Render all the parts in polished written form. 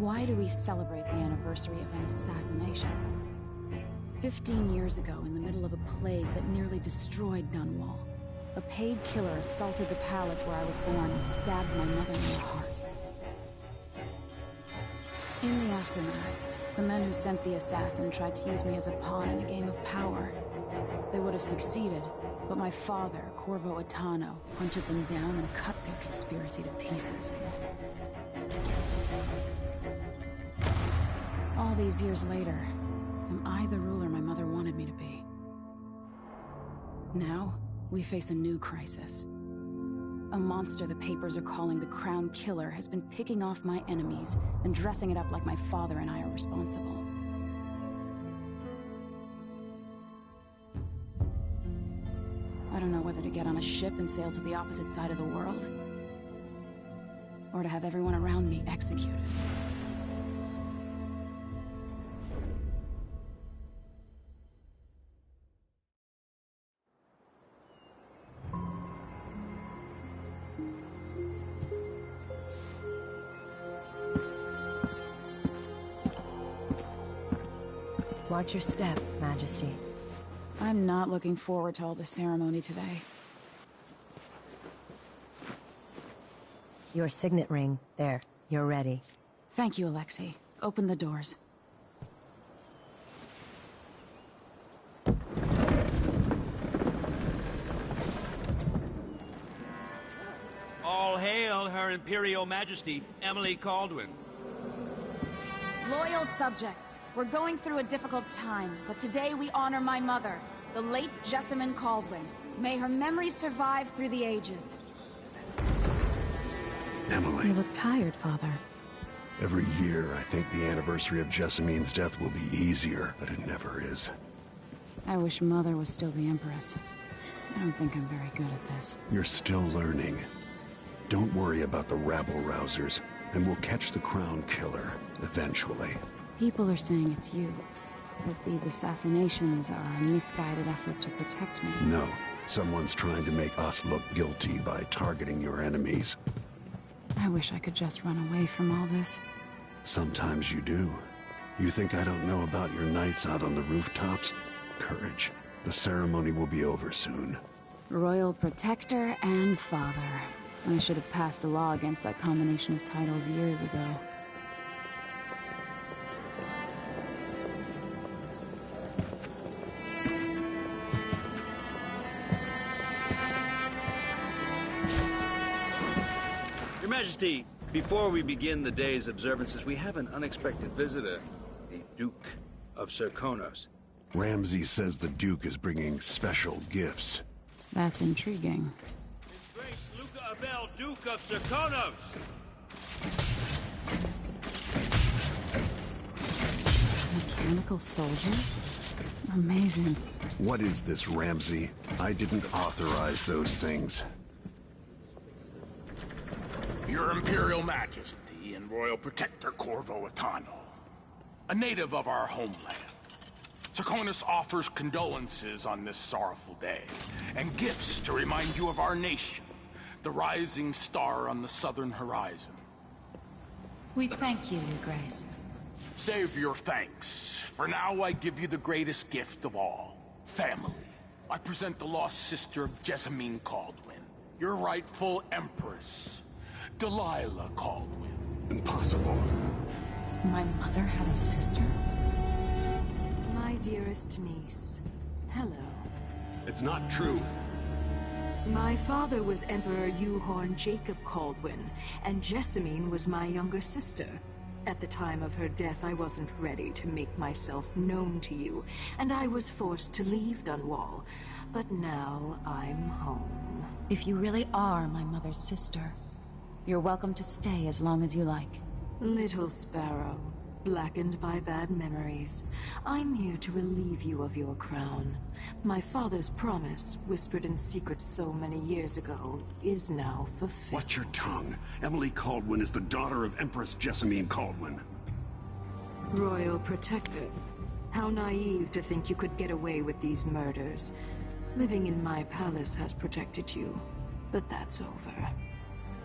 Why do we celebrate the anniversary of an assassination? 15 years ago, in the middle of a plague that nearly destroyed Dunwall, a paid killer assaulted the palace where I was born and stabbed my mother in the heart. In the aftermath, the men who sent the assassin tried to use me as a pawn in a game of power. They would have succeeded, but my father, Corvo, hunted them down and cut their conspiracy to pieces. All these years later, am I the ruler my mother wanted me to be? Now, we face a new crisis. A monster the papers are calling the Crown Killer has been picking off my enemies and dressing it up like my father and I are responsible. I don't know whether to get on a ship and sail to the opposite side of the world, or to have everyone around me executed. Watch your step, Majesty. I'm not looking forward to all the ceremony today. Your signet ring. There. You're ready. Thank you, Alexei. Open the doors. All hail Her Imperial Majesty, Emily Caldwin. Loyal subjects, we're going through a difficult time, but today we honor my mother, the late Jessamine Caldwin. May her memory survive through the ages. Emily. You look tired, Father. Every year, I think the anniversary of Jessamine's death will be easier, but it never is. I wish Mother was still the Empress. I don't think I'm very good at this. You're still learning. Don't worry about the rabble-rousers, and we'll catch the Crown Killer, eventually. People are saying it's you. That these assassinations are a misguided effort to protect me. No. Someone's trying to make us look guilty by targeting your enemies. I wish I could just run away from all this. Sometimes you do. You think I don't know about your nights out on the rooftops? Courage. The ceremony will be over soon. Royal Protector and Father. I should have passed a law against that combination of titles years ago. Your Majesty, before we begin the day's observances, we have an unexpected visitor, the Duke of Serkonos. Ramsay says the Duke is bringing special gifts. That's intriguing. His Grace Luca Abel, Duke of Serkonos! Mechanical soldiers? Amazing. What is this, Ramsay? I didn't authorize those things. Your Imperial Majesty and Royal Protector Corvo, a native of our homeland. Serkonos offers condolences on this sorrowful day, and gifts to remind you of our nation, the rising star on the southern horizon. We thank you, Your Grace. Save your thanks. For now, I give you the greatest gift of all, family. I present the lost sister of Jessamine Caldwin, your rightful Empress, Delilah Caldwin. Impossible. My mother had a sister? My dearest niece, hello. It's not true. My father was Emperor Euhorn Jacob Caldwin, and Jessamine was my younger sister. At the time of her death, I wasn't ready to make myself known to you, and I was forced to leave Dunwall. But now I'm home. If you really are my mother's sister, you're welcome to stay as long as you like. Little sparrow, blackened by bad memories, I'm here to relieve you of your crown. My father's promise, whispered in secret so many years ago, is now fulfilled. Watch your tongue. Emily Caldwin is the daughter of Empress Jessamine Caldwin. Royal Protector, how naive to think you could get away with these murders. Living in my palace has protected you, but that's over.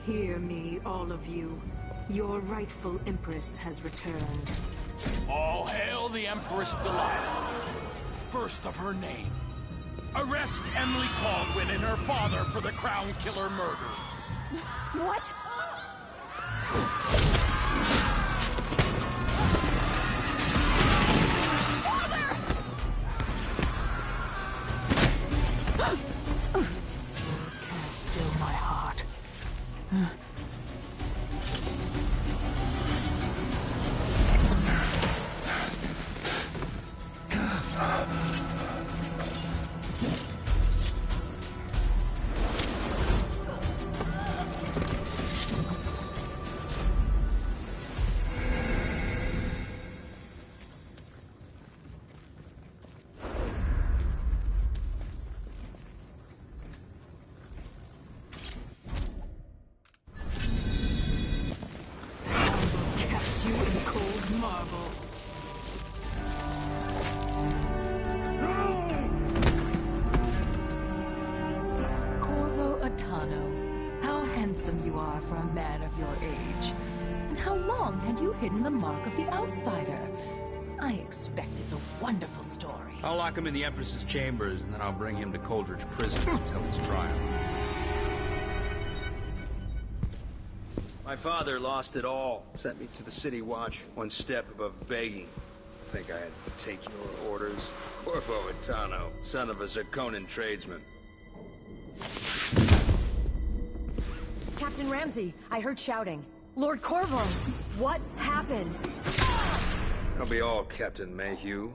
Hear me, all of you. Your rightful Empress has returned. All hail the Empress Delilah, first of her name. Arrest Emily Caldwin and her father for the Crown Killer murder. What? Sword can't still my heart. Cast you in cold marble. Corvo Atano, how handsome you are for a man of your age. And how long had you hidden the mark of the outsider? I expect it's a wonderful story. I'll lock him in the Empress's chambers, and then I'll bring him to Coldridge Prison until his trial. My father lost it all. Sent me to the City Watch, one step above begging. I think I had to take your orders. Corvo Atano, son of a Zirconan tradesman. Captain Ramsey, I heard shouting. Lord Corvo, what happened? That'll be all, Captain Mayhew.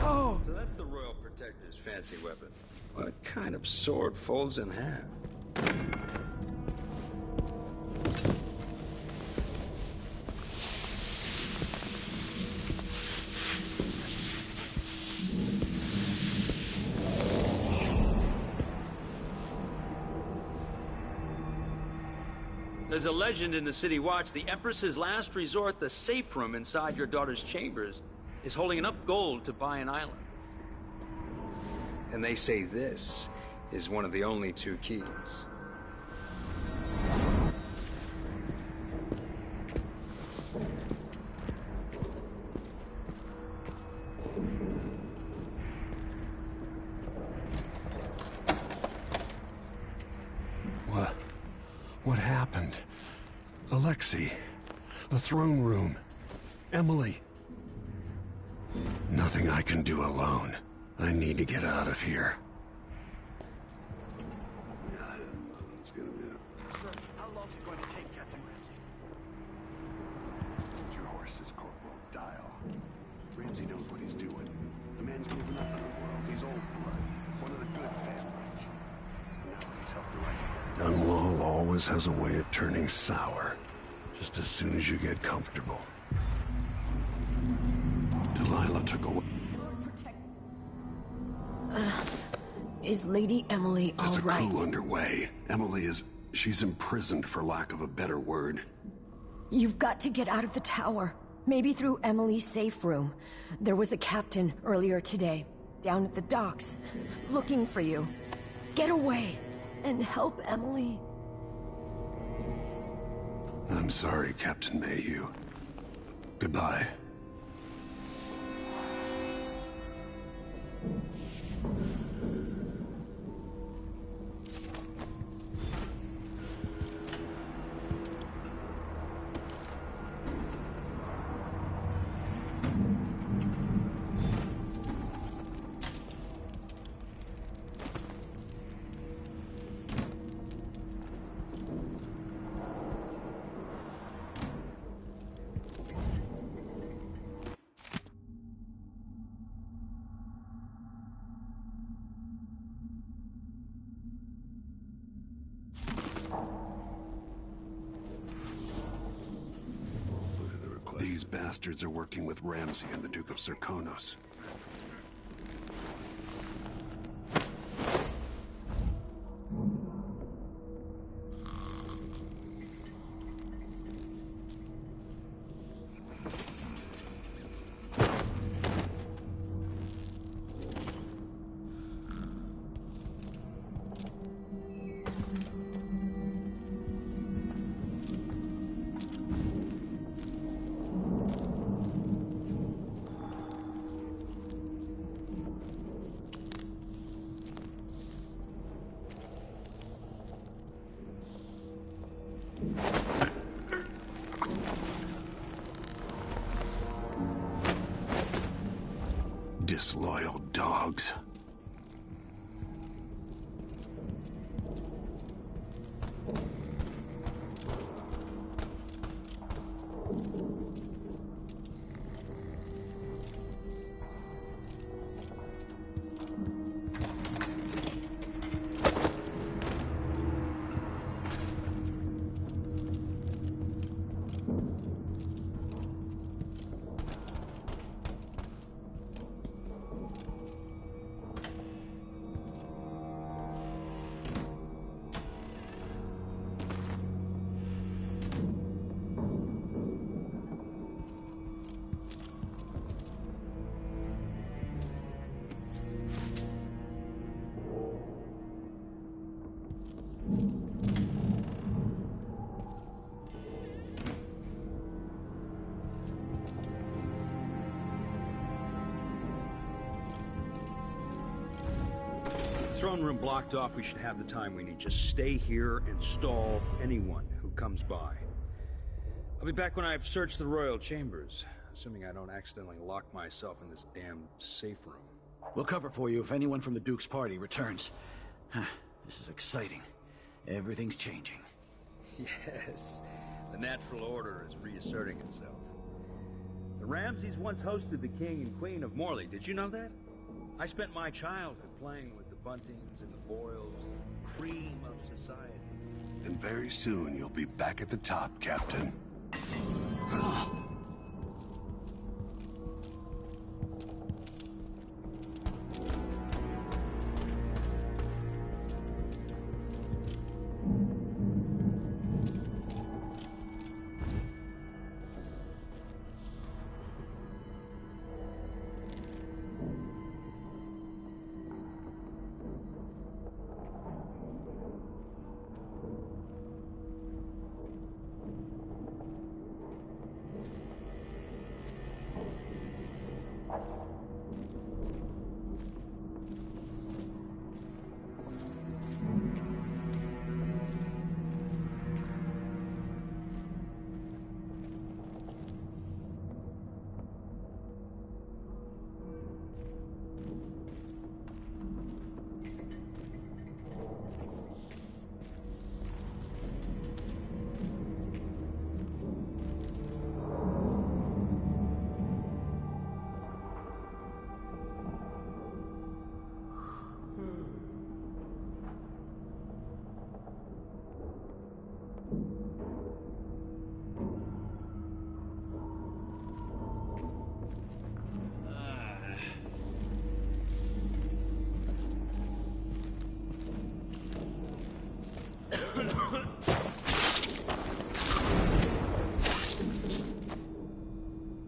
Oh! So that's the Royal Protector's fancy weapon. What kind of sword folds in half? There's a legend in the City Watch. The Empress's last resort, the safe room inside your daughter's chambers, is holding enough gold to buy an island. And they say this is one of the only two keys. What happened? Alexei, the throne room, Emily. Nothing I can do alone. I need to get out of here. That's gonna be it. Sir, how long is it going to take, Captain Ramsey? Your horses, Corporal. Dial. Ramsey knows what he's doing. The man's moving up in the world. He's old blood. One of the good families. Now he's helped the right. Dunwall always has a way of turning sour, just as soon as you get comfortable. Delilah took away. Is Lady Emily all There's a right? coup underway. She's imprisoned for lack of a better word. You've got to get out of the tower. Maybe through Emily's safe room. There was a captain earlier today, down at the docks, looking for you. Get away and help Emily. I'm sorry, Captain Mayhew. Goodbye. These bastards are working with Ramsey and the Duke of Zirconos. Disloyal dogs. Throne room blocked off. We should have the time we need. Just stay here and stall anyone who comes by. I'll be back when I've searched the royal chambers, assuming I don't accidentally lock myself in this damn safe room. We'll cover for you if anyone from the Duke's party returns. This is exciting. Everything's changing. Yes, the natural order is reasserting itself. The Ramseys once hosted the king and queen of Morley. Did you know that? I spent my childhood playing with the Buntings and the Boyles, the cream of society. And very soon you'll be back at the top, Captain.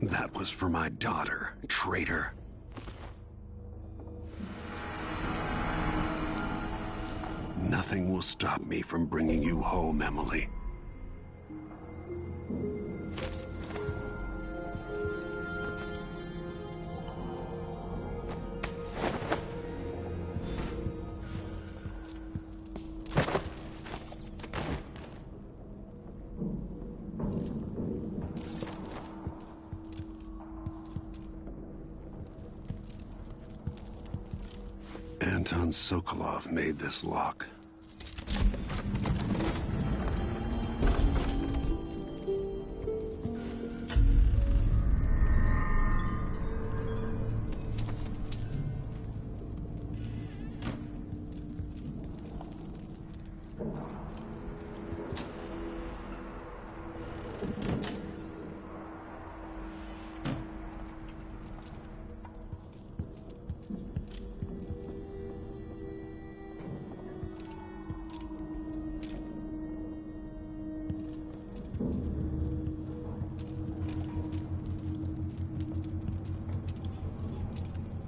That was for my daughter, traitor. Nothing will stop me from bringing you home, Emily. Anton Sokolov made this lock.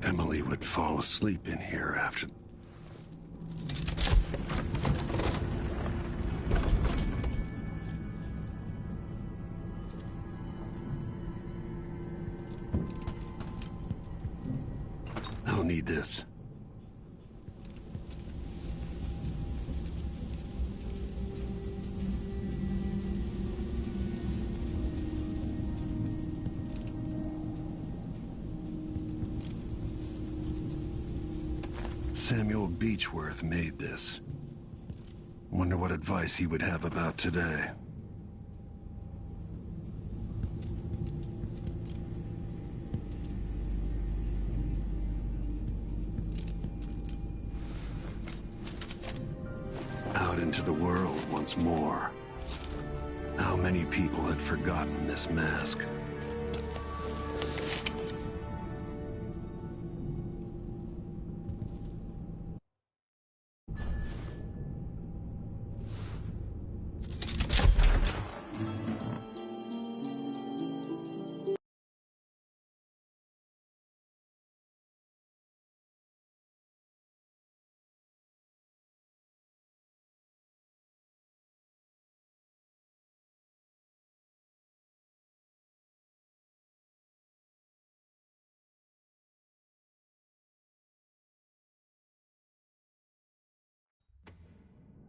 Emily would fall asleep in here after... I'll need this. Samuel Beechworth made this. Wonder what advice he would have about today. Out into the world once more. How many people had forgotten this mask?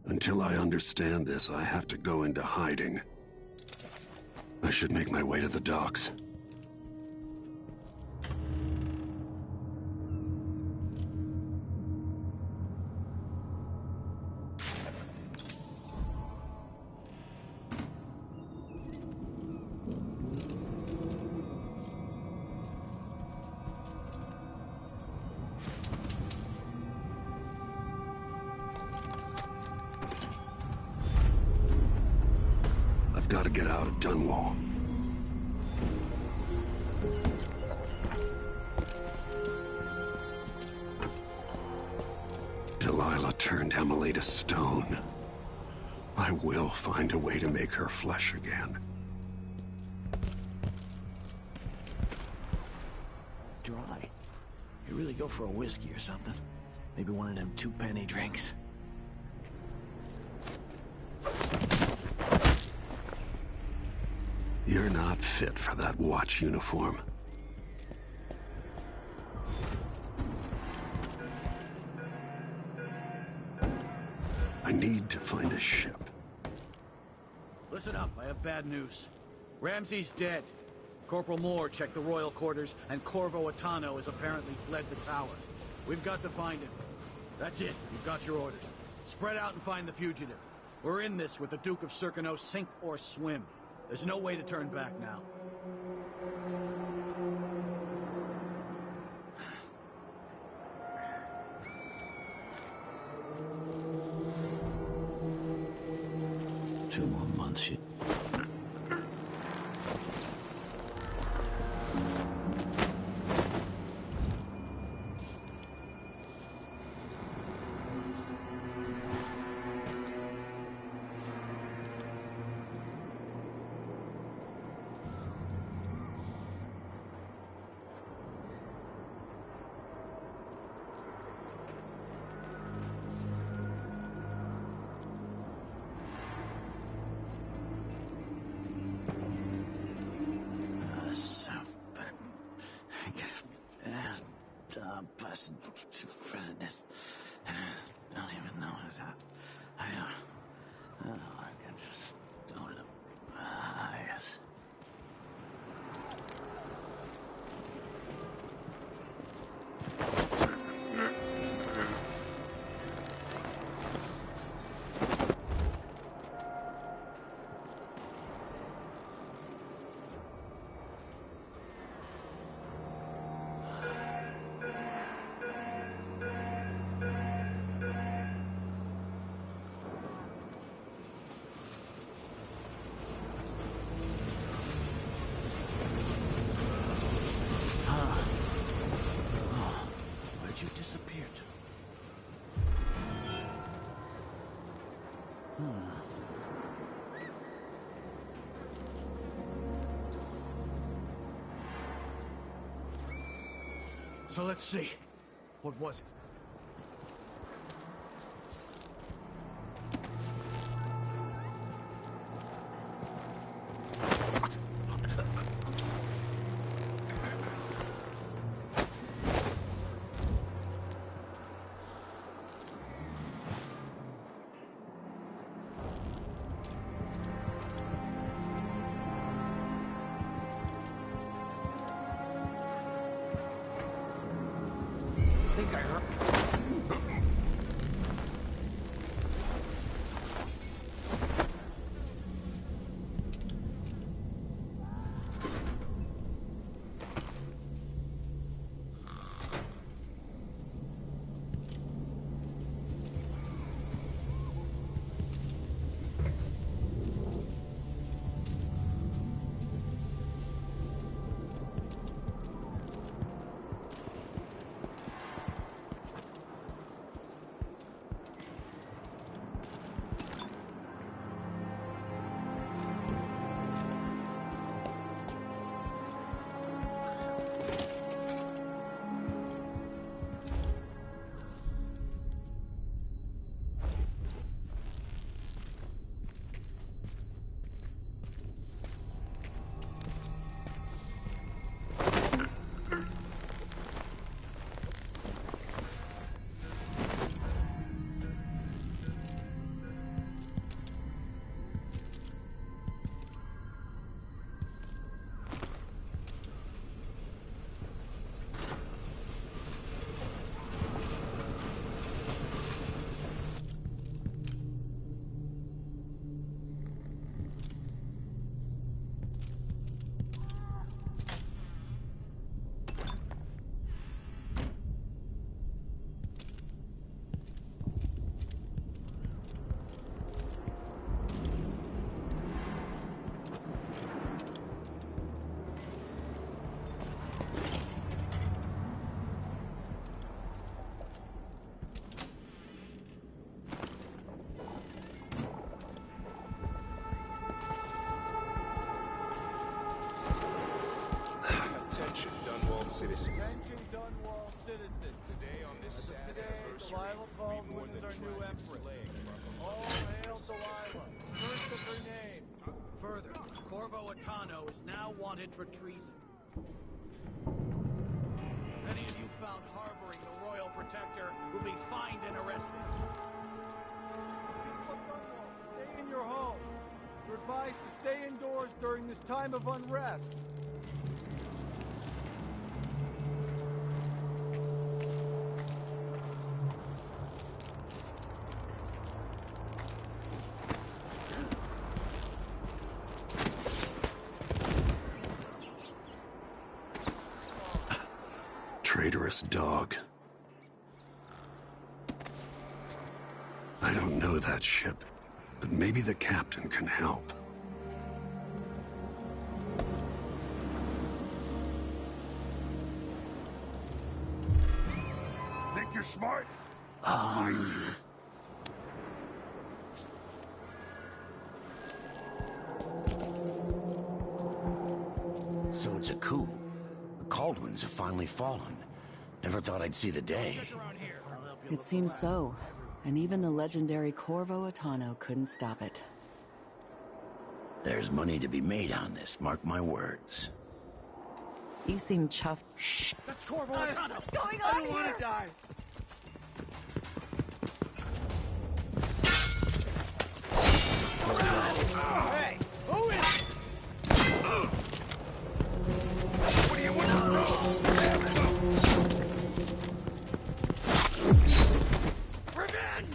Until I understand this, I have to go into hiding. I should make my way to the docks. I've got to get out of Dunwall. Delilah turned Emily to stone. I will find a way to make her flesh again. Dry. You really go for a whiskey or something? Maybe one of them two-penny drinks. You're not fit for that watch uniform. I need to find a ship. Listen up, I have bad news. Ramsey's dead. Corporal Moore checked the royal quarters, and Corvo Atano has apparently fled the tower. We've got to find him. That's it, you've got your orders. Spread out and find the fugitive. We're in this with the Duke of Serkino, sink or swim. There's no way to turn back now. Two more months, you... person for this. Don't even know that. I can just don't know. Yes. Where'd you disappear to? So let's see. What was it? I think I heard. This is Attention Dunwall citizens. today on this As of sad today, anniversary, Delilah we Caldwin mourn is the our new tragic empress. slaying of our beloved All hail Empress Delilah, first of her name. Further, Corvo Atano is now wanted for treason. If any of you found harboring the Royal Protector will be fined and arrested. People of Dunwall, stay in your homes. You're advised to stay indoors during this time of unrest. Traitorous dog. I don't know that ship, but maybe the captain can help. Think you're smart? So it's a coup. The Caldwins have finally fallen. Never thought I'd see the day. It seems so. And even the legendary Corvo Atano couldn't stop it. There's money to be made on this, mark my words. You seem chuffed. Shh! That's Corvo Atano! What's going on I don't want to die! Hey! Who is... What do you want to know? Revenge!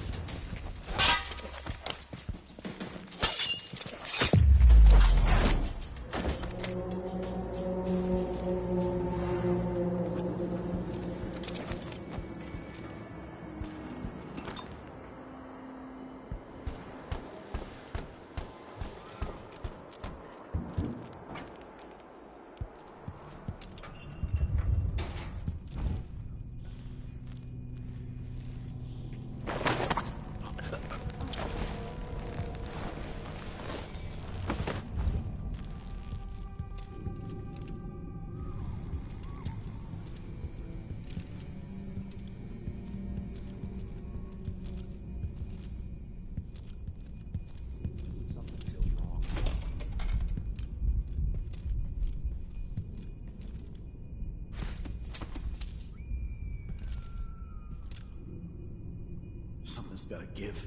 Something's gotta give.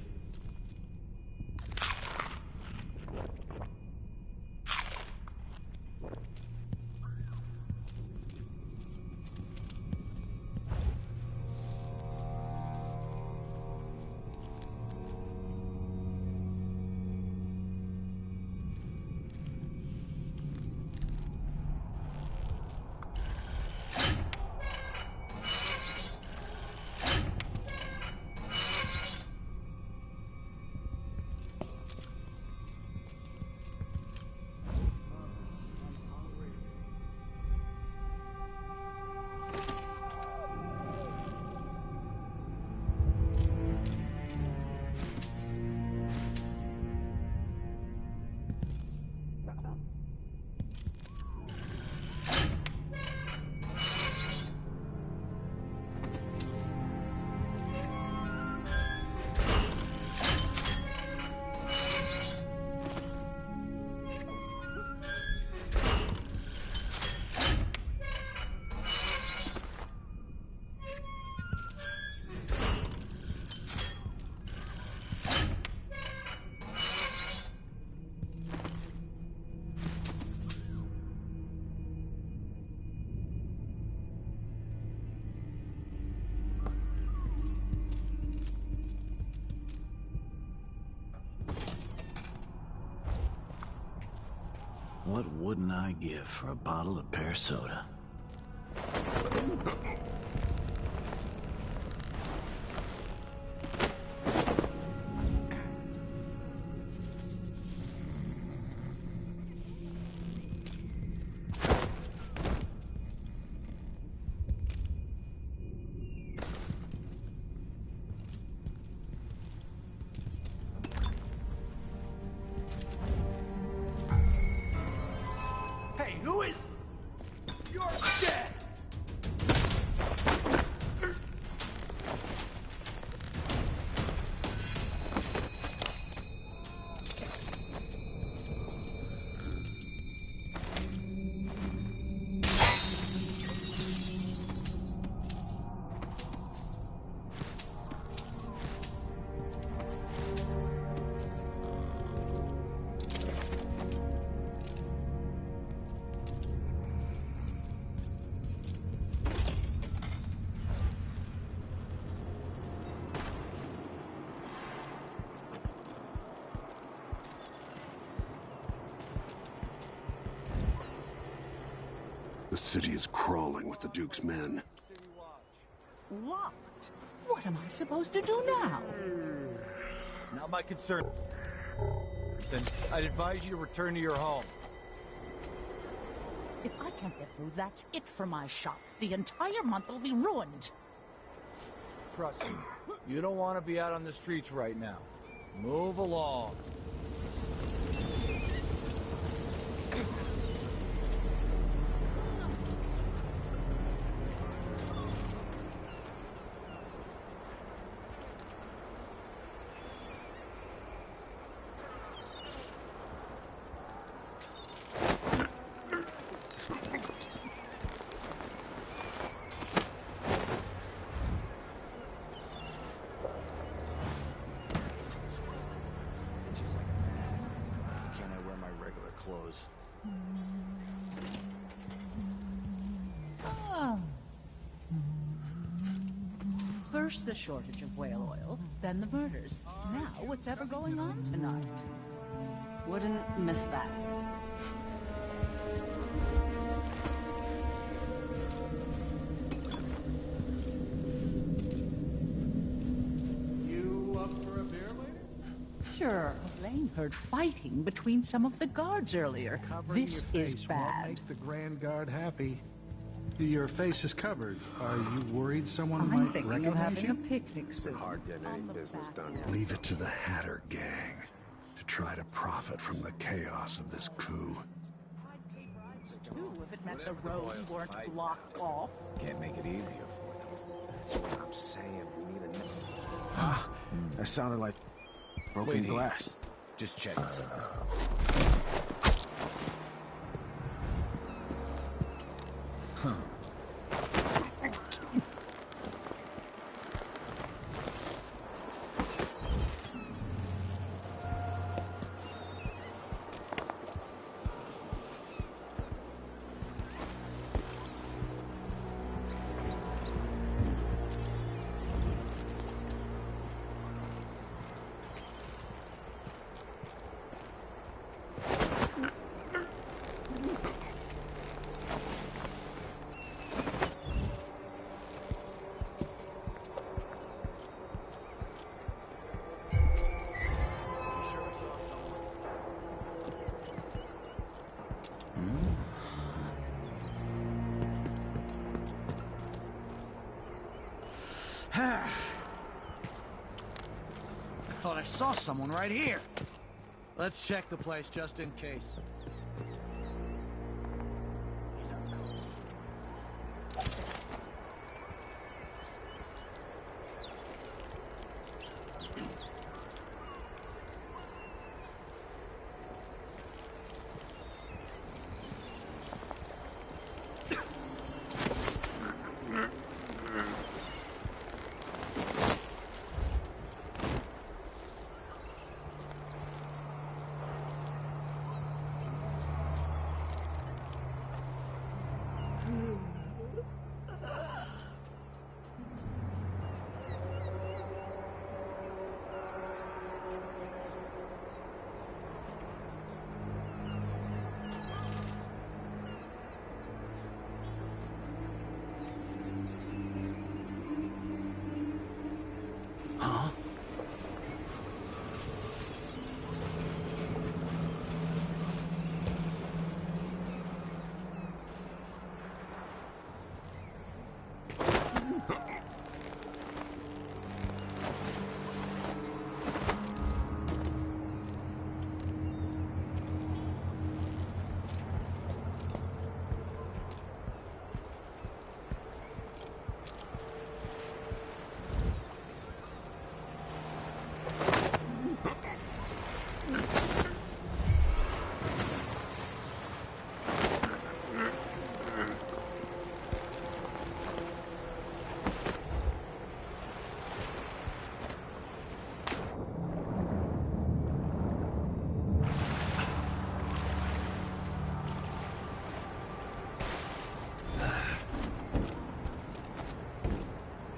What wouldn't I give for a bottle of pear soda? Hey, who is... You're dead! The city is crawling with the Duke's men. Locked? What am I supposed to do now? Not my concern. I'd advise you to return to your home. If I can't get through, that's it for my shop. The entire month will be ruined. Trust me, you don't want to be out on the streets right now. Move along. Clothes. Oh. First the shortage of whale oil, then the murders. Now what's ever going on tonight? Wouldn't miss that. You up for a beer later? Sure. Lane heard fighting between some of the guards earlier. This is bad. Won't make the Grand Guard happy. Your face is covered. Are you worried someone might thinking recognize of having you? a picnic soon. Hard getting any business done. Leave it to the Hatter gang to try to profit from the chaos of this coup. If it meant the roads weren't blocked off. Can't make it easier for them. That's what I'm saying. We need a... Ah, that sounded like broken glass. Just checking something. Huh. I thought I saw someone right here. Let's check the place just in case.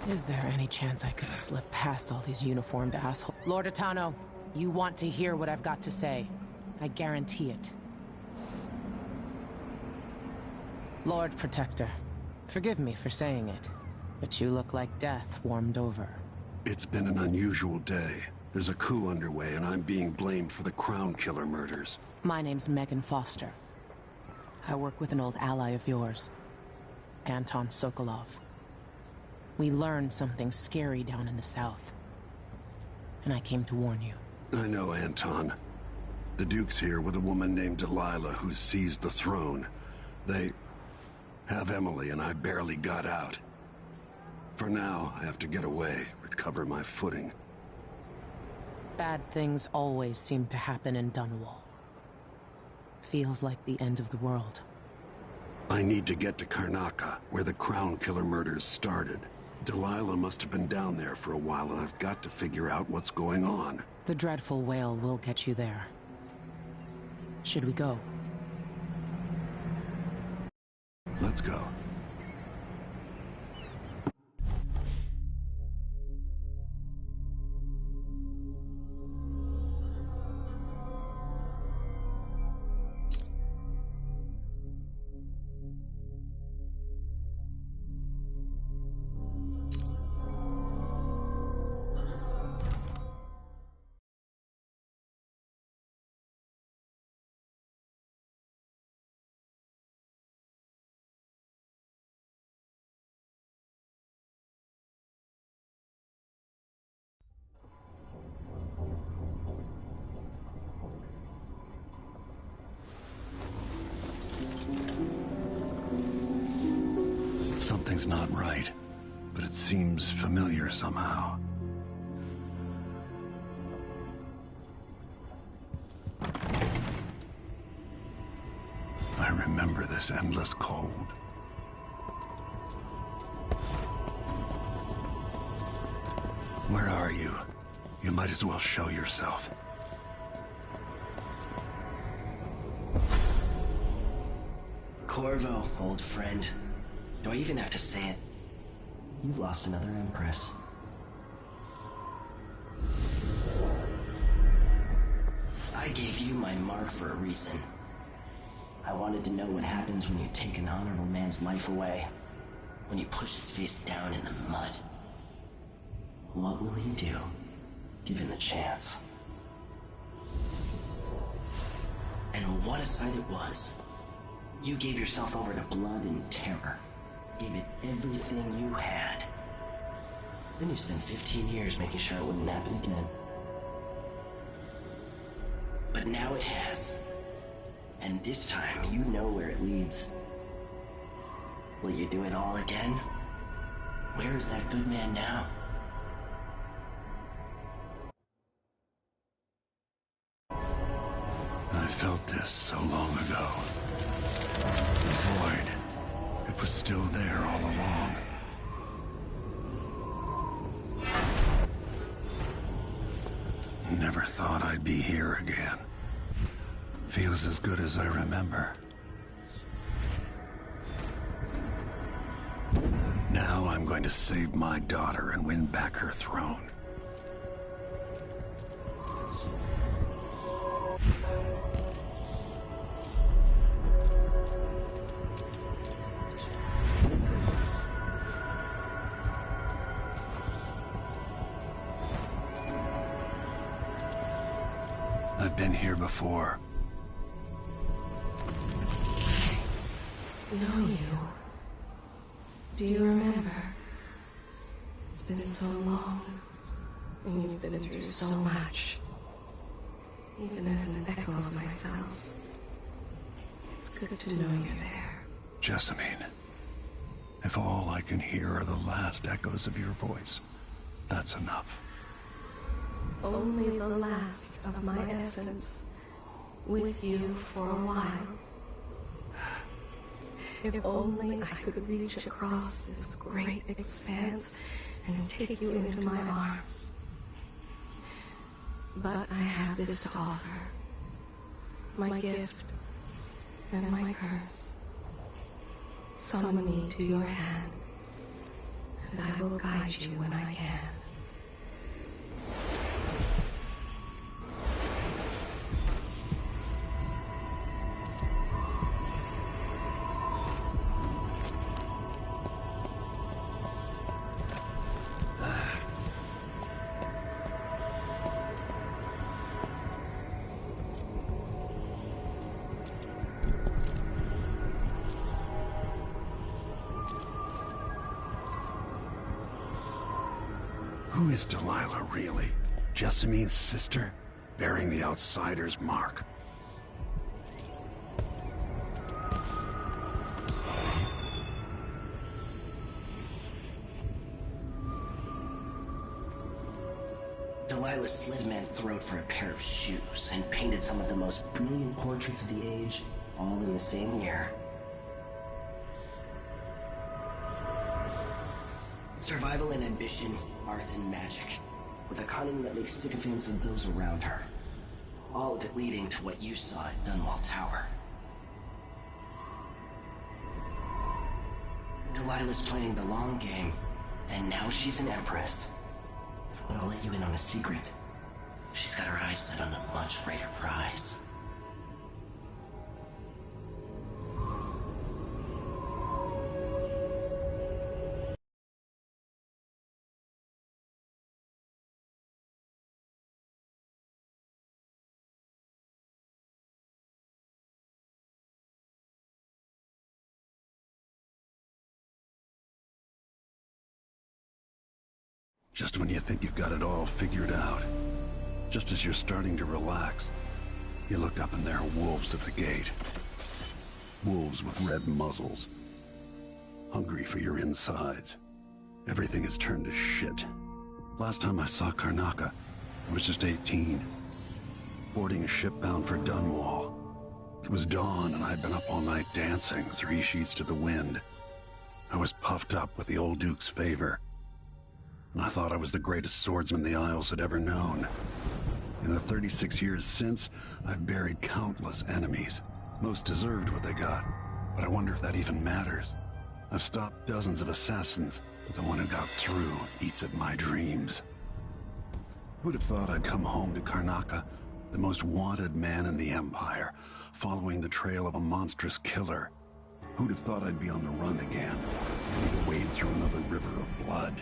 Is there any chance I could slip past all these uniformed assholes? Lord Atano, you want to hear what I've got to say. I guarantee it. Lord Protector, forgive me for saying it, but you look like death warmed over. It's been an unusual day. There's a coup underway, and I'm being blamed for the Crown Killer murders. My name's Megan Foster. I work with an old ally of yours, Anton Sokolov. We learned something scary down in the south, and I came to warn you. I know, Anton. The Duke's here with a woman named Delilah who's seized the throne. They have Emily, and I barely got out. For now, I have to get away, recover my footing. Bad things always seem to happen in Dunwall. Feels like the end of the world. I need to get to Karnaca, where the Crown Killer murders started. Delilah must have been down there for a while, and I've got to figure out what's going on. The dreadful whale will get you there. Should we go? Let's go. Something's not right, but it seems familiar somehow. I remember this endless cold. Where are you? You might as well show yourself. Corvo, old friend. Do I even have to say it? You've lost another Empress. I gave you my mark for a reason. I wanted to know what happens when you take an honorable man's life away. When you push his face down in the mud. What will you do, given the chance? And what a sight it was. You gave yourself over to blood and terror. Gave it everything you had. Then you spent 15 years making sure it wouldn't happen again. But now it has. And this time, you know where it leads. Will you do it all again? Where is that good man now? I felt this so long ago. The void. It was still there all along. Never thought I'd be here again. Feels as good as I remember. Now I'm going to save my daughter and win back her throne. I've been here before. Know you. Do you remember? It's been so long, and you've been through so much. Even as an echo of myself, it's good to know you're there. Jessamine, if all I can hear are the last echoes of your voice, that's enough. Only the last of my essence, with you for a while. If only I could reach across this great expanse and take you into my arms. But I have this to offer. My gift and my curse. Summon me to your hand, and I will guide you when I can. is Delilah really? Jessamine's sister? Bearing the outsider's mark? Delilah slit a man's throat for a pair of shoes and painted some of the most brilliant portraits of the age, all in the same year. Survival and ambition, art and magic, with a cunning that makes sycophants of those around her. All of it leading to what you saw at Dunwall Tower. Delilah's playing the long game, and now she's an empress. But I'll let you in on a secret. She's got her eyes set on a much greater prize. Just when you think you've got it all figured out, just as you're starting to relax, you look up and there are wolves at the gate. Wolves with red muzzles. Hungry for your insides. Everything has turned to shit. Last time I saw Karnaca, I was just 18. Boarding a ship bound for Dunwall. It was dawn and I'd been up all night dancing, 3 sheets to the wind. I was puffed up with the old Duke's favor. And I thought I was the greatest swordsman the Isles had ever known. In the 36 years since, I've buried countless enemies. Most deserved what they got, but I wonder if that even matters. I've stopped dozens of assassins, but the one who got through eats at my dreams. Who'd have thought I'd come home to Karnaca, the most wanted man in the Empire, following the trail of a monstrous killer? Who'd have thought I'd be on the run again, ready to wade through another river of blood?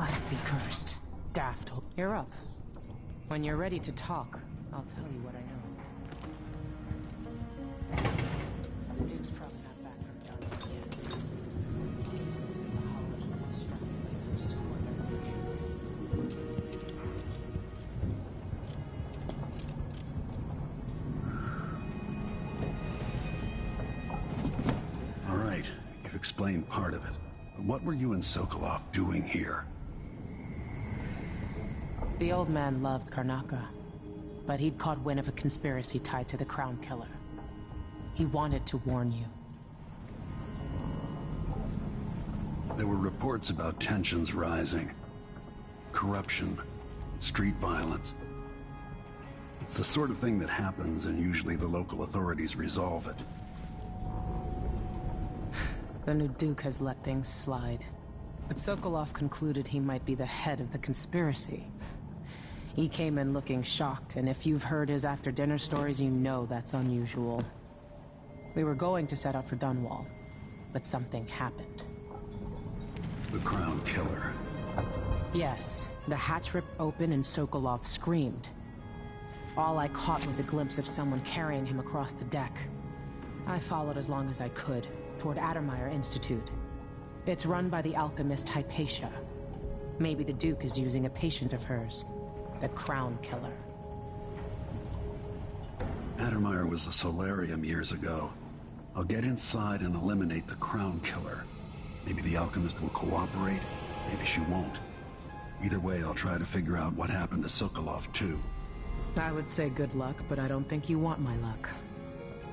must be cursed. Daft. You're up. When you're ready to talk, I'll tell you what I know. The Duke's probably not back from down there yet. The Hollows were destructed by some sort of All right, you've explained part of it. But what were you and Sokolov doing here? The old man loved Karnaca, but he'd caught wind of a conspiracy tied to the Crown Killer. He wanted to warn you. There were reports about tensions rising. Corruption, street violence. It's the sort of thing that happens, and usually the local authorities resolve it. The new Duke has let things slide. But Sokolov concluded he might be the head of the conspiracy. He came in looking shocked, and if you've heard his after-dinner stories, you know that's unusual. We were going to set out for Dunwall, but something happened. The Crown Killer. Yes, the hatch ripped open and Sokolov screamed. All I caught was a glimpse of someone carrying him across the deck. I followed as long as I could, toward Addermeyer Institute. It's run by the alchemist Hypatia. Maybe the Duke is using a patient of hers, the Crown Killer. Addermeyer was a solarium years ago. I'll get inside and eliminate the Crown Killer. Maybe the alchemist will cooperate, maybe she won't. Either way, I'll try to figure out what happened to Sokolov, too. I would say good luck, but I don't think you want my luck.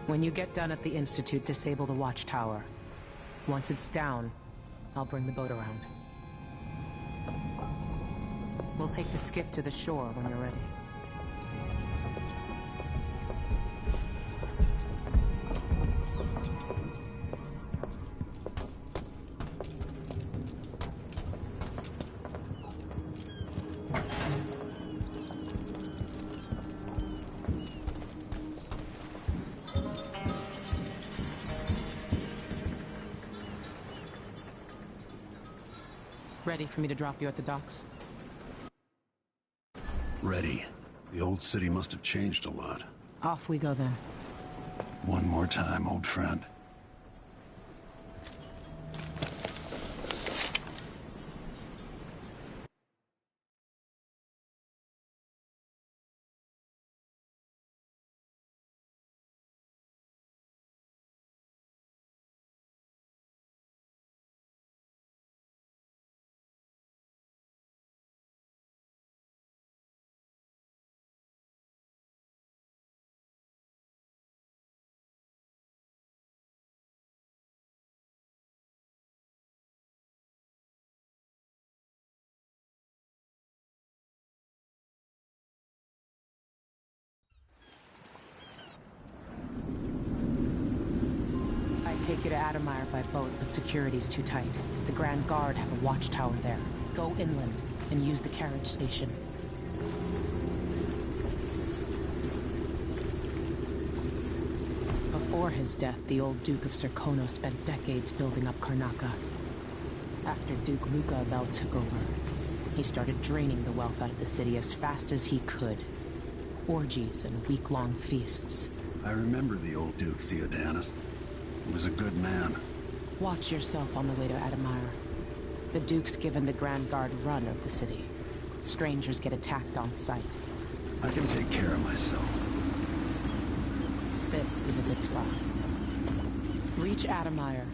When you get done at the Institute, disable the watchtower. Once it's down, I'll bring the boat around. We'll take the skiff to the shore when you're ready. Ready for me to drop you at the docks? Ready. The old city must have changed a lot. Off we go then. One more time, old friend. Take you to Addermeyer by boat, but security's too tight. The Grand Guard have a watchtower there. Go inland and use the carriage station. Before his death, the old Duke of Serkono spent decades building up Karnaca. After Duke Luca Abel took over, he started draining the wealth out of the city as fast as he could. Orgies and week-long feasts. I remember the old Duke, Theodanis. He was a good man. Watch yourself on the way to Addermeyer. The Duke's given the Grand Guard run of the city. Strangers get attacked on sight. I can take care of myself. This is a good spot. Reach Addermeyer,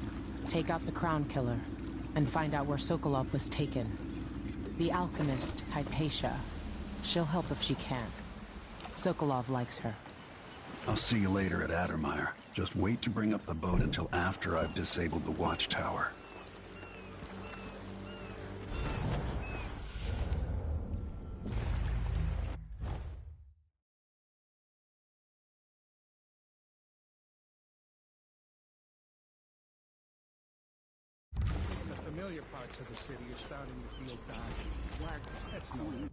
take out the Crown Killer, and find out where Sokolov was taken. The alchemist, Hypatia. She'll help if she can. Sokolov likes her. I'll see you later at Addermeyer. Just wait to bring up the boat until after I've disabled the watchtower. The familiar parts of the city are starting to feel dodgy. That's normal.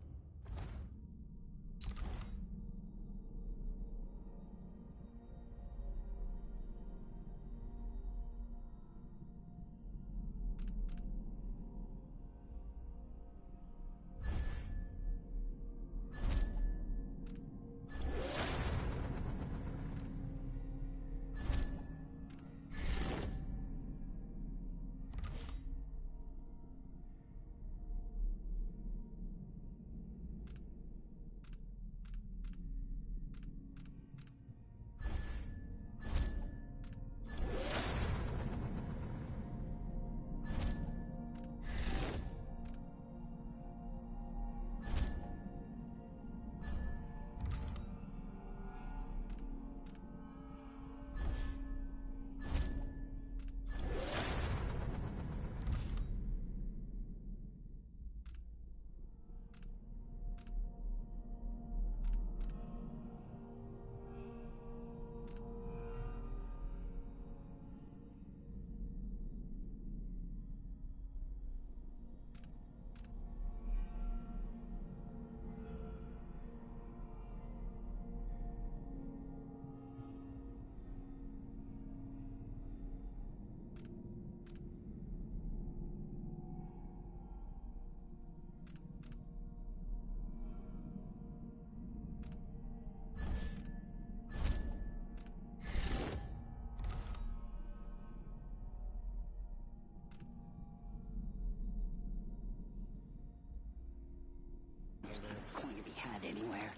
anywhere.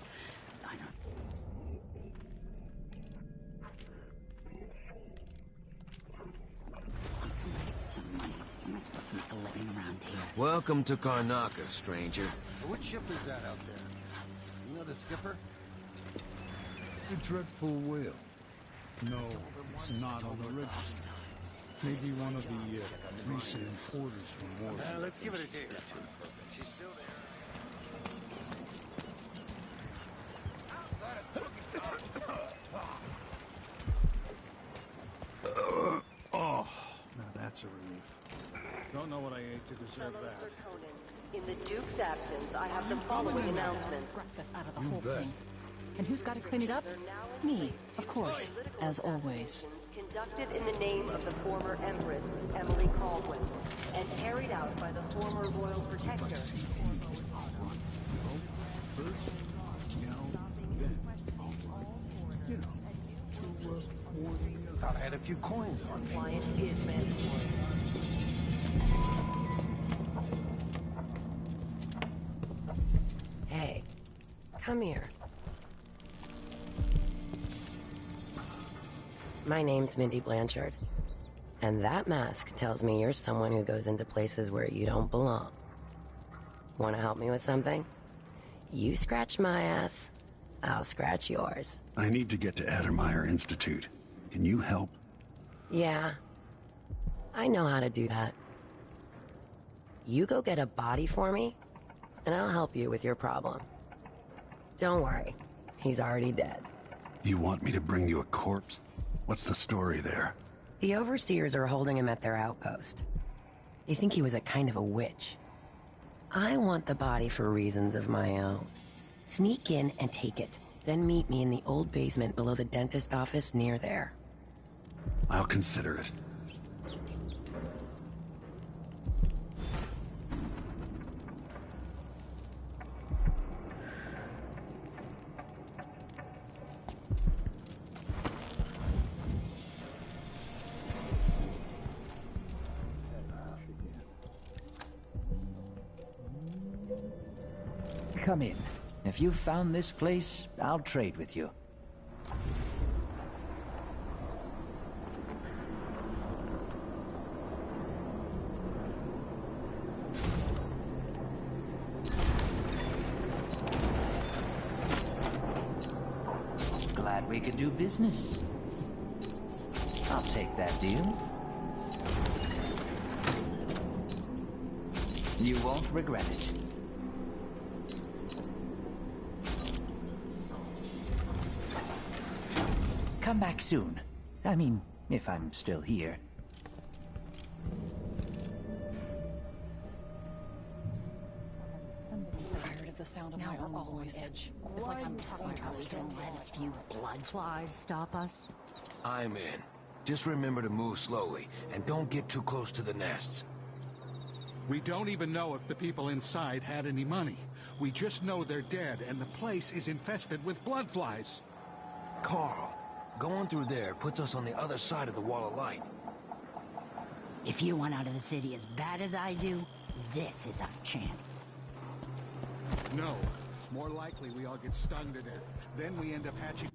I don't... Want somebody with some money. Am I supposed to make a living around here? Welcome to Karnaca, stranger. Which ship is that out there? You know the skipper? The Dreadful Whale. No, it's not on the register. Maybe one of the recent importers from war. Let's give it a day or two. She's still there. Oh, now that's a relief. Don't know what I ate to deserve that. In the Duke's absence, I have the following announcement. Breakfast out of the whole thing. And who's got to clean it up? Me, of course, as always. Conducted in the name of the former Empress, Emily Caldwin, and carried out by the former Royal Protector. Thought I had a few coins on me. Compliance is mandatory. Hey, come here. My name's Mindy Blanchard, and that mask tells me you're someone who goes into places where you don't belong. Want to help me with something? You scratch my ass, I'll scratch yours. I need to get to Addermeyer Institute. Can you help? Yeah, I know how to do that. You go get a body for me, and I'll help you with your problem. Don't worry, he's already dead. You want me to bring you a corpse? What's the story there? The overseers are holding him at their outpost. They think he was a kind of a witch. I want the body for reasons of my own. Sneak in and take it, then meet me in the old basement below the dentist office near there. I'll consider it. Come in. If you've found this place, I'll trade with you. Glad we could do business. I'll take that deal. You won't regret it. Come back soon. I mean, if I'm still here. Tired of the sound of my own voice. It's like I'm talking to a stone. Let a few blood flies stop us? I'm in. Just remember to move slowly, and don't get too close to the nests. We don't even know if the people inside had any money. We just know they're dead, and the place is infested with blood flies. Carl, going through there puts us on the other side of the wall of light. If you want out of the city as bad as I do, this is our chance. No. More likely we all get stung to death. Then we end up hatching...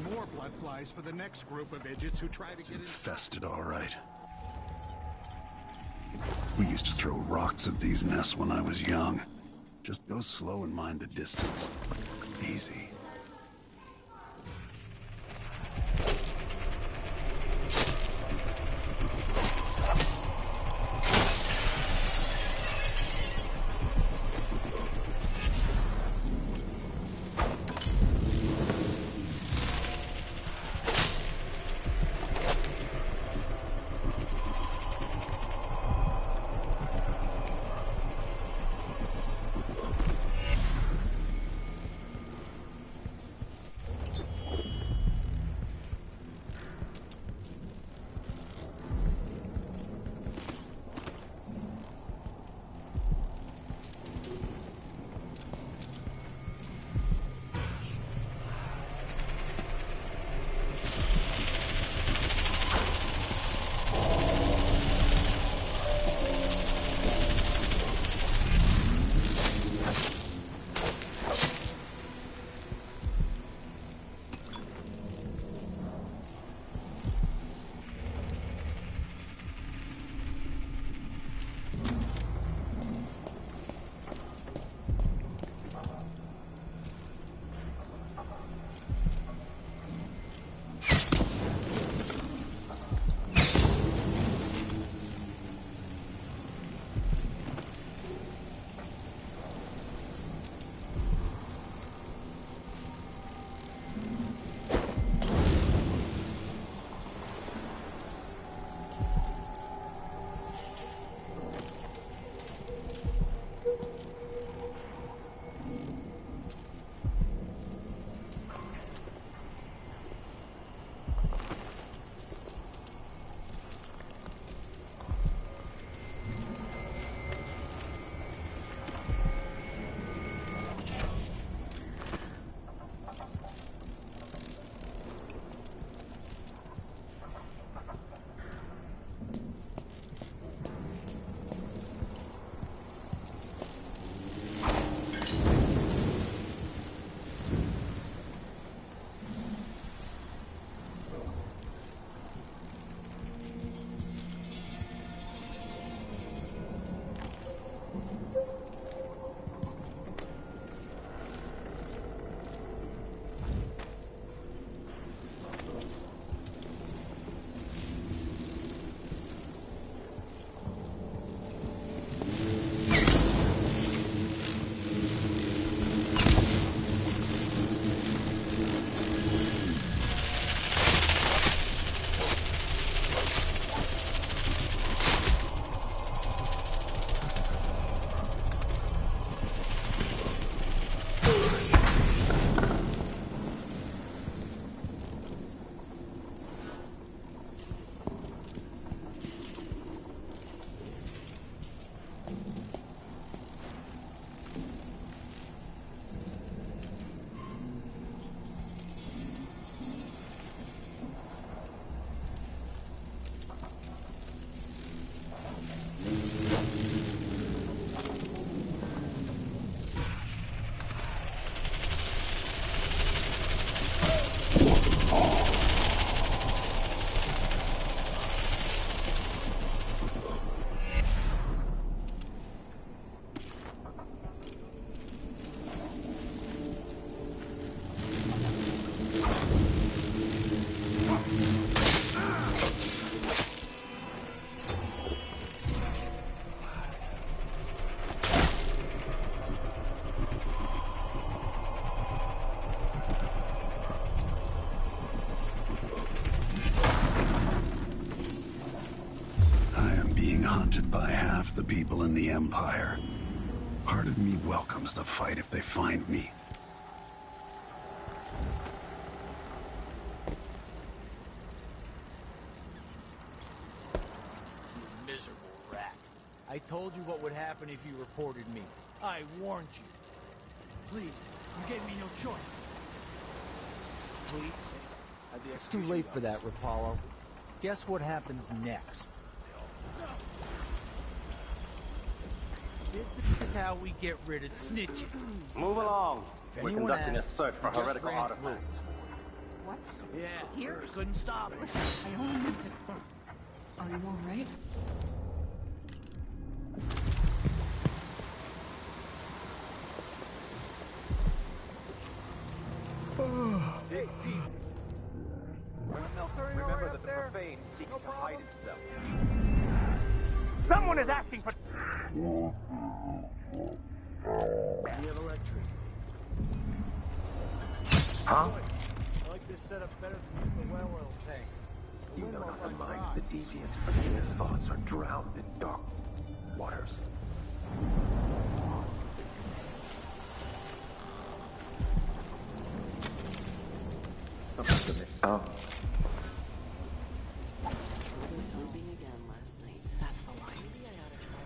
more blood flies for the next group of idiots who try to get infested, all right. We used to throw rocks at these nests when I was young. Just go slow and mind the distance. Easy. being hunted by half the people in the Empire. Part of me welcomes the fight if they find me. You miserable rat. I told you what would happen if you reported me. I warned you. Please, you gave me no choice. Please? It's too late for that, Rapallo. Guess what happens next? This is how we get rid of snitches. Move along. If We're anyone conducting asks, a search for we just heretical ran artifacts. What? Yeah, Here? couldn't stop it. I only need to... Are you alright? Dig deep. Remember that the profane seeks to hide itself. Someone is asking for... We have electricity. Huh? I like this setup better than the well oil tanks. You know not the mind of the deviant, but their thoughts are drowned in dark waters. Oh. Sleeping again last night. That's the line. Maybe I ought to try.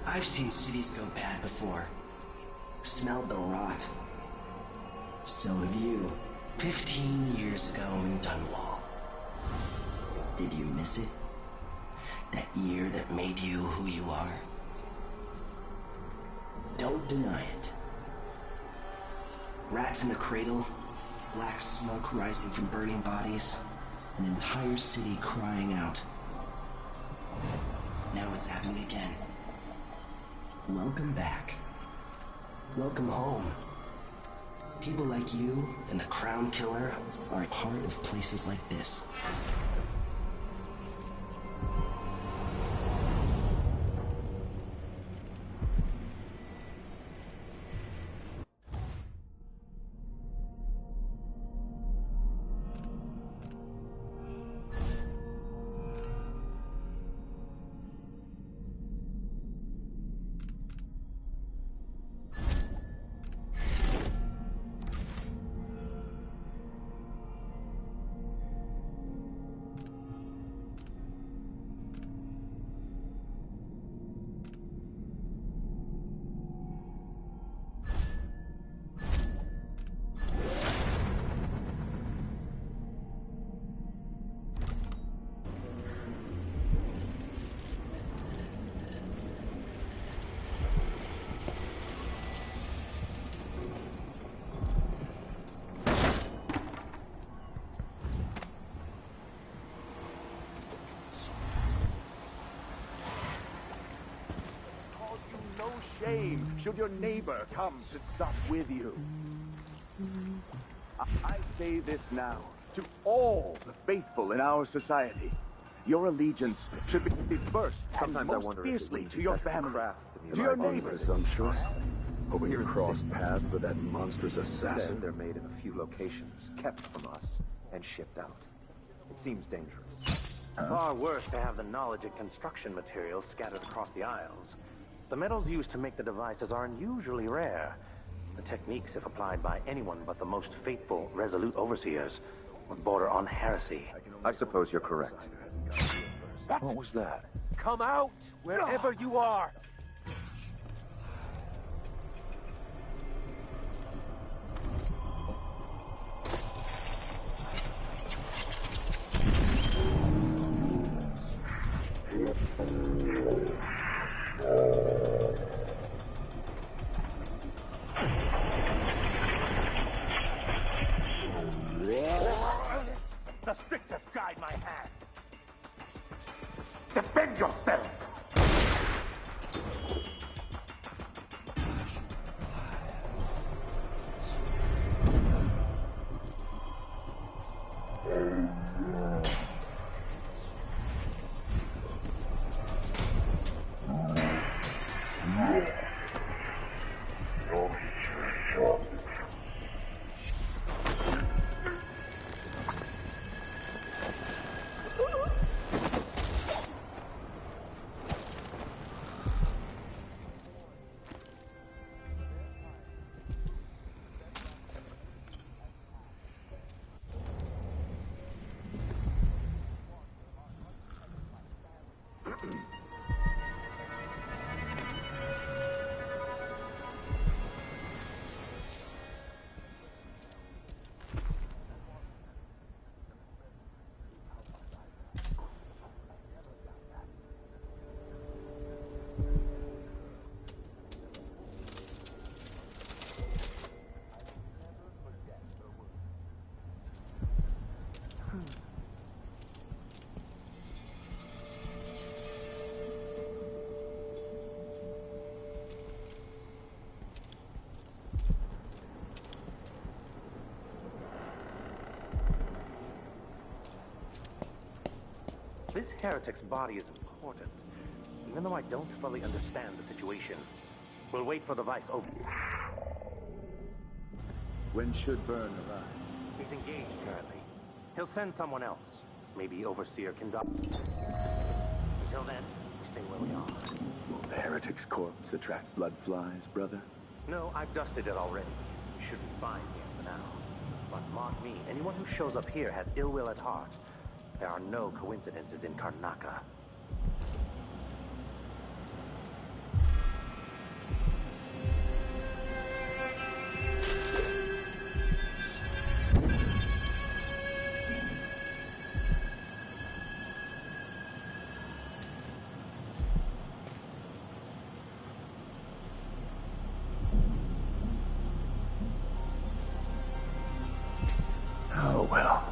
I've seen cities go bad before. Smelled the rot. So have you. 15 years ago in Dunwall. Did you miss it? That year that made you who you are? Don't deny it. Rats in the cradle, black smoke rising from burning bodies, an entire city crying out. Now it's happening again. Welcome back. Welcome home. People like you and the Crown Killer are a part of places like this. Should your neighbor come to sup with you? I say this now to all the faithful in our society. Your allegiance should be first and most fiercely to your family, to your neighbors. Presumptuous. Hoping to cross paths with that monstrous assassin. They're made in a few locations, kept from us, and shipped out. It seems dangerous. Far worse to have the knowledge of construction materials scattered across the Isles. The metals used to make the devices are unusually rare. The techniques, if applied by anyone but the most faithful, resolute overseers, would border on heresy. I suppose you're correct. What was that? Come out, wherever you are! The strictest guide my hand. Defend yourself! This heretic's body is important, even though I don't fully understand the situation. We'll wait for the Vice over. When should Byrne arrive? He's engaged currently. He'll send someone else. Maybe Overseer can dock. Until then, we stay where we are. Will the heretic's corpse attract blood flies, brother? No, I've dusted it already. You should be fine here for now. But mark me, anyone who shows up here has ill will at heart. There are no coincidences in Karnaca. Oh, well.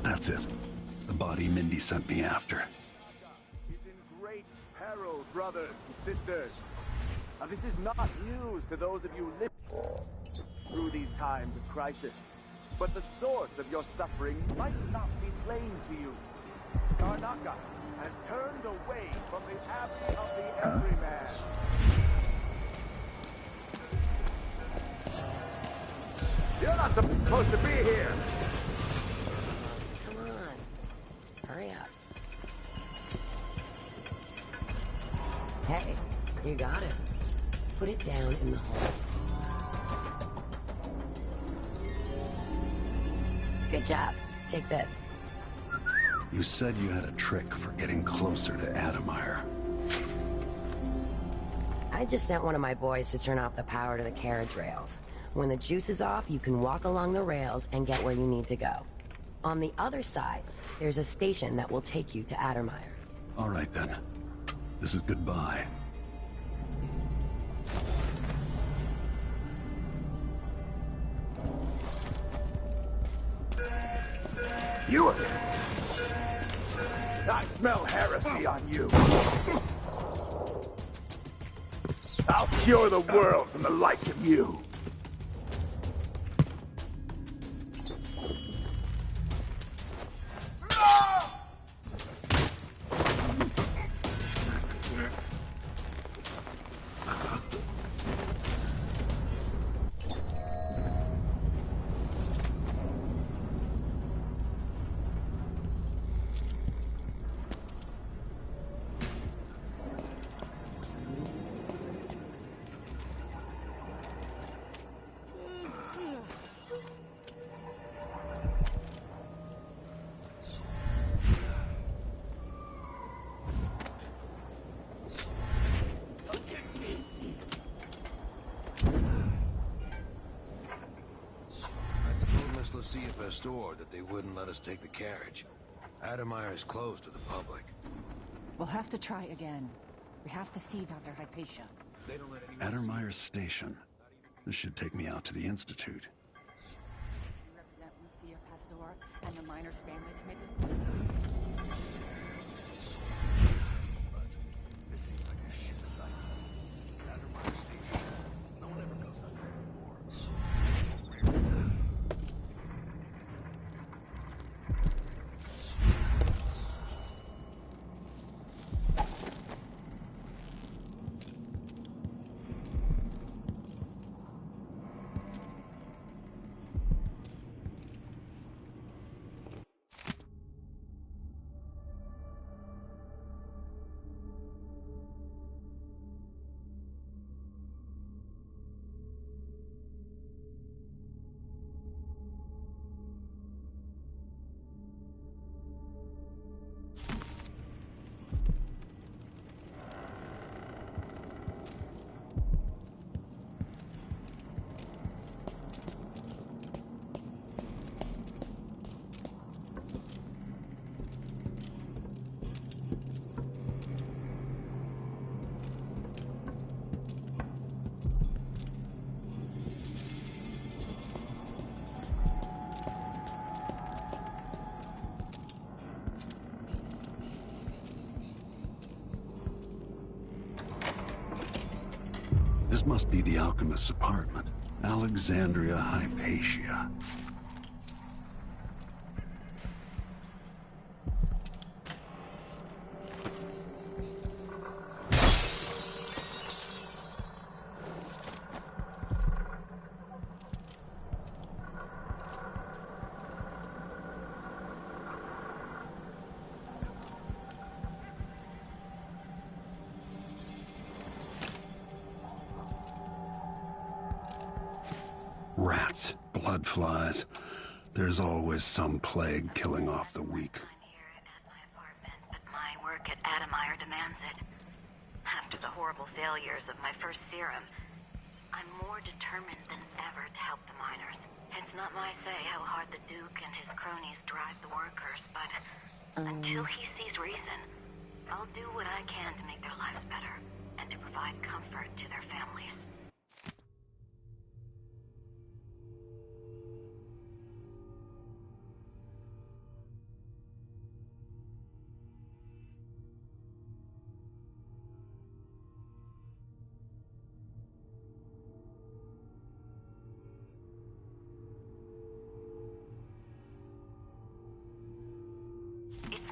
That's it. The body Mindy sent me after. Is in great peril, brothers and sisters. Now, this is not news to those of you living through these times of crisis. But the source of your suffering might not be plain to you. Karnaca has turned away from the abbey of the everyman. You're not supposed to be here! Come on. Hurry up. Hey, you got it. Put it down in the hole. Good job. Take this. You said you had a trick for getting closer to Adamire. I just sent one of my boys to turn off the power to the carriage rails. When the juice is off, you can walk along the rails and get where you need to go. On the other side, there's a station that will take you to Adamire. All right, then. This is goodbye. You again? I smell heresy on you. I'll cure the world from the likes of you. Store that they wouldn't let us take the carriage. Adamire is closed to the public. We'll have to try again. We have to see Dr. Hypatia. Adamire Station. This should take me out to the Institute. You represent Lucia Pastor and the Miners Family Committee? This seems like a shit site. Adamire Station. No one ever goes out there anymore. This must be the alchemist's apartment. Alexandria Hypatia. Rats, blood flies. There's always some plague killing off the weak. But my work at Adamire demands it. After the horrible failures of my first serum, I'm more determined than ever to help the miners. It's not my say how hard the Duke and his cronies drive the workers, but until he sees reason, I'll do what I can to make their lives better and to provide comfort to their families.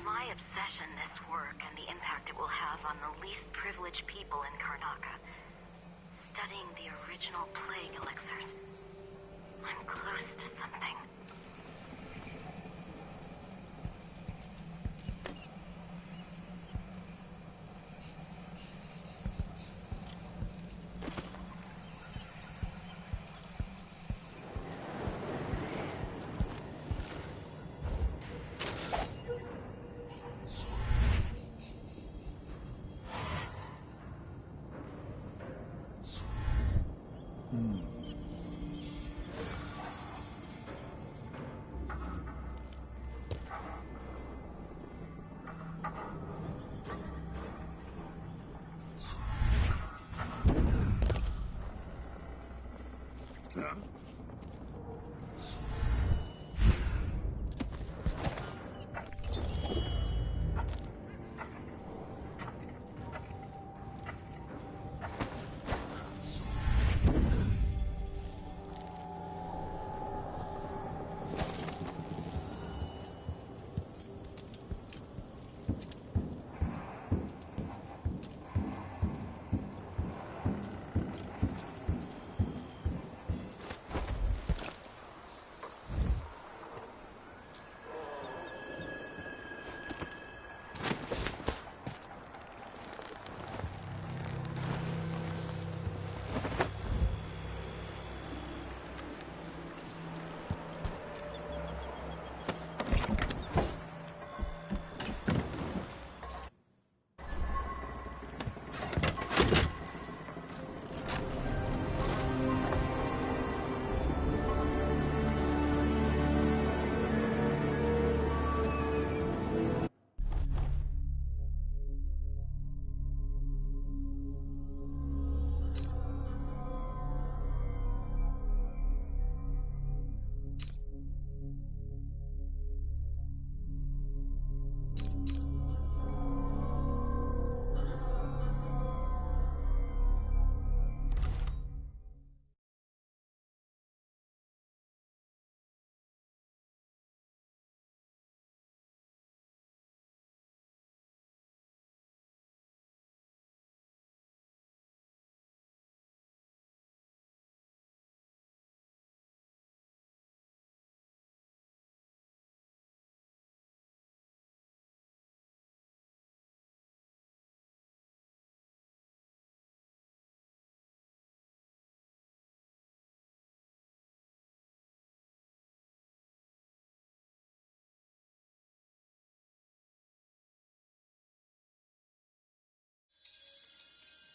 My obsession, this work, and the impact it will have on the least privileged people in Karnaca. Studying the original plague elixirs. I'm close to something.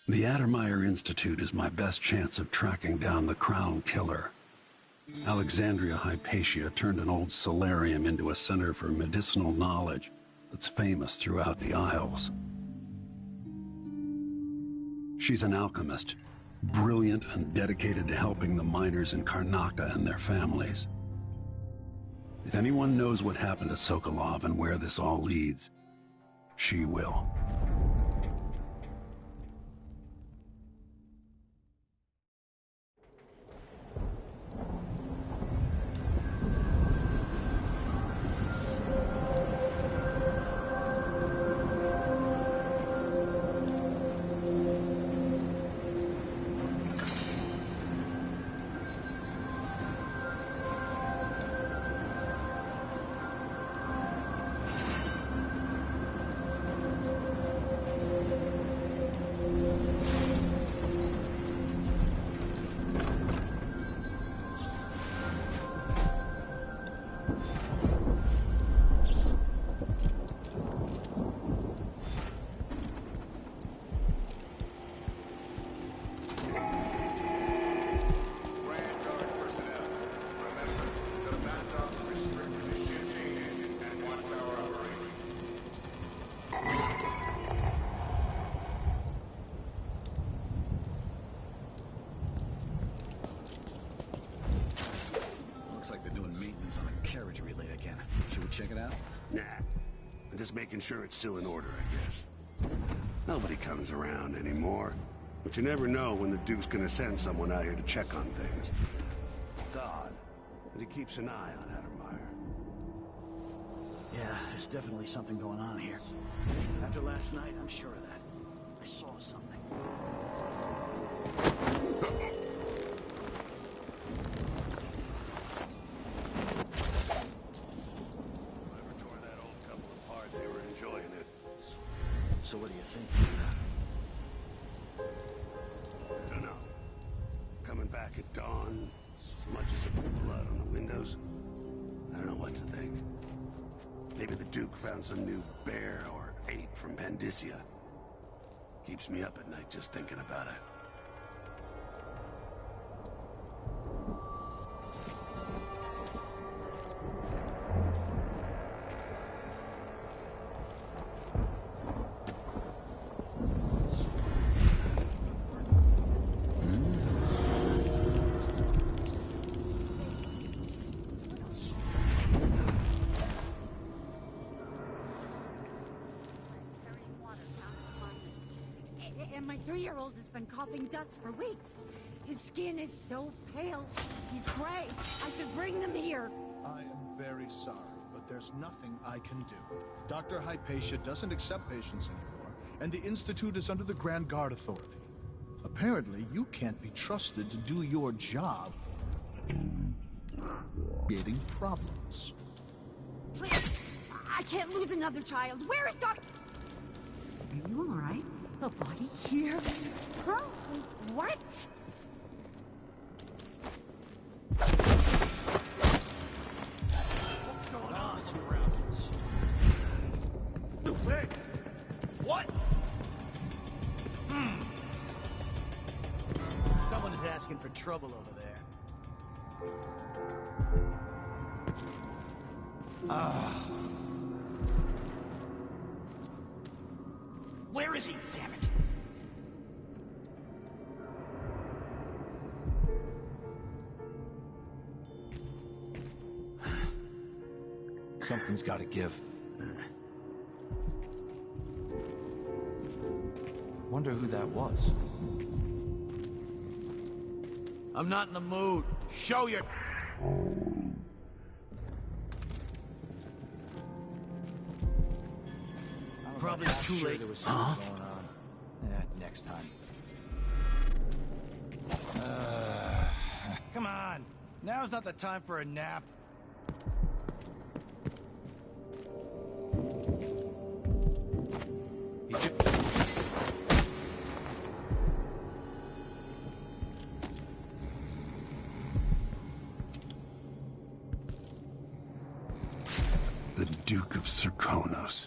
The Addermeyer Institute is my best chance of tracking down the Crown Killer. Alexandria Hypatia turned an old solarium into a center for medicinal knowledge that's famous throughout the Isles. She's an alchemist, brilliant and dedicated to helping the miners in Karnaka and their families. If anyone knows what happened to Sokolov and where this all leads, she will. Check it out? Nah. I'm just making sure it's still in order, I guess. Nobody comes around anymore. But you never know when the Duke's gonna send someone out here to check on things. It's odd, but he keeps an eye on Addermeyer. Yeah, there's definitely something going on here. After last night, I'm sure of that. I saw something. So what do you think? I don't know. Coming back at dawn, as much as a blood on the windows. I don't know what to think. Maybe the Duke found some new bear or ape from Pandysia. Keeps me up at night just thinking about it. And my 3-year-old has been coughing dust for weeks. His skin is so pale. He's gray. I should bring them here. I am very sorry, but there's nothing I can do. Dr. Hypatia doesn't accept patients anymore, and the Institute is under the Grand Guard Authority. Apparently, you can't be trusted to do your job, creating problems. Please, I can't lose another child. Where is Doc? Are you all right? A body here? Huh? What? What's going on? Look around. Hey! What? Someone is asking for trouble over there. Where is he, damn it? Something's gotta give. Wonder who that was. I'm not in the mood. Show your... Probably too late. There was something going on. Next time. Come on. Now's not the time for a nap. The Duke of Serkonos.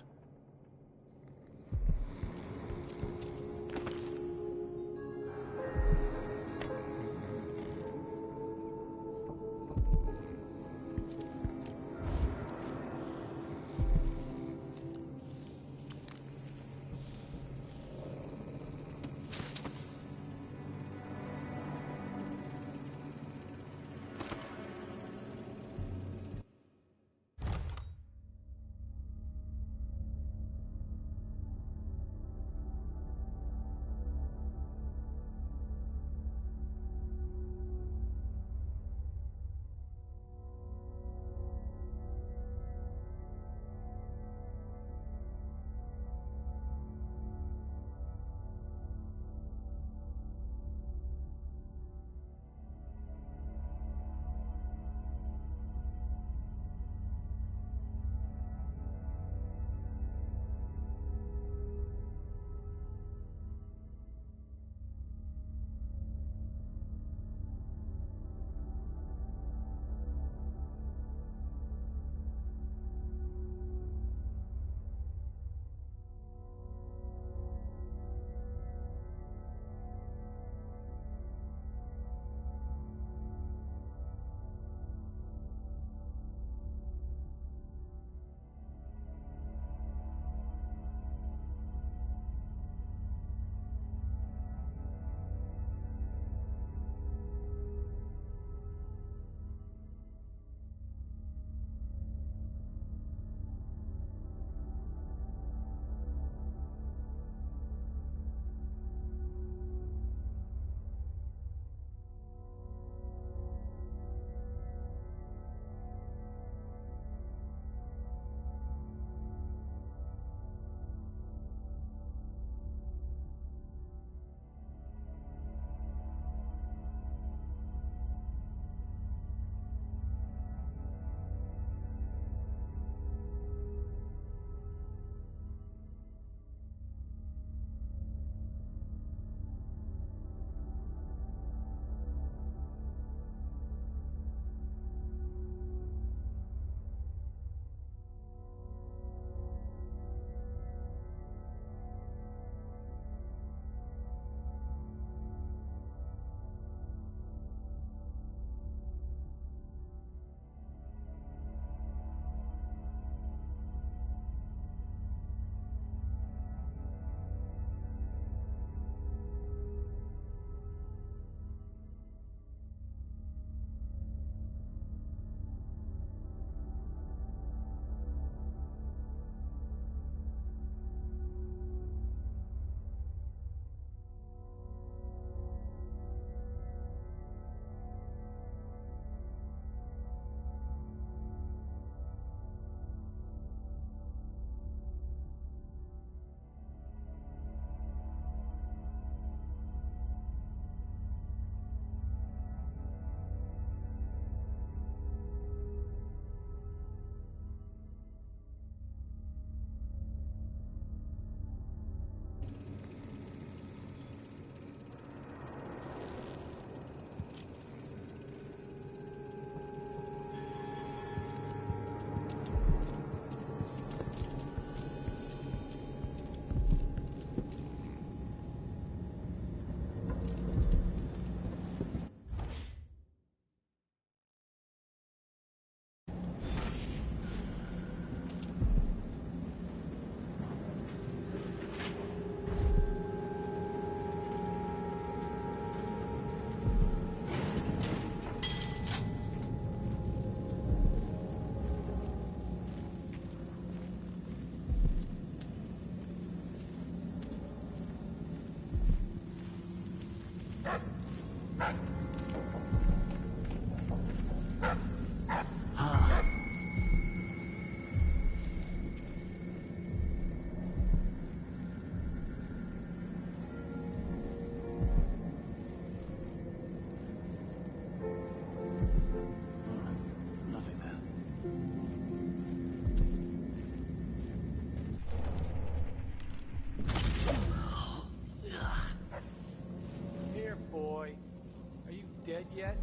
yet?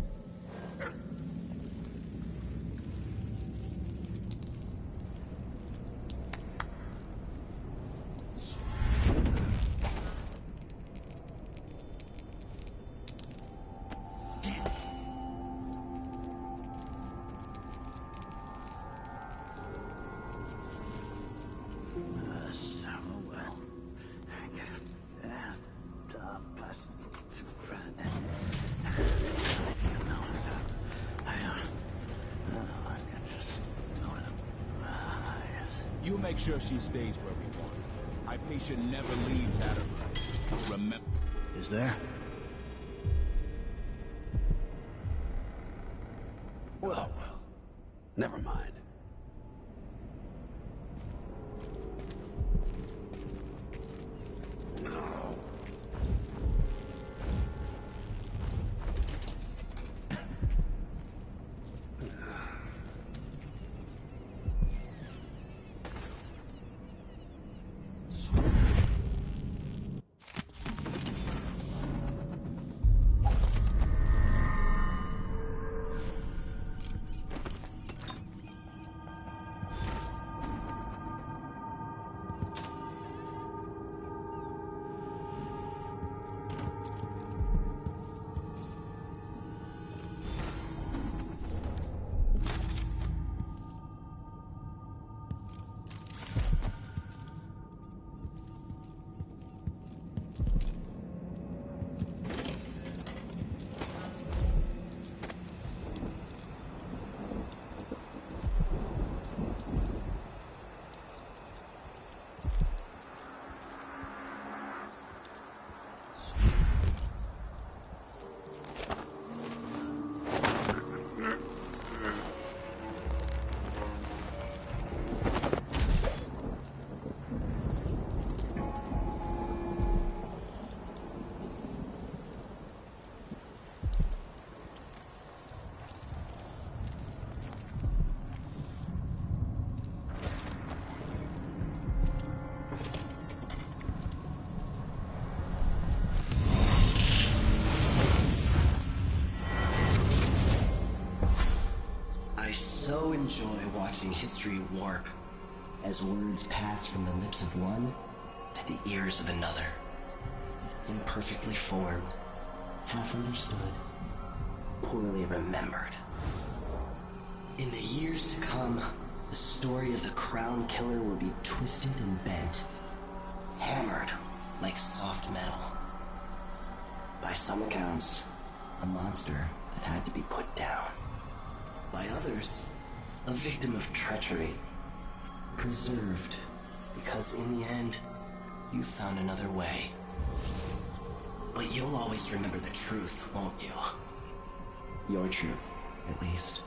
You make sure she stays where we want her. High patient never leaves Adamite. Remember. Is there? Well, never mind. No. I so enjoy watching history warp as words pass from the lips of one to the ears of another. Imperfectly formed, half understood, poorly remembered. In the years to come, the story of the Crown Killer will be twisted and bent, hammered like soft metal. By some accounts, a monster that had to be put down. By others, a victim of treachery, preserved because in the end, you found another way. But you'll always remember the truth, won't you? Your truth, at least.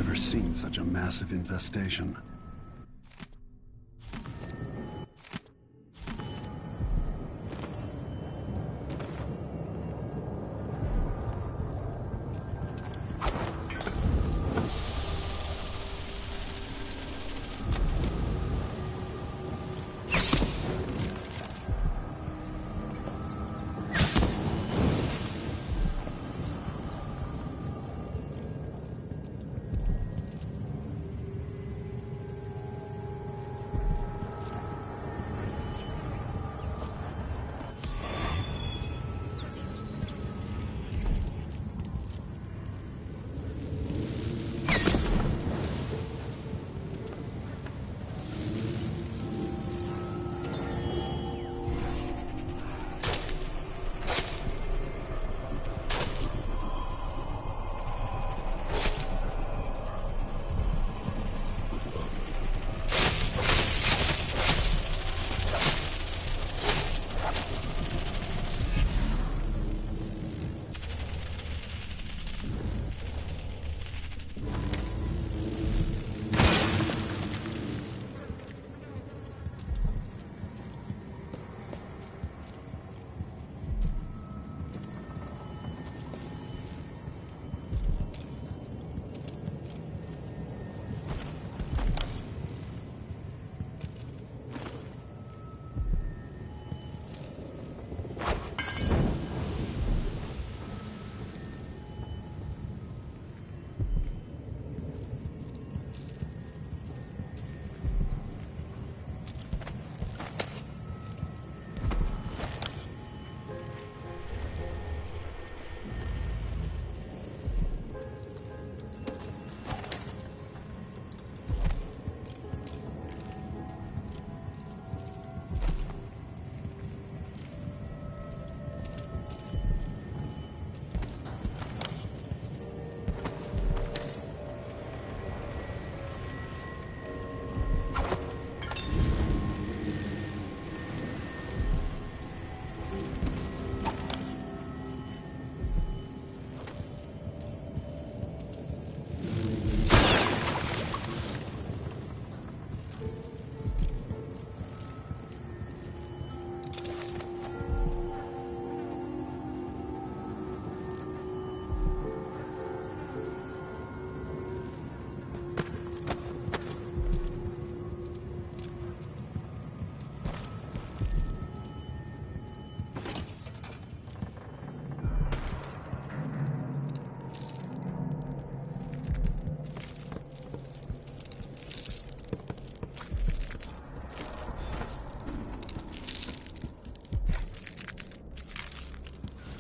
never seen such a massive infestation.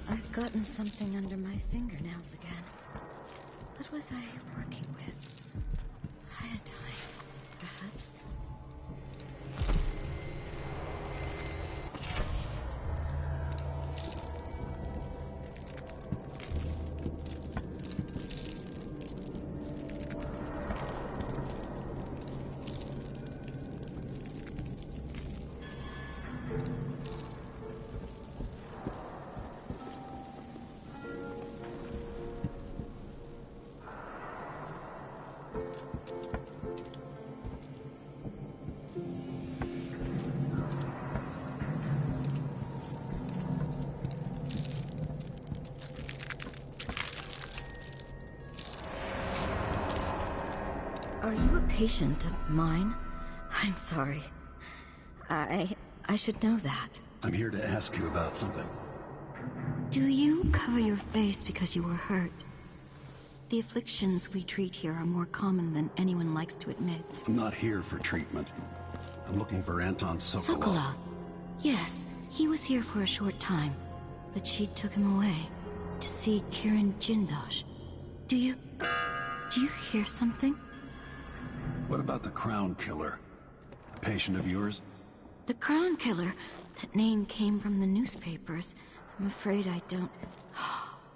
I've gotten something under my fingernails again. What was I working with? Iodine, perhaps? Are you a patient of mine? I'm sorry. I should know that. I'm here to ask you about something. Do you cover your face because you were hurt? The afflictions we treat here are more common than anyone likes to admit. I'm not here for treatment. I'm looking for Anton Sokolov. Sokolov? Yes, he was here for a short time, but she took him away to see Kirin Jindosh. Do you hear something? What about the Crown Killer? A patient of yours? The Crown Killer? That name came from the newspapers. I'm afraid I don't...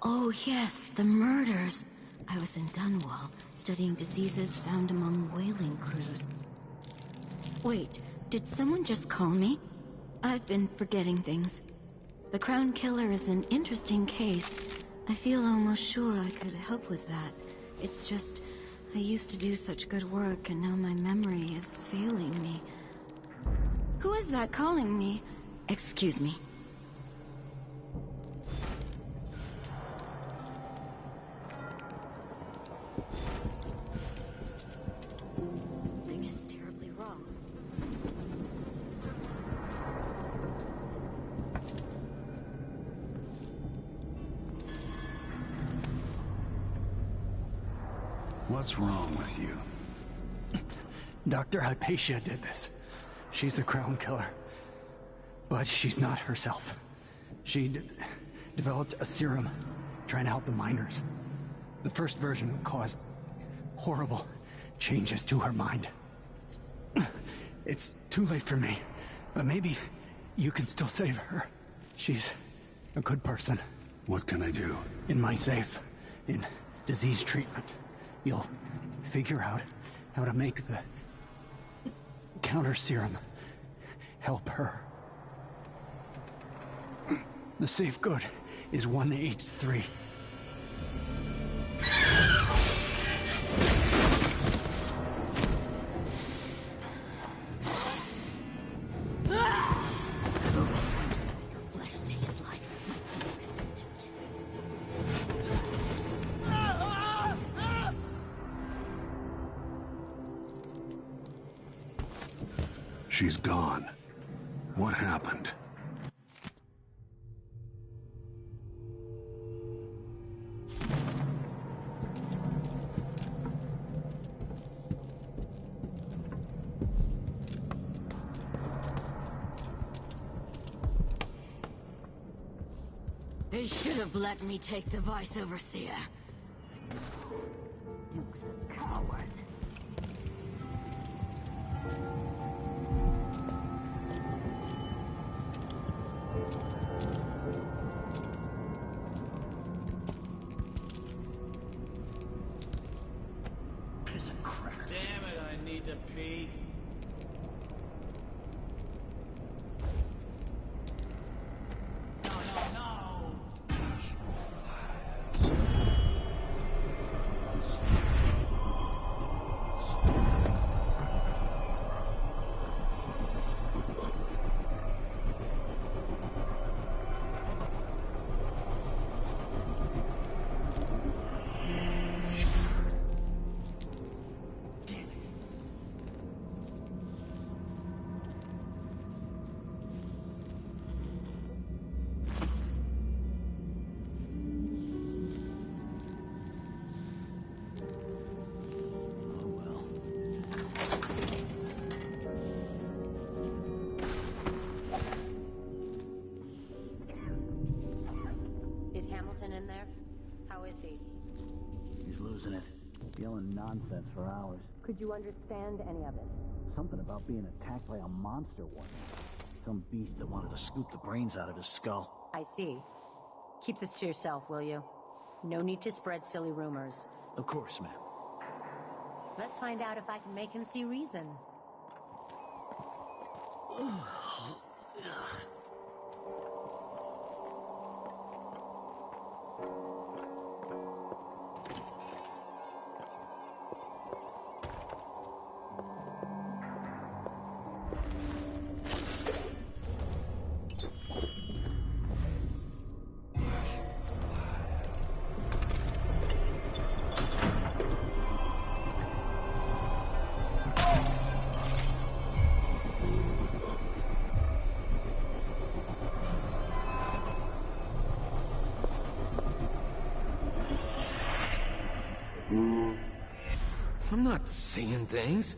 Oh yes, the murders. I was in Dunwall, studying diseases found among whaling crews. Wait, did someone just call me? I've been forgetting things. The Crown Killer is an interesting case. I feel almost sure I could help with that. It's just... I used to do such good work, and now my memory is failing me. Who is that calling me? Excuse me. Something is terribly wrong. What's wrong with you? Dr. Hypatia did this. She's the crown killer. But she's not herself. She developed a serum trying to help the miners. The first version caused horrible changes to her mind. It's too late for me, but maybe you can still save her. She's a good person. What can I do? In my safe, in disease treatment, you'll figure out how to make the counter serum help her. The safe good is 183. I've always wondered what your flesh tastes like, my dear assistant. She's gone. What happened? They should have let me take the Vice Overseer. Duke's a coward. Piss and crackers. Damn it, I need to pee. In there? How is he? He's losing it. Yelling nonsense for hours. Could you understand any of it? Something about being attacked by a monster one. Some beast that wanted to scoop the brains out of his skull. I see. Keep this to yourself, will you? No need to spread silly rumors. Of course, ma'am. Let's find out if I can make him see reason. I'm not seeing things.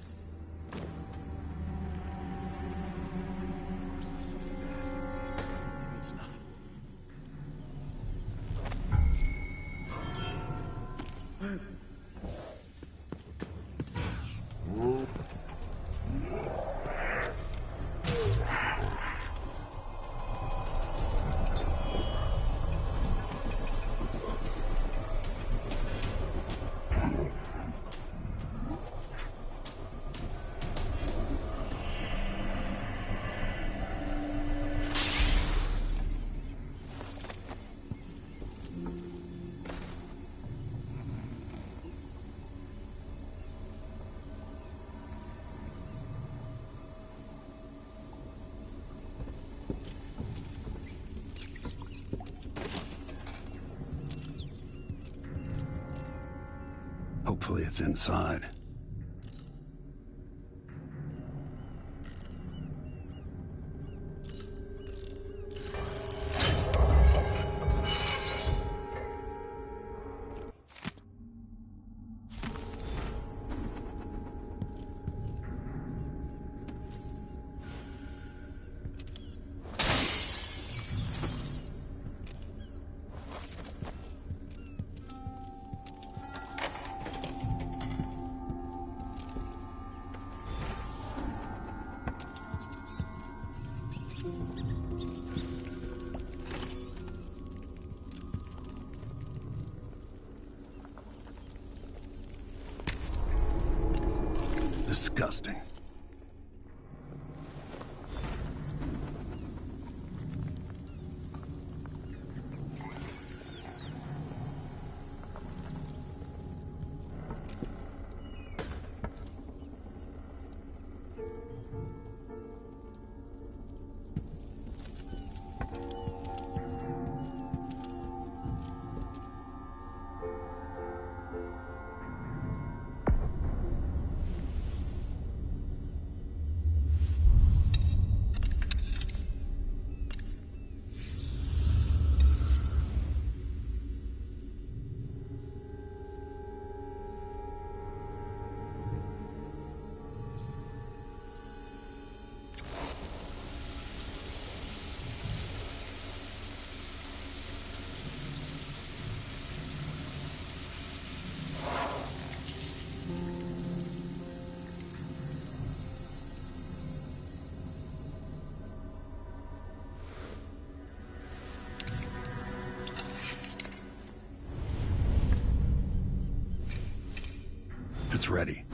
It's nothing. Hopefully it's inside. Disgusting. It's ready.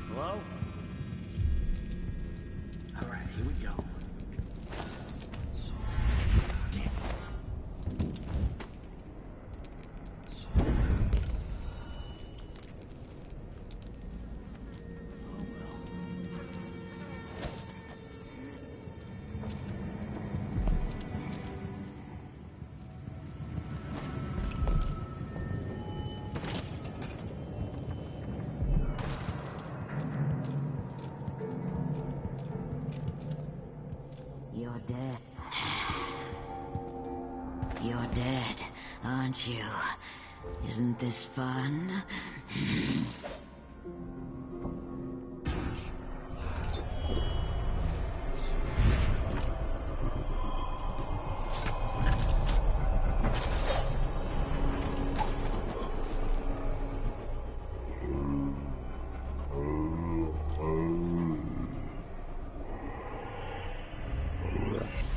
Hello? All right, here we go. You're dead. You're dead, aren't you? Isn't this fun?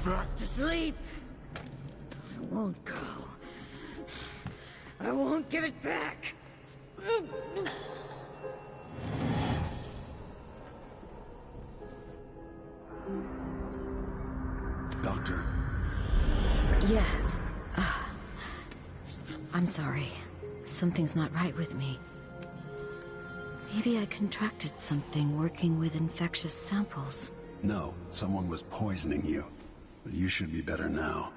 Back to sleep. I won't go. I won't give it back. Doctor. Yes. I'm sorry. Something's not right with me. Maybe I contracted something working with infectious samples. No, someone was poisoning you. But you should be better now.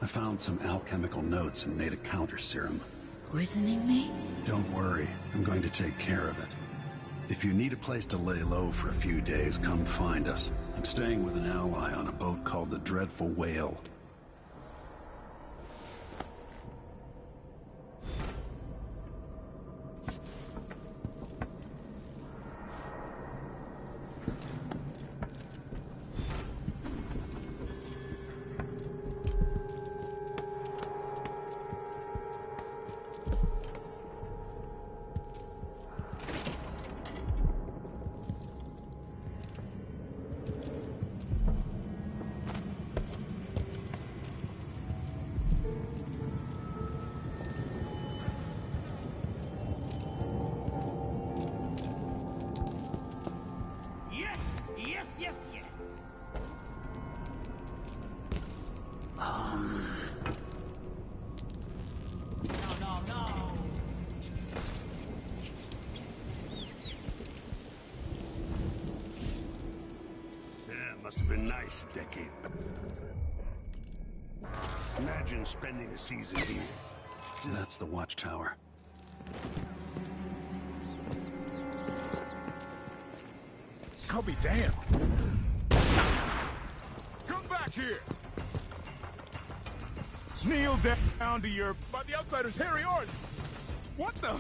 I found some alchemical notes and made a counter serum. Poisoning me? Don't worry, I'm going to take care of it. If you need a place to lay low for a few days, come find us. I'm staying with an ally on a boat called the Dreadful Whale. nice decade. Imagine spending a season here. That's the watchtower. I'll be damned. Come back here! Kneel down to your... by the outsider's hairy arse! What the...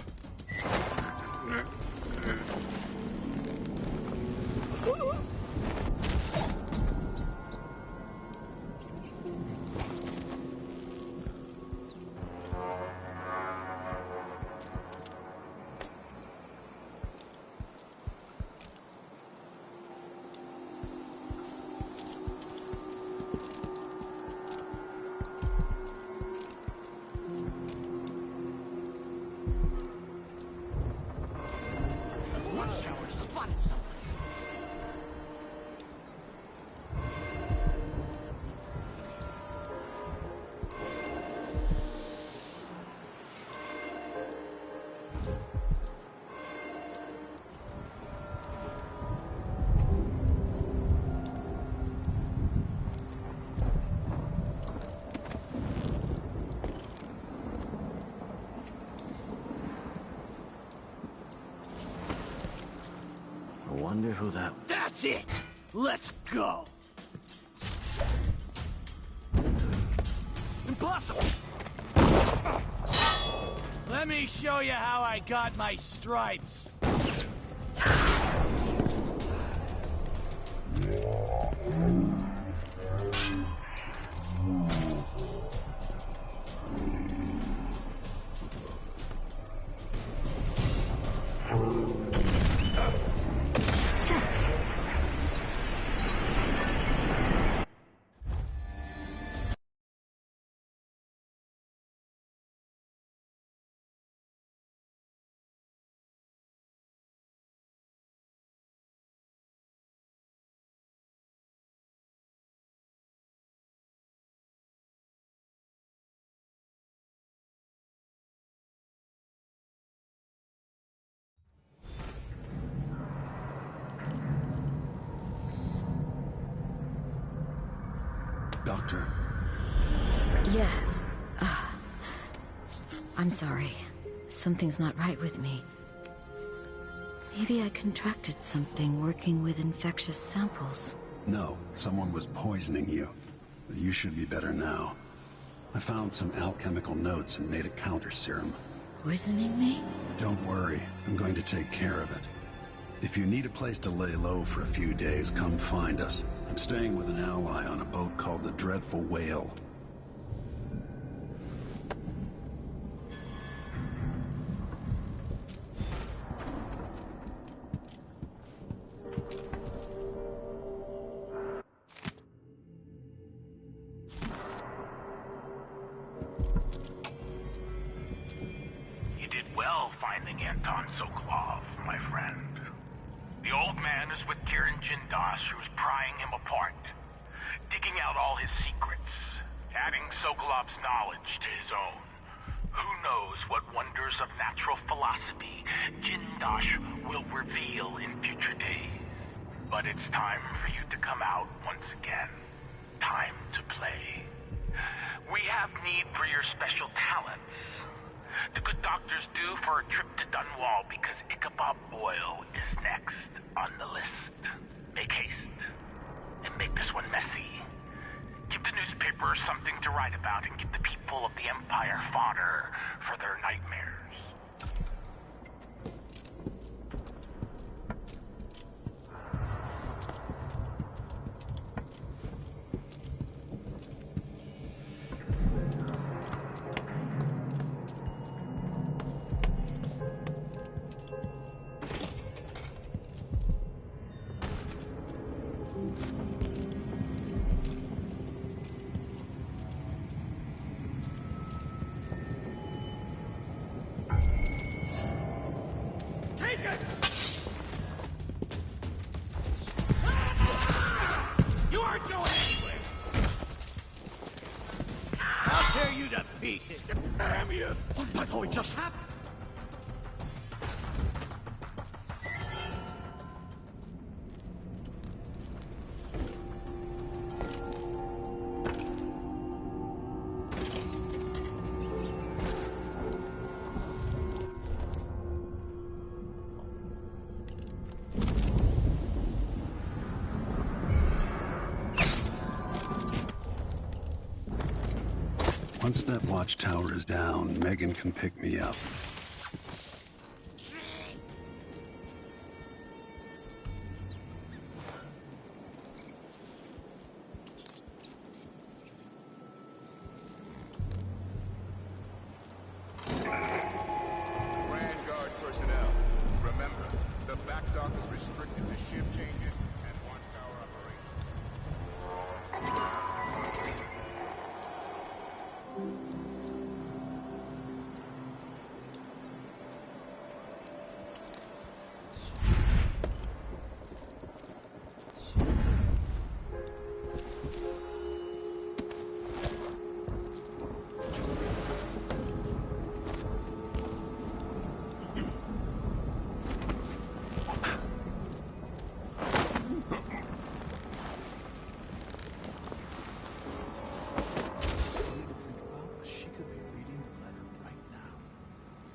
Wonder who that... That's it! Let's go! Impossible! Let me show you how I got my stripes. Doctor. Yes. I'm sorry. Something's not right with me. Maybe I contracted something working with infectious samples. No, someone was poisoning you. You should be better now. I found some alchemical notes and made a counter serum. Poisoning me? Don't worry, I'm going to take care of it. If you need a place to lay low for a few days, come find us. I'm staying with an ally on a boat called the Dreadful Whale. You did well finding Anton Sokolov, my friend. The old man is with Kirin Jindosh, who's prying him apart, digging out all his secrets, adding Sokolov's knowledge to his own. Who knows what wonders of natural philosophy Jindosh will reveal in future days. But it's time for you to come out once again. Time to play. We have need for your special talents. The good doctors do for a trip to Dunwall because Ichabod Oil is next on the list. Make haste, and make this one messy. Give the newspapers something to write about, and give the people of the Empire fodder for their nightmares. You aren't going anywhere! I'll tear you to pieces! Damn you! What just happened? Once that watchtower is down, Megan can pick me up.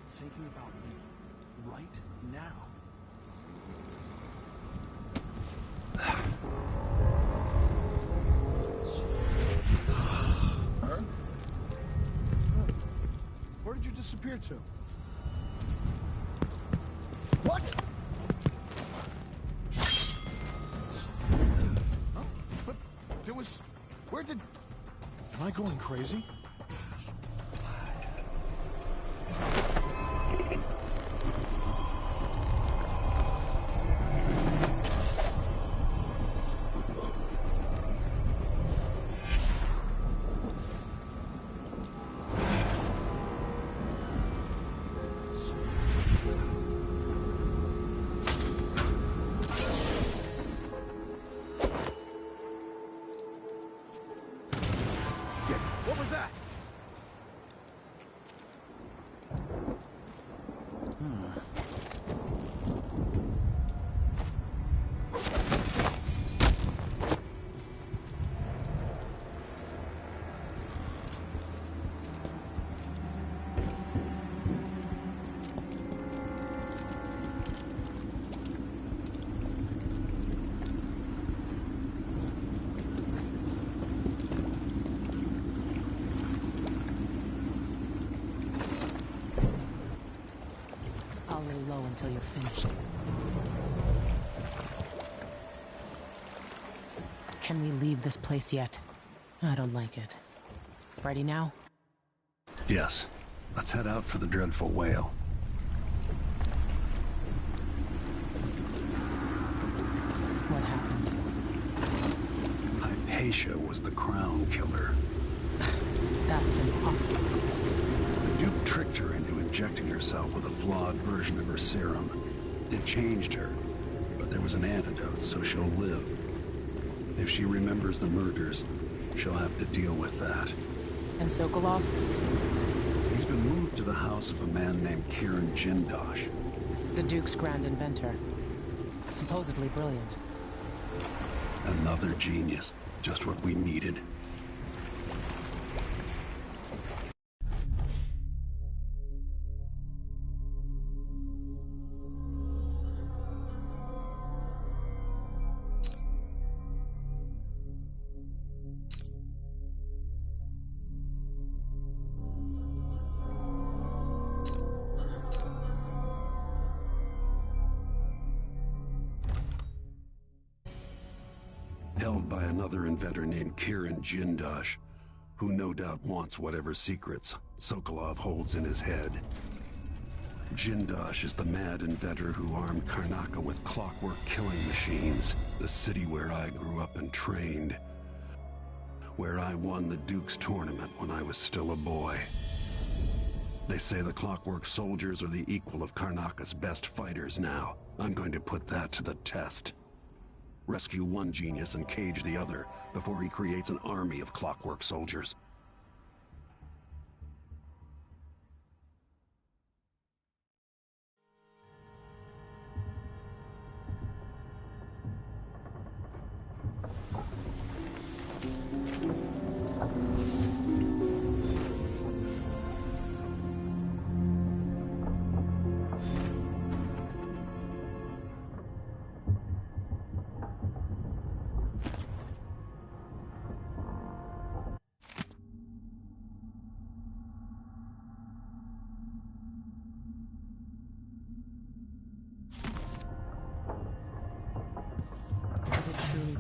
Thinking about me right now. Her? Where did you disappear to? What? Huh? But there was... Where did... Am I going crazy? What was that? I'll lay low until you're finished. Can we leave this place yet? I don't like it. Ready now? Yes. Let's head out for the dreadful whale. What happened? Hypatia was the crown killer. That's impossible. The Duke tricked her into injecting herself with a flawed version of her serum. It changed her, but there was an antidote, so she'll live. If she remembers the murders, she'll have to deal with that. And Sokolov? He's been moved to the house of a man named Kieran Jindosh. The Duke's grand inventor. Supposedly brilliant. Another genius. Just what we needed. Held by another inventor named Kieran Jindosh, who no doubt wants whatever secrets Sokolov holds in his head. Jindosh is the mad inventor who armed Karnaca with clockwork killing machines, the city where I grew up and trained, where I won the Duke's tournament when I was still a boy. They say the clockwork soldiers are the equal of Karnaca's best fighters now. I'm going to put that to the test. Rescue one genius and cage the other before he creates an army of clockwork soldiers.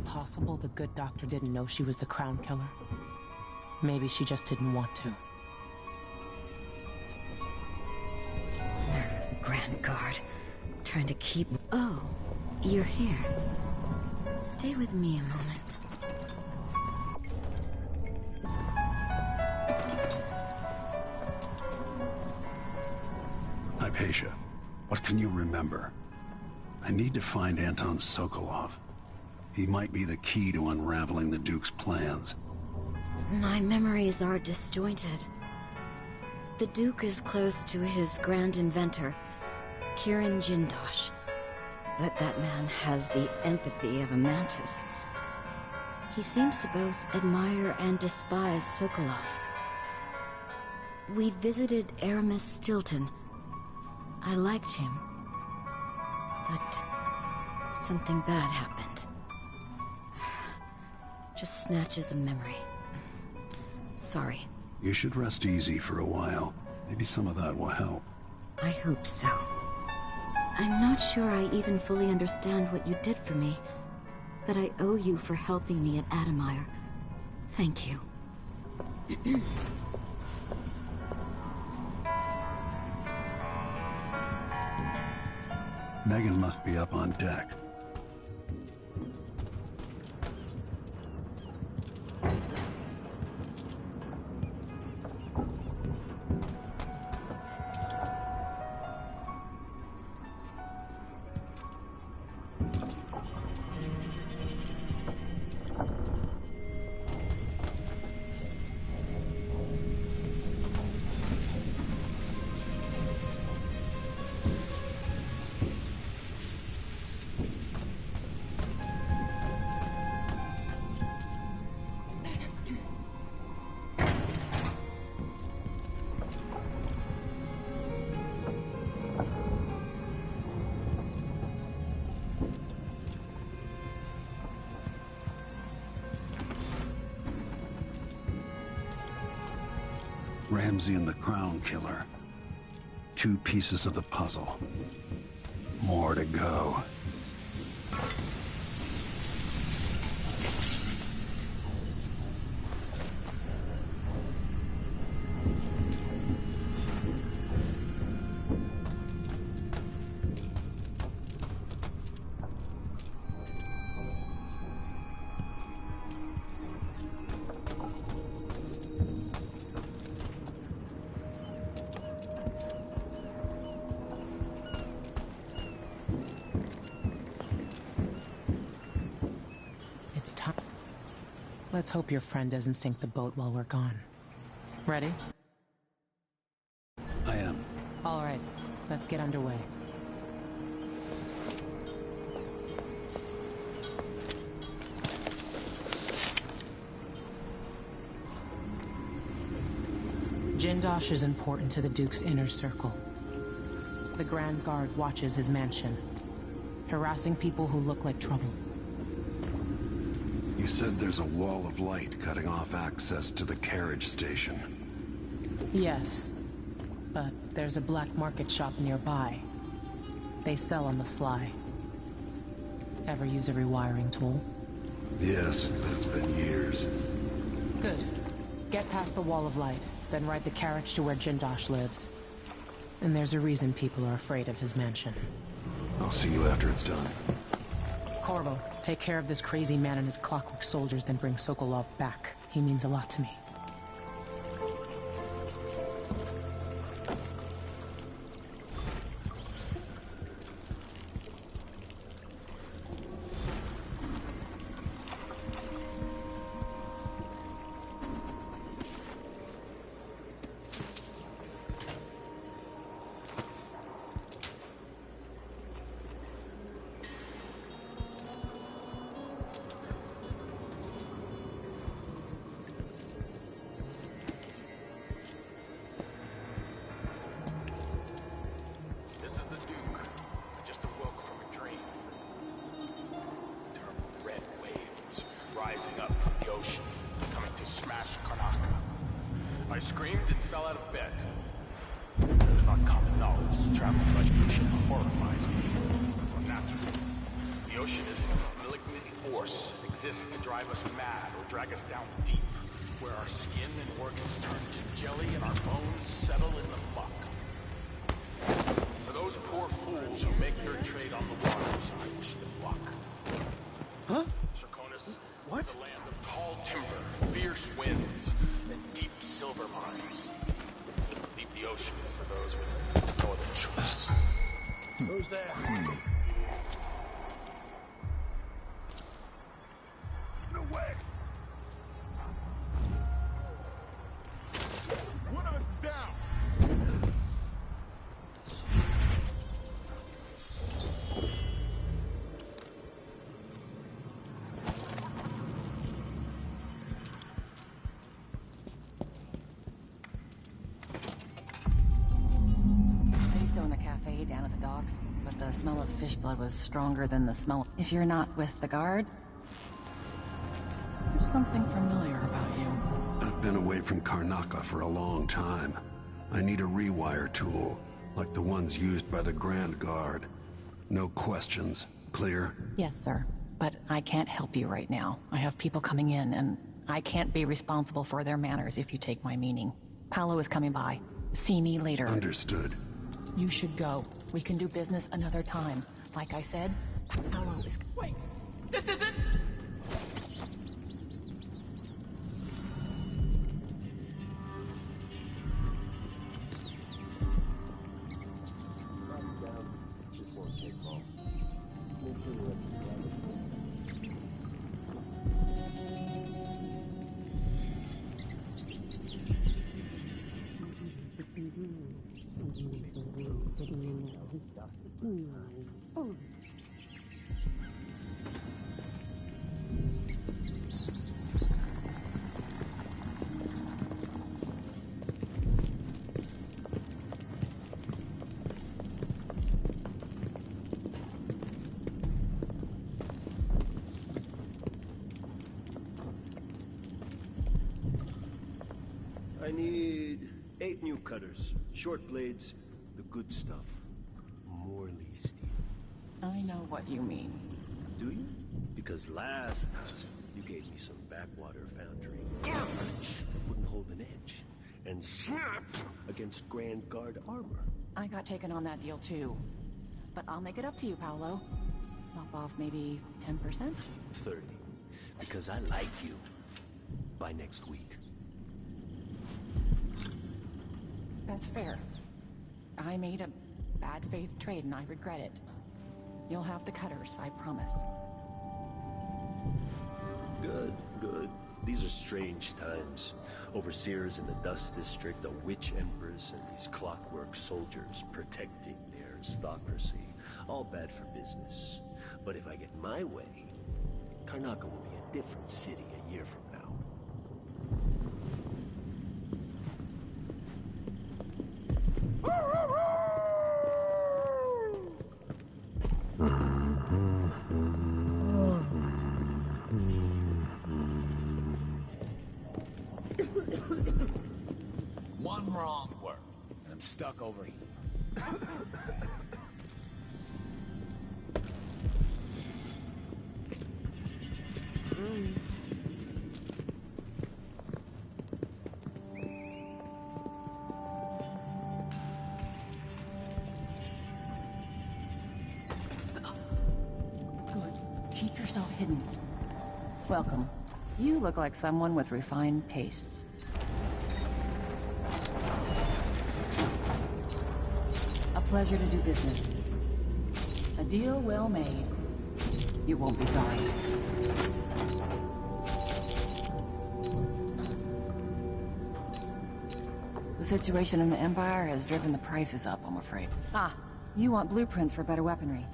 possible the good doctor didn't know she was the Crown Killer? Maybe she just didn't want to. Nerve of the Grand Guard. Trying to keep... Oh, you're here. Stay with me a moment. Hypatia, what can you remember? I need to find Anton Sokolov. He might be the key to unraveling the Duke's plans. My memories are disjointed. The Duke is close to his grand inventor, Kirin Jindosh. But that man has the empathy of a mantis. He seems to both admire and despise Sokolov. We visited Aramis Stilton. I liked him. But something bad happened. Just snatches of memory. Sorry. You should rest easy for a while. Maybe some of that will help. I hope so. I'm not sure I even fully understand what you did for me, but I owe you for helping me at Adamire. Thank you. Megan must be up on deck. Ramsey and the Crown Killer. 2 pieces of the puzzle. More to go. It's time. Let's hope your friend doesn't sink the boat while we're gone. Ready? I am. All right, let's get underway. Jindosh is important to the Duke's inner circle. The Grand Guard watches his mansion, harassing people who look like trouble. You said there's a wall of light cutting off access to the carriage station. Yes, but there's a black market shop nearby. They sell on the sly. Ever use a rewiring tool? Yes, but it's been years. Good. Get past the wall of light, then ride the carriage to where Jindosh lives. And there's a reason people are afraid of his mansion. I'll see you after it's done. Corvo, take care of this crazy man and his clockwork soldiers, then bring Sokolov back. He means a lot to me. Rising up from the ocean, coming to smash Karnaca. I screamed and fell out of bed. It's not common knowledge. Traveling much ocean horrifies me. It's unnatural. The ocean is a malignant force that exist to drive us mad or drag us down deep, where our skin and organs turn to jelly and our bones settle in the muck. For those poor fools who make their trade on the waters, I wish them luck. Huh? Serconis What? is a land of tall timber, fierce winds, and deep silver mines. Leave the ocean for those with no other choice. Who's there? No way! Put us down! I used to own a cafe down at the docks, but the smell of fish blood was stronger than the smell. If you're not with the guard, there's something familiar about you. I've been away from Karnaca for a long time. I need a rewire tool, like the ones used by the Grand Guard. No questions. Clear? Yes, sir. But I can't help you right now. I have people coming in, and I can't be responsible for their manners if you take my meaning. Paolo is coming by. See me later. Understood. You should go. We can do business another time. Like I said, Paolo is... Wait! This isn't... I need 8 new cutters, short blades, the good stuff. Morley steel. I know what you mean. Do you? Because last time you gave me some backwater foundry garbage that wouldn't hold an edge and snapped against Grand Guard armor. I got taken on that deal too. But I'll make it up to you, Paolo. Lop off maybe 10%? 30. Because I liked you. By next week. That's fair. I made a bad faith trade and I regret it. You'll have the cutters, I promise. Good, good. These are strange times. Overseers in the Dust District, a witch empress, and these clockwork soldiers protecting their aristocracy. All bad for business. But if I get my way, Karnaca will be a different city a year from now. One wrong word, and I'm stuck over here. Good. Keep yourself hidden. Welcome. You look like someone with refined tastes. A pleasure to do business. A deal well made. You won't be sorry. The situation in the Empire has driven the prices up, I'm afraid. Ah, you want blueprints for better weaponry.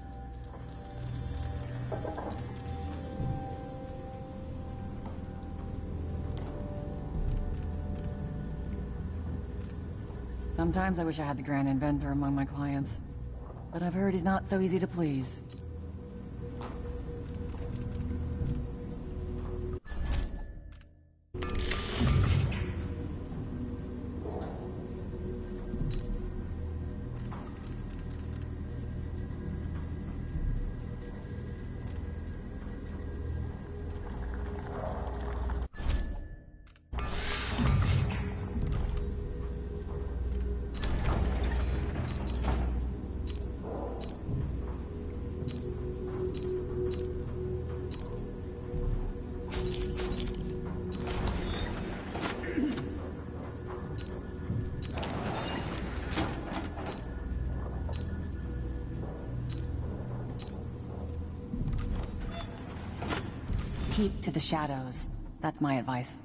Sometimes I wish I had the Grand Inventor among my clients. But I've heard he's not so easy to please. Keep to the shadows. That's my advice.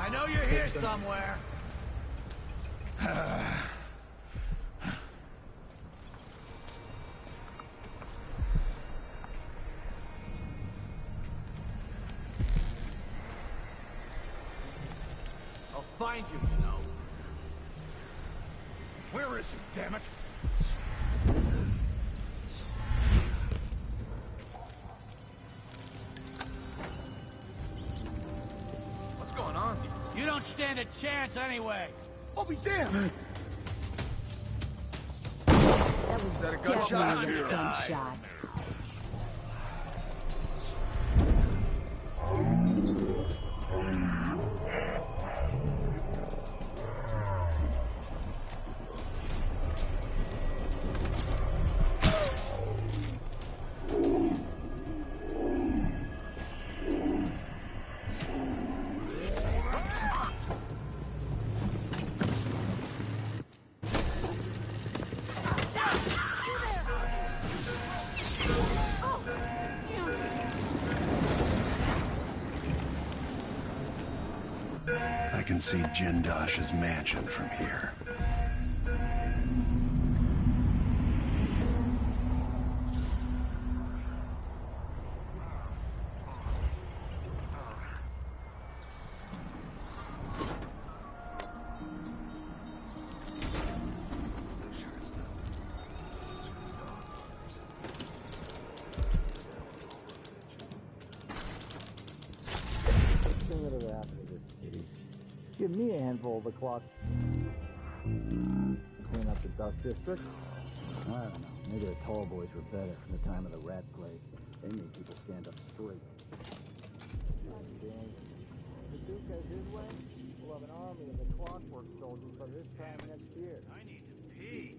I know you're here somewhere. I'll find you, you know. Where is he, damn it? What's going on here? You don't stand a chance anyway. I'll be damned. That was that a gunshot? definitely a gunshot. I can see Jindosh's mansion from here. Give me a handful of the clock. Clean up the dust district. I don't know. Maybe the tall boys were better from the time of the rat place. They made people stand up straight. The Duke has his way. We'll have an army of the clockwork soldiers by this time next year. I need to pee.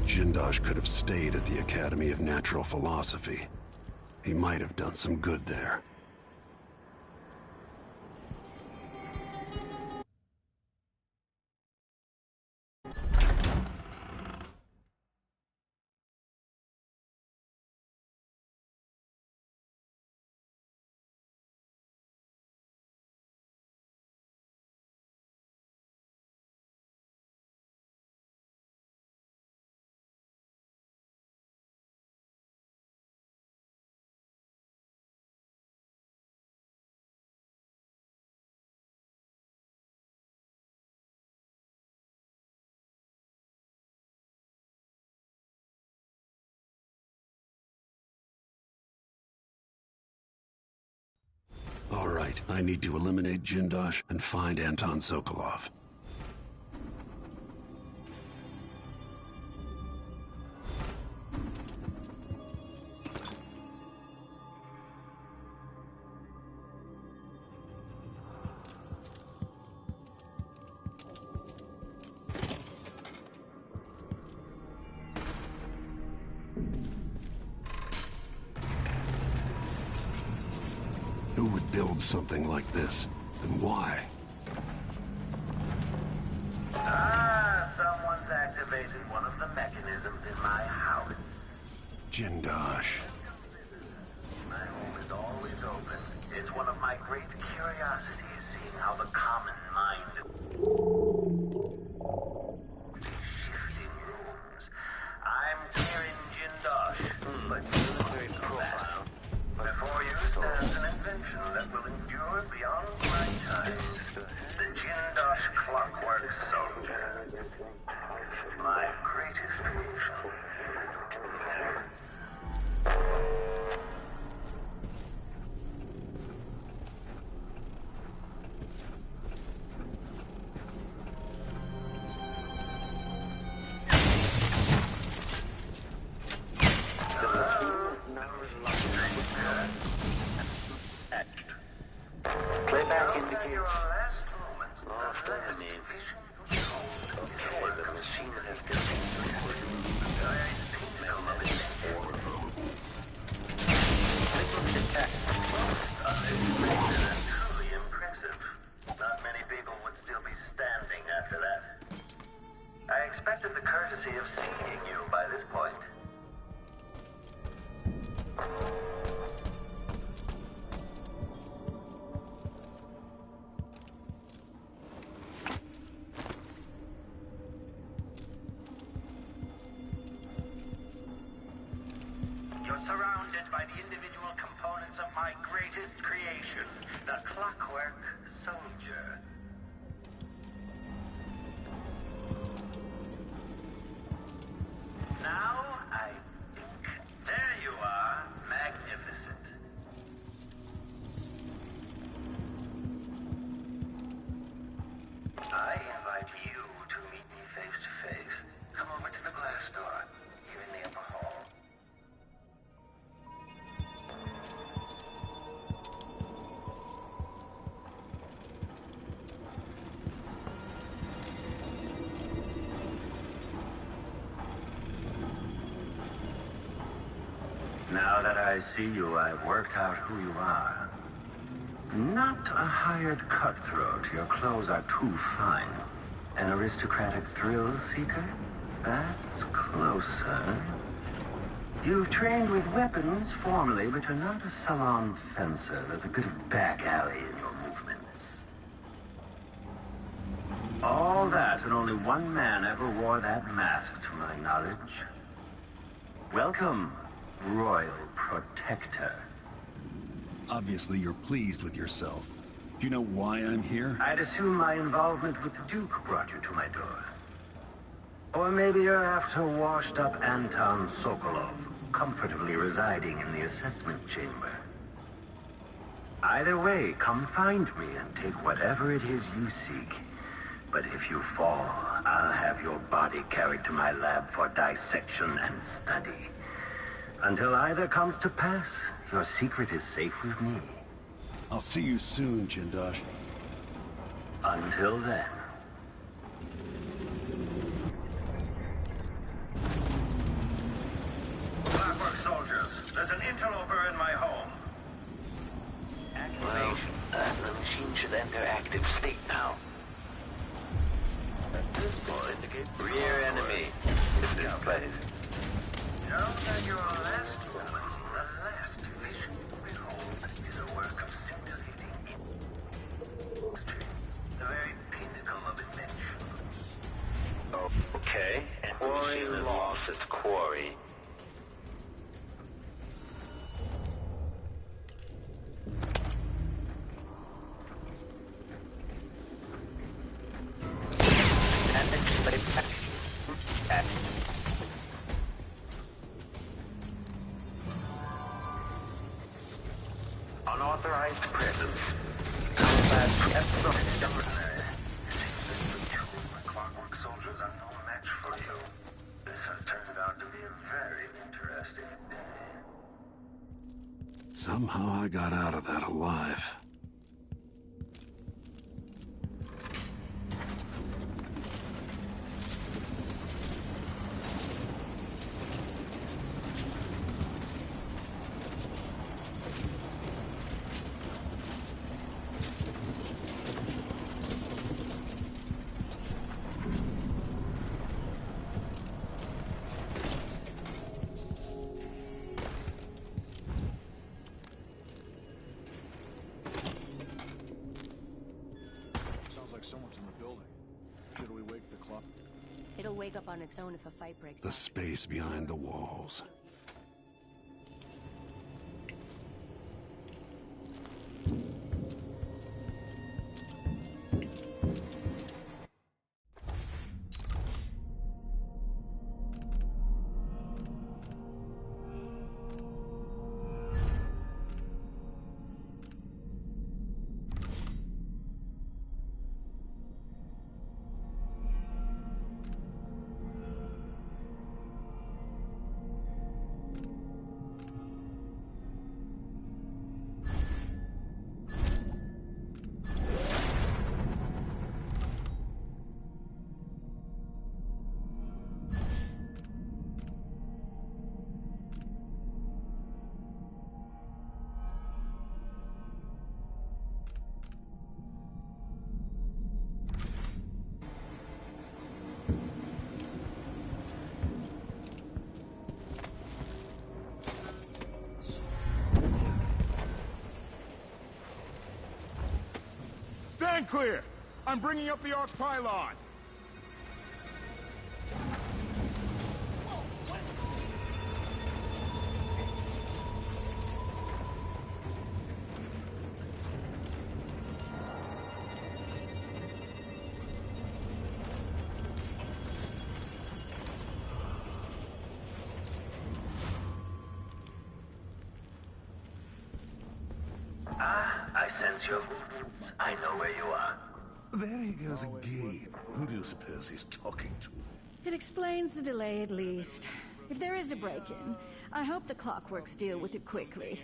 Jindosh could have stayed at the Academy of Natural Philosophy. He might have done some good there. All right, I need to eliminate Jindosh and find Anton Sokolov. Who would build something like this, and why? Someone's activated one of the mechanisms in my house. Jindosh. My home is always open. It's one of my great curiosities, seeing how the common mind... Shifting rooms. I'm Kieran Jindosh, but you know that. Before you stands an invention that will endure beyond my time. The Jindosh Clockwork Soldier. My greatest creation. Playback indicates lost enemy. Okay, the machine has Truly impressive. Not many people would still be standing after that. I expected the courtesy of seeing you by this point. You're surrounded by the individual components of my greatest creation, the Clockwork Soldier. Now, I think, there you are, magnificent. I invite you to meet me face to face. Come over to the glass door, here in the upper hall. Now that I see you, I've worked out who you are. Not a hired cutthroat. Your clothes are too fine. An aristocratic thrill seeker? That's closer. You've trained with weapons formally, but you're not a salon fencer. There's a bit of back alley in your movements. All that, and only one man ever wore that mask, to my knowledge. Welcome, Royal Protector. Obviously, you're pleased with yourself. Do you know why I'm here? I'd assume my involvement with the Duke brought you to my door. Or maybe you're after washed-up Anton Sokolov, comfortably residing in the assessment chamber. Either way, come find me and take whatever it is you seek. But if you fall, I'll have your body carried to my lab for dissection and study. Until either comes to pass, your secret is safe with me. I'll see you soon, Jindosh. Until then. Clockwork soldiers, there's an interloper in my home. Well, the machine should enter active state now. This will indicate rear enemy in this place. Know that your last moment, the last vision you behold, is a work of scintillating industry, the very pinnacle of invention. Oh, okay, and quarry lost its quarry. Unauthorized presence. Extraordinary. My clockwork soldiers are no match for you. This has turned out to be a very interesting day. Somehow I got out of that alive. Someone's in the building. Should we wake the clock? It'll wake up on its own if a fight breaks out. The space behind the walls. Stand clear! I'm bringing up the arc pylon! I sense your movements. I know where you are. There he goes again. Who do you suppose he's talking to? It explains the delay at least. If there is a break-in, I hope the Clockworks deal with it quickly.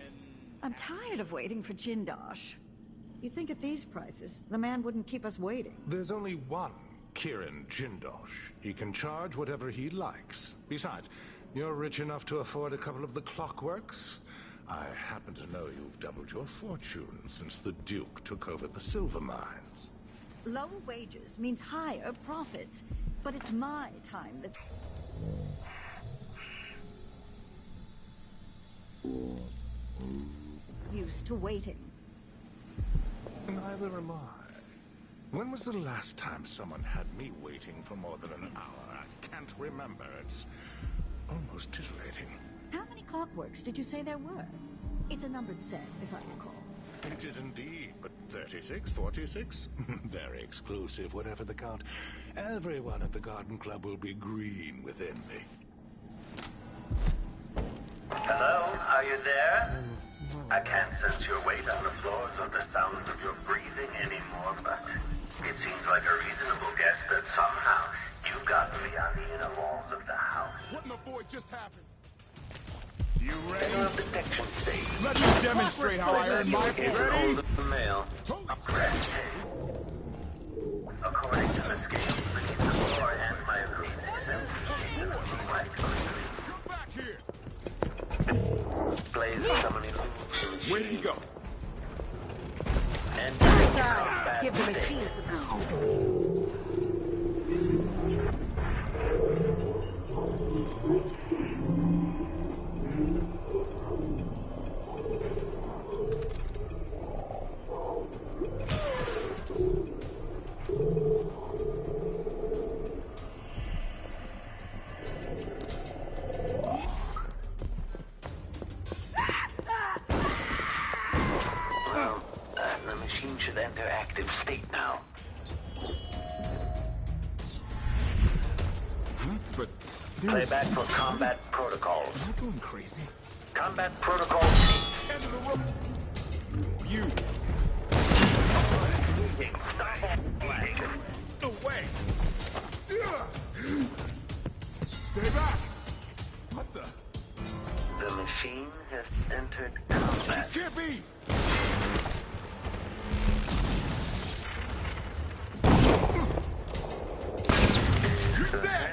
I'm tired of waiting for Jindosh. You'd think at these prices, the man wouldn't keep us waiting. There's only one Kirin Jindosh. He can charge whatever he likes. Besides, you're rich enough to afford a couple of the Clockworks. I happen to know you've doubled your fortune since the Duke took over the silver mines. Lower wages means higher profits, but it's my time that's used to waiting. Neither am I. When was the last time someone had me waiting for more than an hour? I can't remember. It's almost titillating. How many clockworks did you say there were? It's a numbered set, if I recall. It is indeed, but 36, 46? Very exclusive, whatever the count. Everyone at the Garden Club will be green with envy. Hello, are you there? I can't sense your weight on the floors or the sounds of your breathing anymore, but it seems like a reasonable guess that somehow you've gotten beyond the inner walls of the house. What in the void just happened? You ready? In a protection stage. Let me demonstrate how I earn my ready? The mail. According to the scales beneath the floor and my agreement, right clearly. Come back here. Blaze summoning moves. Where did he go? And Give the machine some the machine should enter active state now. But Playback for combat protocols. Am I going crazy? Combat protocol C. End of the room. You. No way. Stay back. What the? The machine has entered combat. This can't be. You're dead.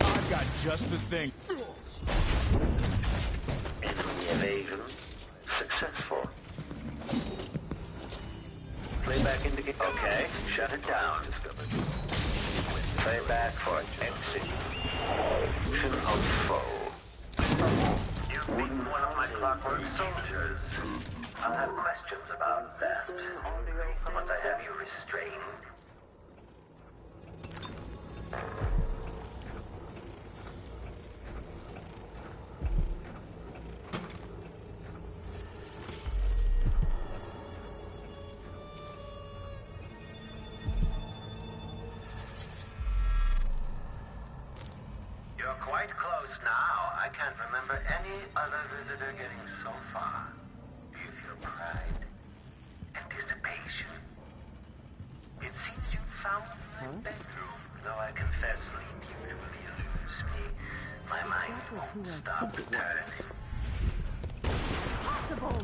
I've got just the thing. Enemy evasion successful. Playback indicate. Okay, shut it down. Playback for execution of foe. You've beaten one of my clockwork soldiers. I'll have questions about that. Once I have you restrained. You're quite close now. I can't remember any other visitor getting so far. Do you feel pride? Anticipation? It seems you found my bedroom. Though I confess sleep usually eludes me. My mind won't stop turning. Possible.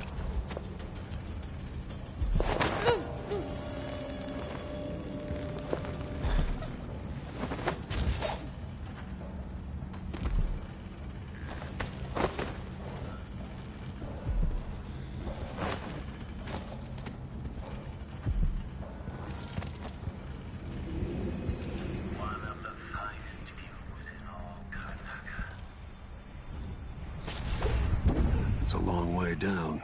It's a long way down.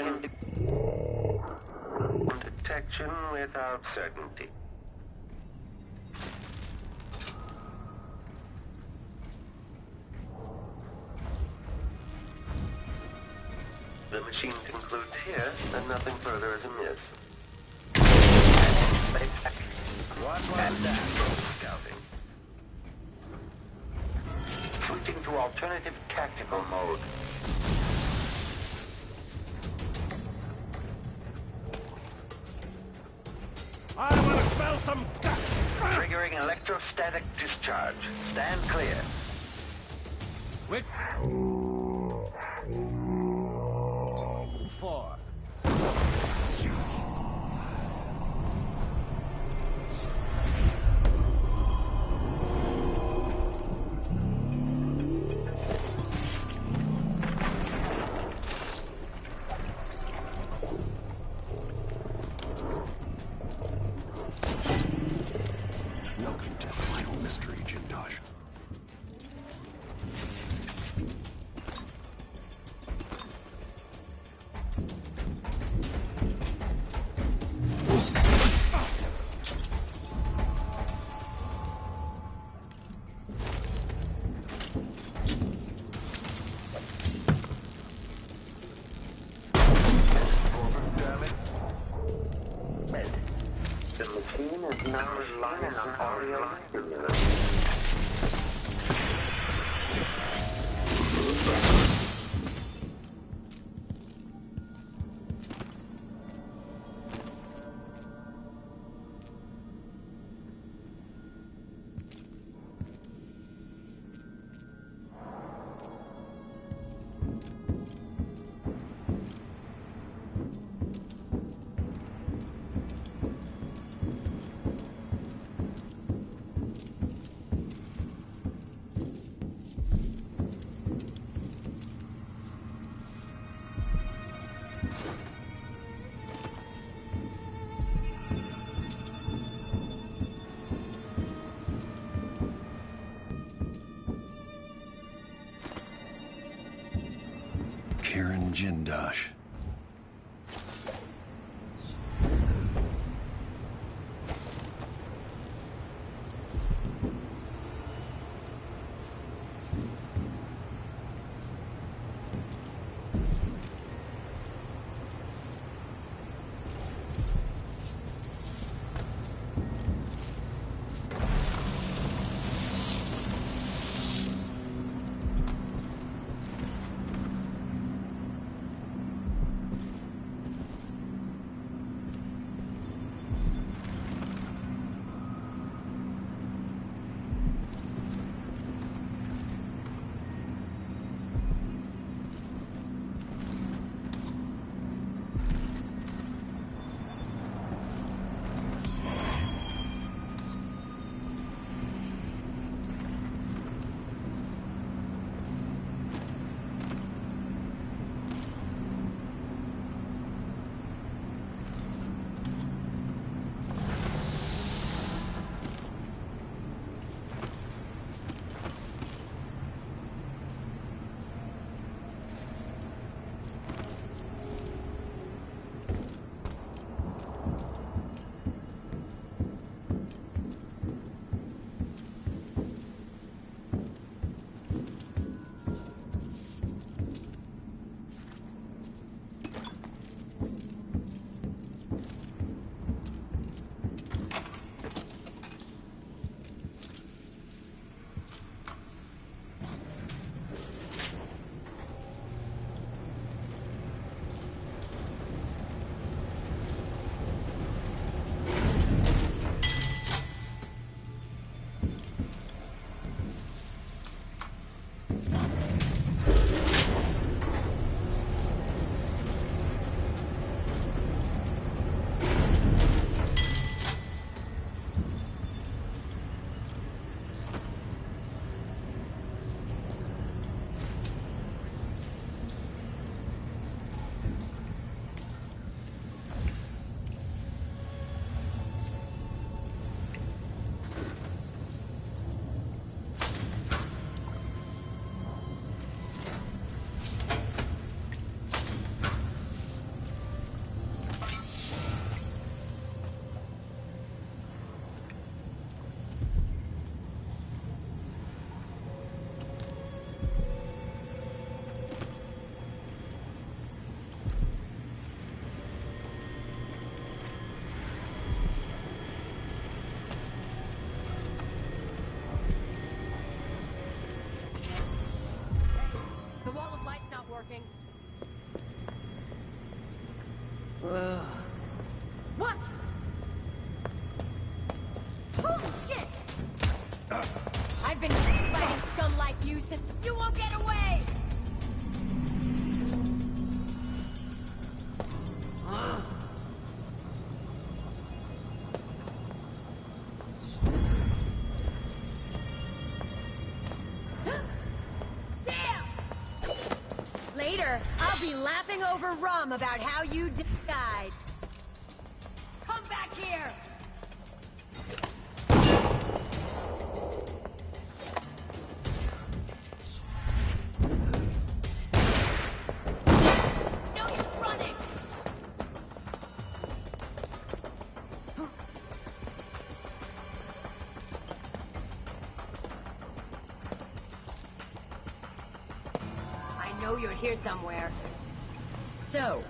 detection. Detection without certainty. The machine concludes here that nothing further is amiss. What was that? Scouting. Switching to alternative tactical mode. I want to smell some guts! Triggering electrostatic discharge. Stand clear. Which? 4. Welcome to the final mystery, Jindosh. The machine is now relying on audio stimulus. Karen Jindosh. Ugh. What? Holy shit! I've been fighting scum like you since you won't get away! Damn! Later, I'll be laughing over rum about how you died. Come back here! No use running! I know you're here somewhere. So...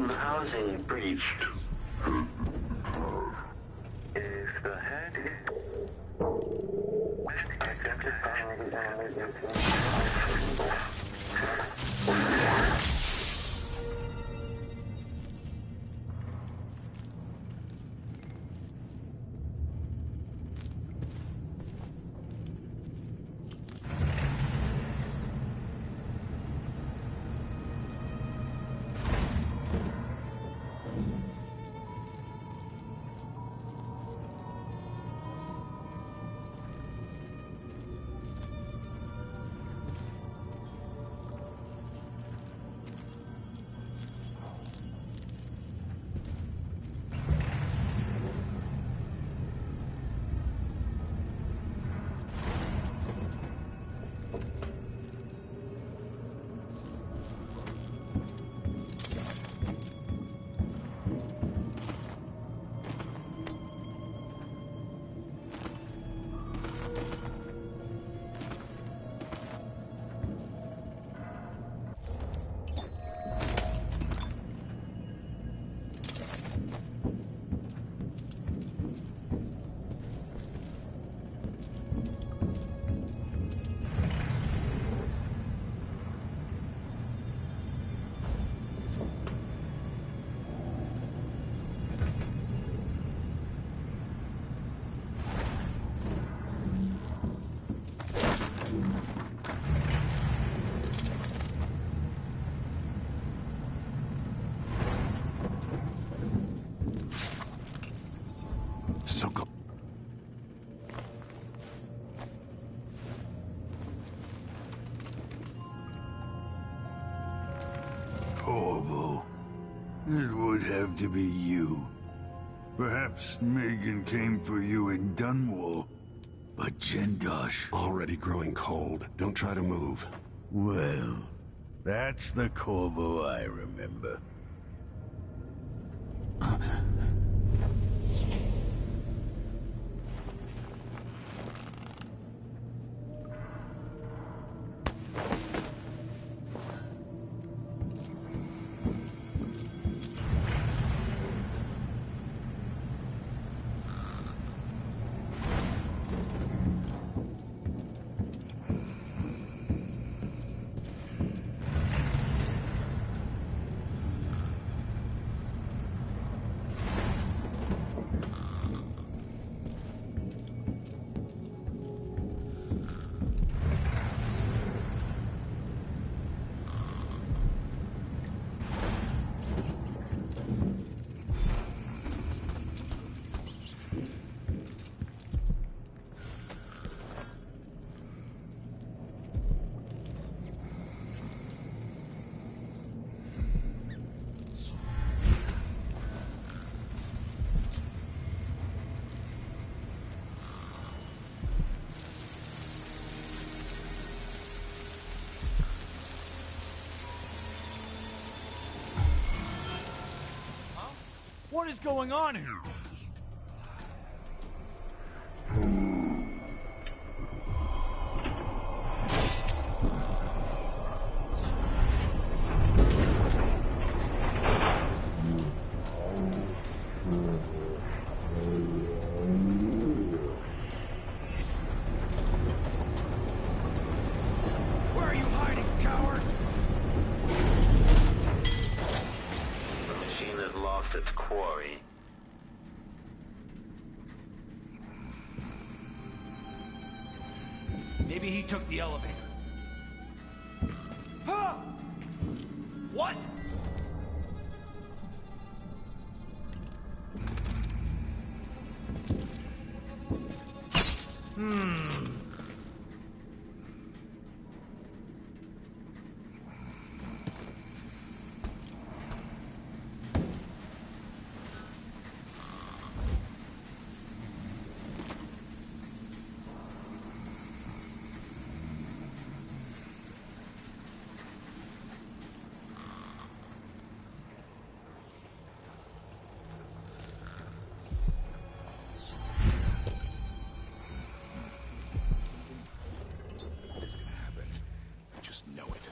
Housing breached. If the head accepted Corvo. It would have to be you. Perhaps Megan came for you in Dunwall. But Jindosh... Already growing cold. Don't try to move. Well, that's the Corvo I remember. What is going on here? Where are you hiding, coward? The machine has lost its quarry. Maybe he took the elevator. Huh? What? It's gonna happen. I just know it.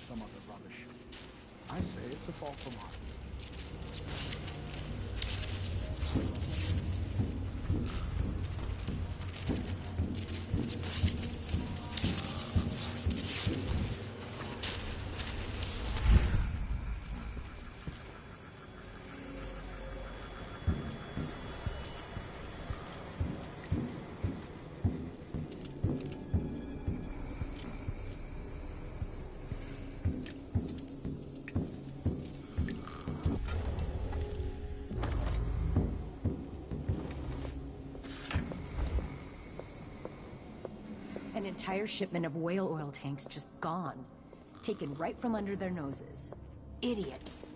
Some other rubbish. I say it's a false alarm. An entire shipment of whale oil tanks just gone. Taken right from under their noses. Idiots.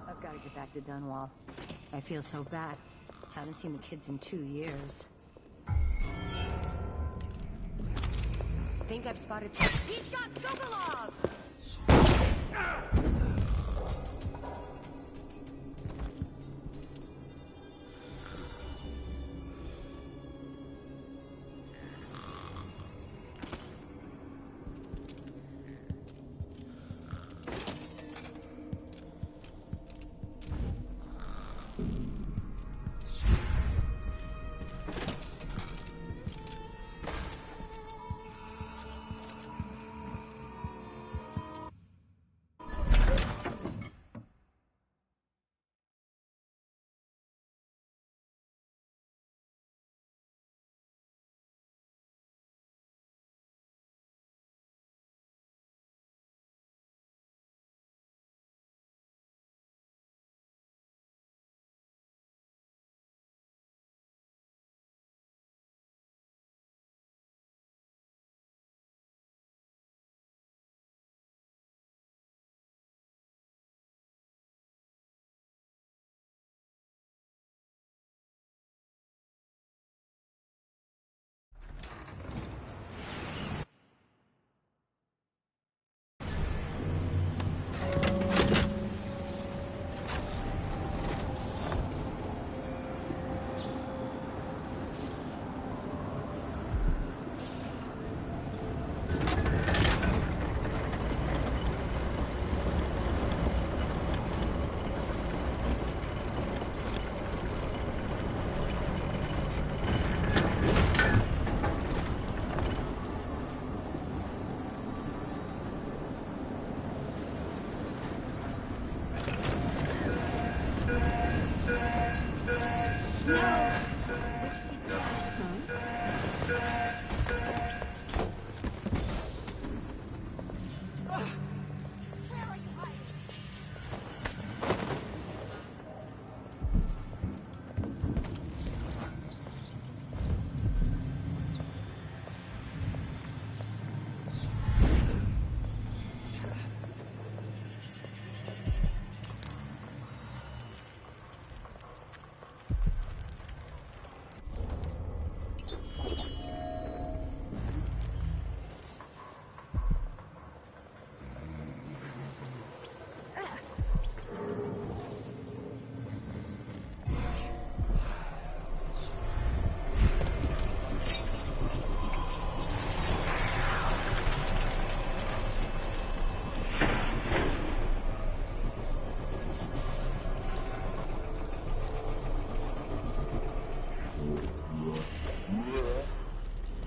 I've got to get back to Dunwall. I feel so bad. Haven't seen the kids in 2 years. Think I've spotted some. He's got Sokolov!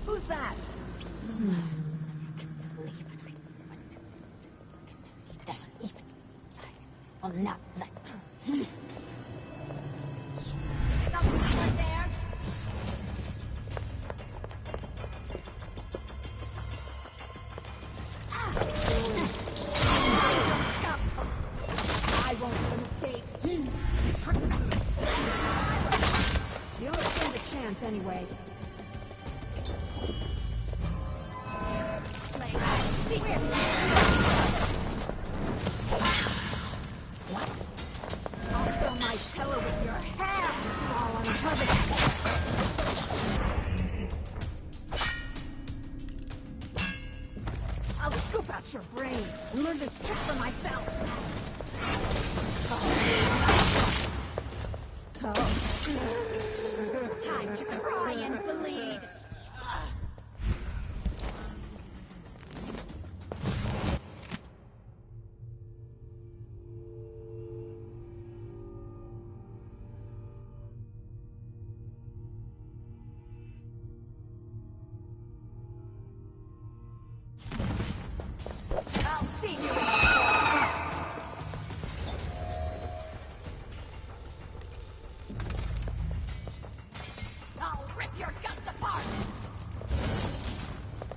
Who's that? He doesn't even. I'll not let him. Someone over there? I won't let him escape. You ought to stand a chance anyway. What? I'll fill my pillow with your hair and fall on top of it. I'll scoop out your brains and learn this trick for myself. Time to cry and bleed. I'll see you. I'll rip your guts apart.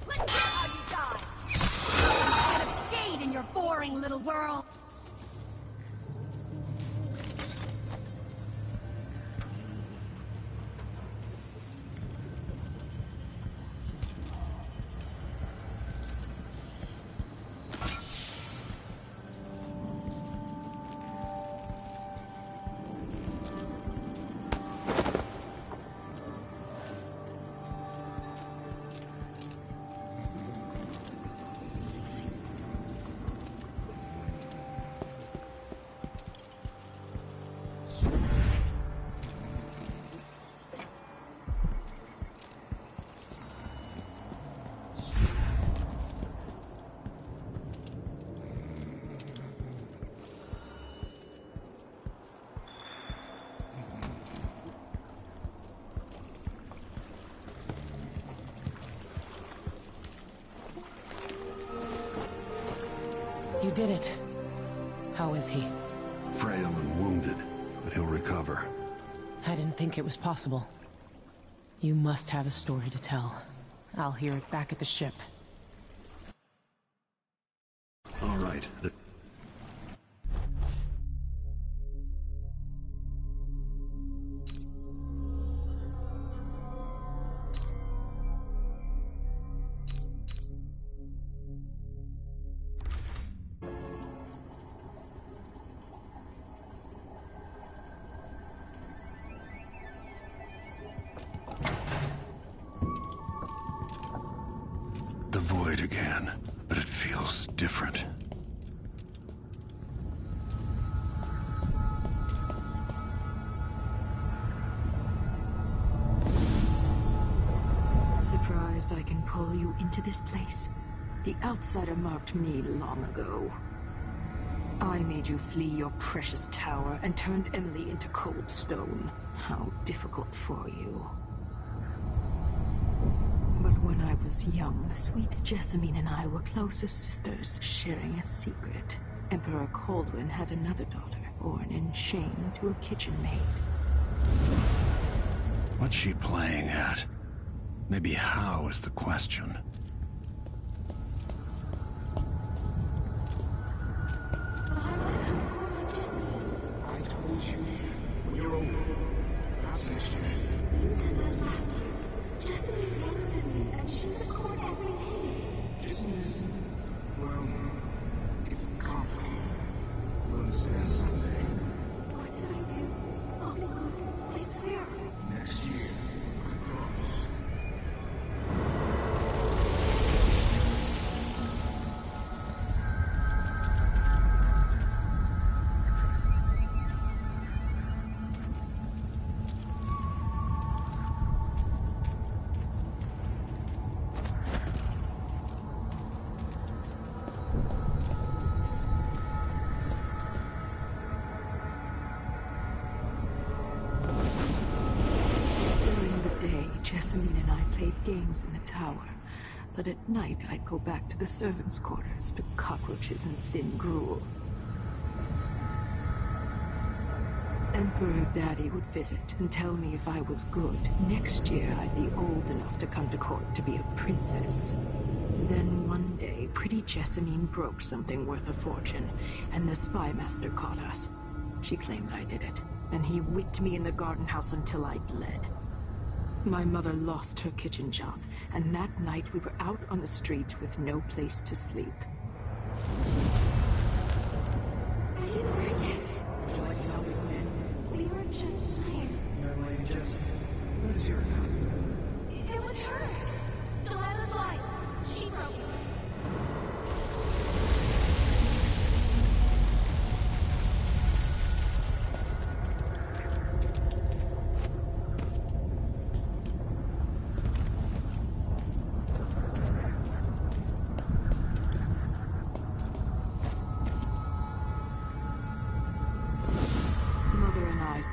Let's see how you die. You should have stayed in your boring little world. You did it. How is he? Frail and wounded, but he'll recover. I didn't think it was possible. You must have a story to tell. I'll hear it back at the ship. All right. The void again, but it feels different. Surprised I can pull you into this place? The outsider marked me long ago. I made you flee your precious tower and turned Emily into cold stone. How difficult for you. But when I was young, sweet Jessamine and I were close as sisters, sharing a secret. Emperor Kaldwin had another daughter, born in shame to a kitchen maid. What's she playing at? Maybe how is the question. I told you. When you're older. Perhaps next year. You said that last year. Jessamine is younger than me, and she's a court every day. Business, well, it's complicated. You'll understand someday. What did I do? I'll be good. I swear. Next year, I promise. Jessamine and I played games in the tower, but at night I'd go back to the servants' quarters to cockroaches and thin gruel. Emperor Daddy would visit and tell me if I was good. Next year I'd be old enough to come to court to be a princess. Then one day, pretty Jessamine broke something worth a fortune, and the spy master caught us. She claimed I did it, and he whipped me in the garden house until I bled. My mother lost her kitchen job, and that night we were out on the streets with no place to sleep. I didn't break it. Would you like to tell me who did? We were just playing. Young lady Jessamine. What is your account? It was her. Delilah's life. She broke it.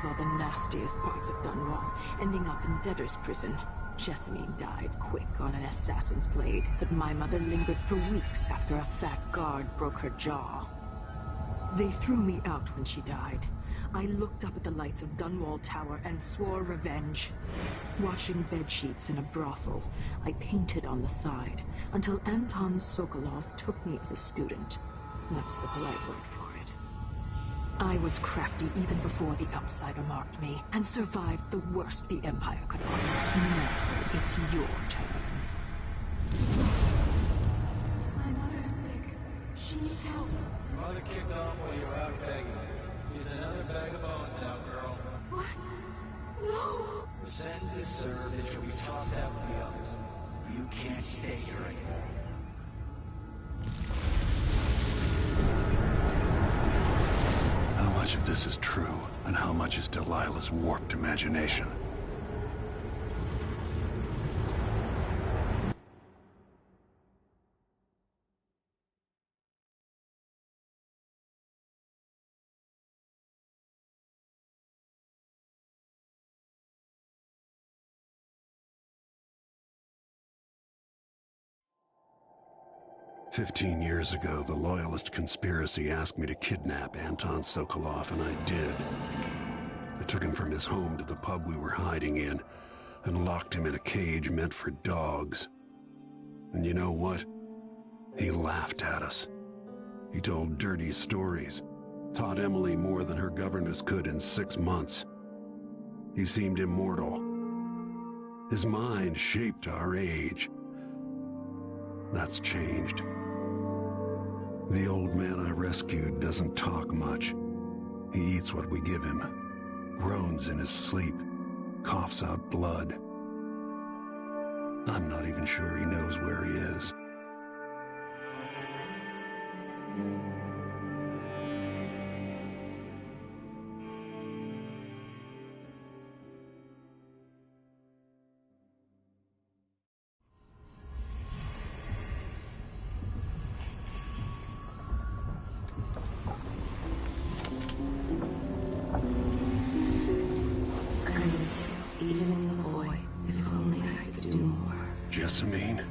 Saw the nastiest parts of Dunwall, ending up in debtor's prison. Jessamine died quick on an assassin's blade, but my mother lingered for weeks after a fat guard broke her jaw. They threw me out when she died. I looked up at the lights of Dunwall Tower and swore revenge. Washing bedsheets in a brothel, I painted on the side, until Anton Sokolov took me as a student. That's the polite word for it. I was crafty even before the Outsider marked me, and survived the worst the Empire could offer. Now, it's your turn. My mother's sick. She needs help. Your mother kicked off while you were out begging. She's another bag of bones now, girl. What? No! The sentence is served and you'll be tossed out with the others. You can't stay here anymore. How much of this is true, and how much is Delilah's warped imagination? "15 years ago, the Loyalist conspiracy asked me to kidnap Anton Sokolov, and I did. I took him from his home to the pub we were hiding in, and locked him in a cage meant for dogs. And you know what? He laughed at us. He told dirty stories, taught Emily more than her governess could in 6 months. He seemed immortal. His mind shaped our age. That's changed. The old man I rescued doesn't talk much. He eats what we give him, groans in his sleep, coughs out blood. I'm not even sure he knows where he is." Even in the void, if only I could do more. Jessamine,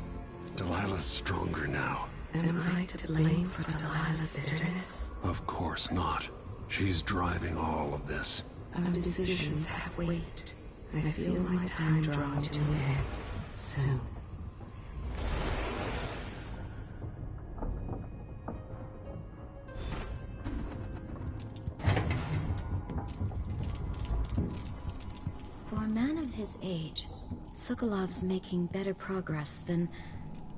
Delilah's stronger now. Am I to blame for Delilah's bitterness? Of course not. She's driving all of this. Our decisions have weight. I feel my time drawing to an end soon. For a man of his age, Sokolov's making better progress than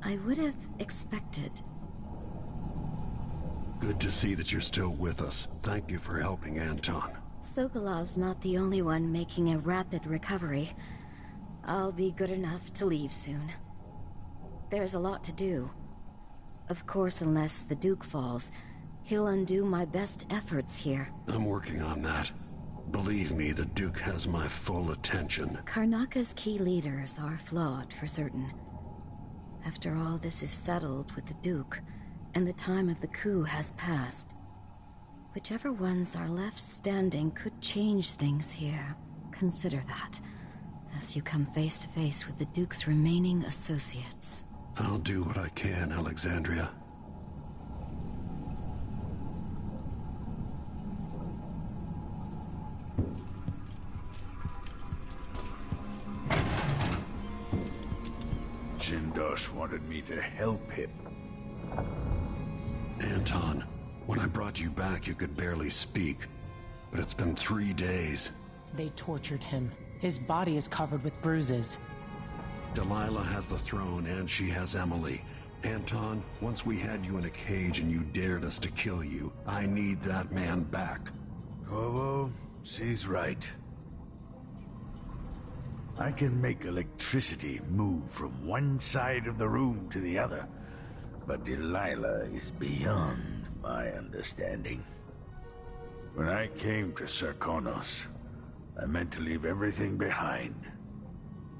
I would have expected. Good to see that you're still with us. Thank you for helping Anton. Sokolov's not the only one making a rapid recovery. I'll be good enough to leave soon. There's a lot to do. Of course, unless the Duke falls, he'll undo my best efforts here. I'm working on that. Believe me, the Duke has my full attention. Karnaka's key leaders are flawed, for certain. After all this is settled with the Duke, and the time of the coup has passed, whichever ones are left standing could change things here. Consider that, as you come face to face with the Duke's remaining associates. I'll do what I can, Alexandria. Jindosh wanted me to help him. Anton, when I brought you back, you could barely speak. But it's been 3 days. They tortured him. His body is covered with bruises. Delilah has the throne, and she has Emily. Anton, once we had you in a cage and you dared us to kill you, I need that man back. Corvo, she's right. I can make electricity move from one side of the room to the other, but Delilah is beyond my understanding. When I came to Sarkonos, I meant to leave everything behind.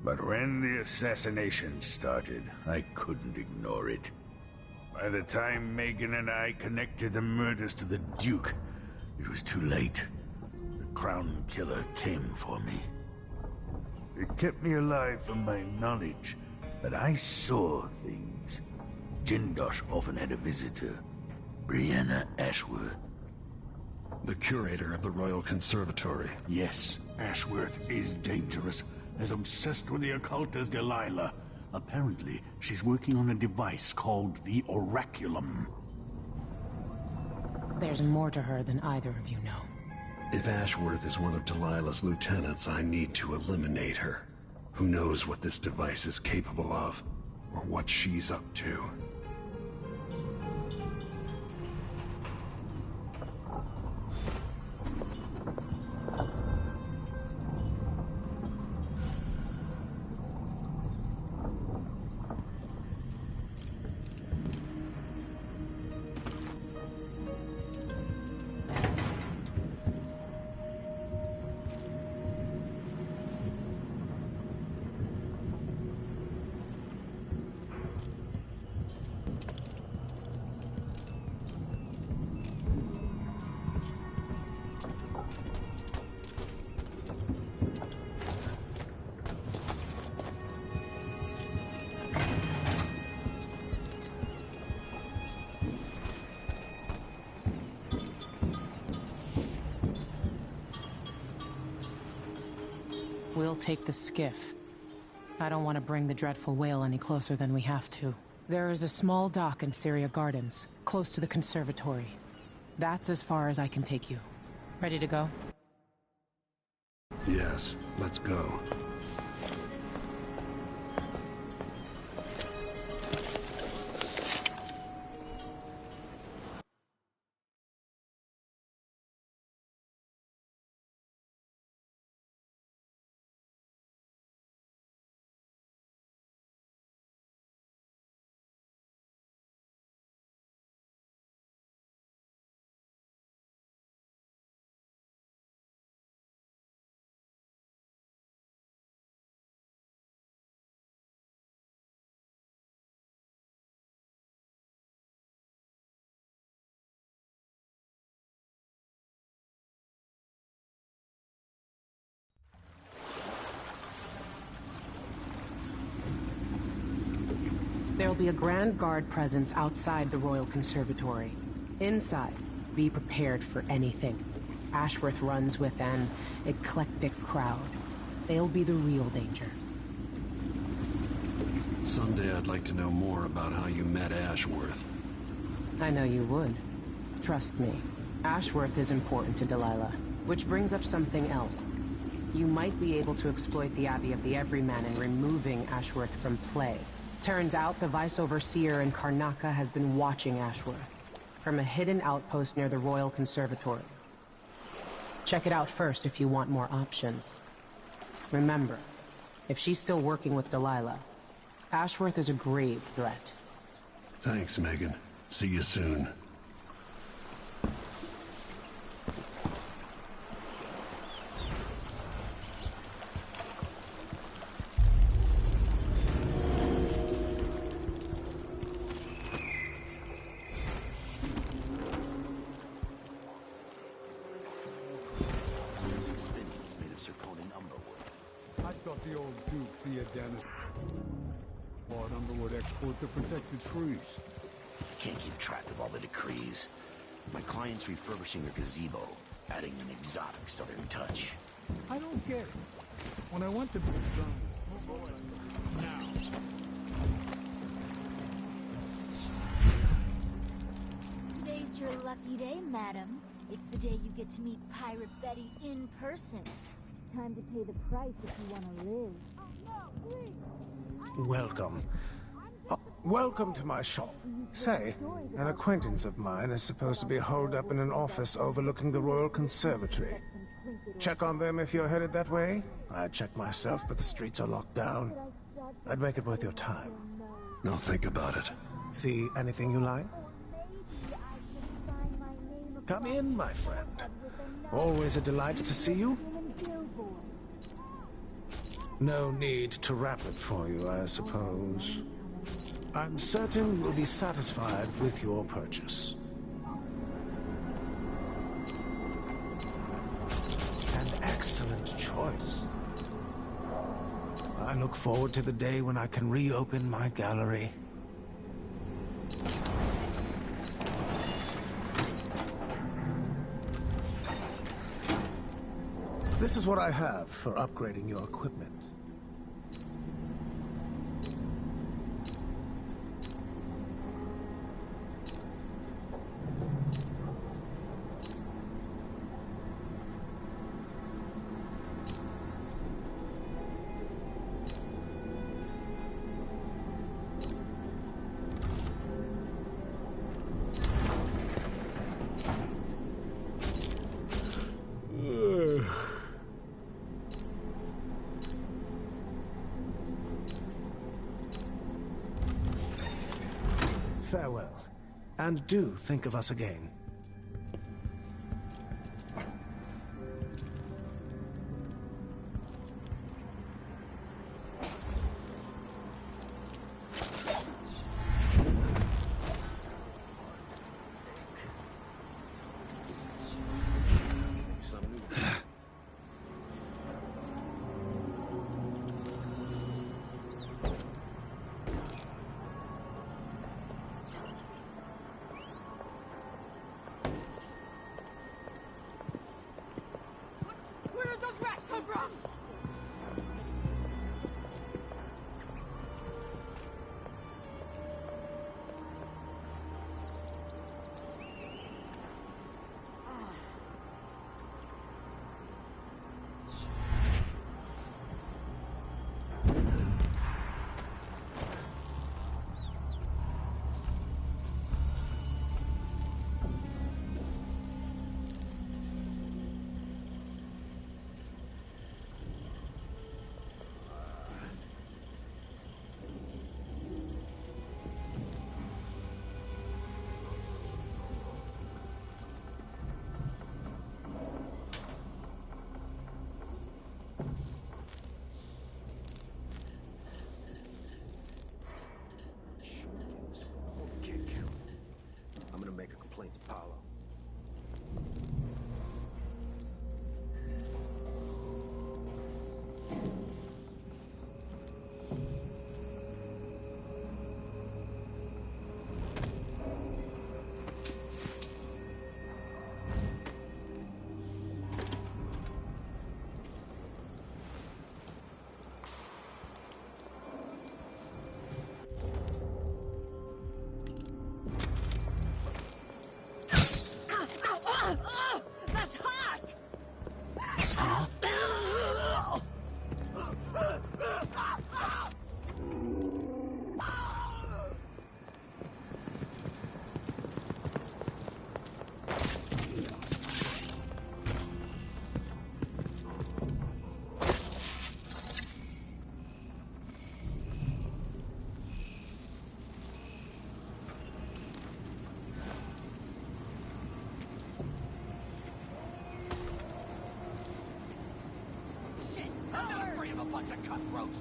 But when the assassination started, I couldn't ignore it. By the time Megan and I connected the murders to the Duke, it was too late. The Crown Killer came for me. It kept me alive from my knowledge, but I saw things. Jindosh often had a visitor, Brianna Ashworth. The curator of the Royal Conservatory. Yes, Ashworth is dangerous, as obsessed with the occult as Delilah. Apparently, she's working on a device called the Oraculum. There's more to her than either of you know. If Ashworth is one of Delilah's lieutenants, I need to eliminate her. Who knows what this device is capable of, or what she's up to. We'll take the skiff. I don't want to bring the dreadful whale any closer than we have to. There is a small dock in Syria Gardens, close to the conservatory. That's as far as I can take you. Ready to go? Yes, let's go. There'll be a Grand Guard presence outside the Royal Conservatory. Inside, be prepared for anything. Ashworth runs with an eclectic crowd. They'll be the real danger. Someday I'd like to know more about how you met Ashworth. I know you would. Trust me. Ashworth is important to Delilah. Which brings up something else. You might be able to exploit the Abbey of the Everyman in removing Ashworth from play. Turns out the Vice Overseer in Karnaca has been watching Ashworth from a hidden outpost near the Royal Conservatory. Check it out first if you want more options. Remember, if she's still working with Delilah, Ashworth is a grave threat. Thanks, Megan. See you soon. The old Duke Theodanis bought Underwood export to protect the trees. Can't keep track of all the decrees. My client's refurbishing a gazebo, adding an exotic southern touch. I don't get it. When I went to Today's your lucky day, madam. It's the day you get to meet Pirate Betty in person. Time to pay the price if you want to live. Welcome. Welcome to my shop. Say, an acquaintance of mine is supposed to be holed up in an office overlooking the Royal Conservatory. Check on them if you're headed that way. I'd check myself, but the streets are locked down. I'd make it worth your time. I'll think about it. See anything you like? Come in, my friend. Always a delight to see you. No need to wrap it for you, I suppose. I'm certain you'll be satisfied with your purchase. An excellent choice. I look forward to the day when I can reopen my gallery. This is what I have for upgrading your equipment. Farewell, and do think of us again. bunch of cutthroats.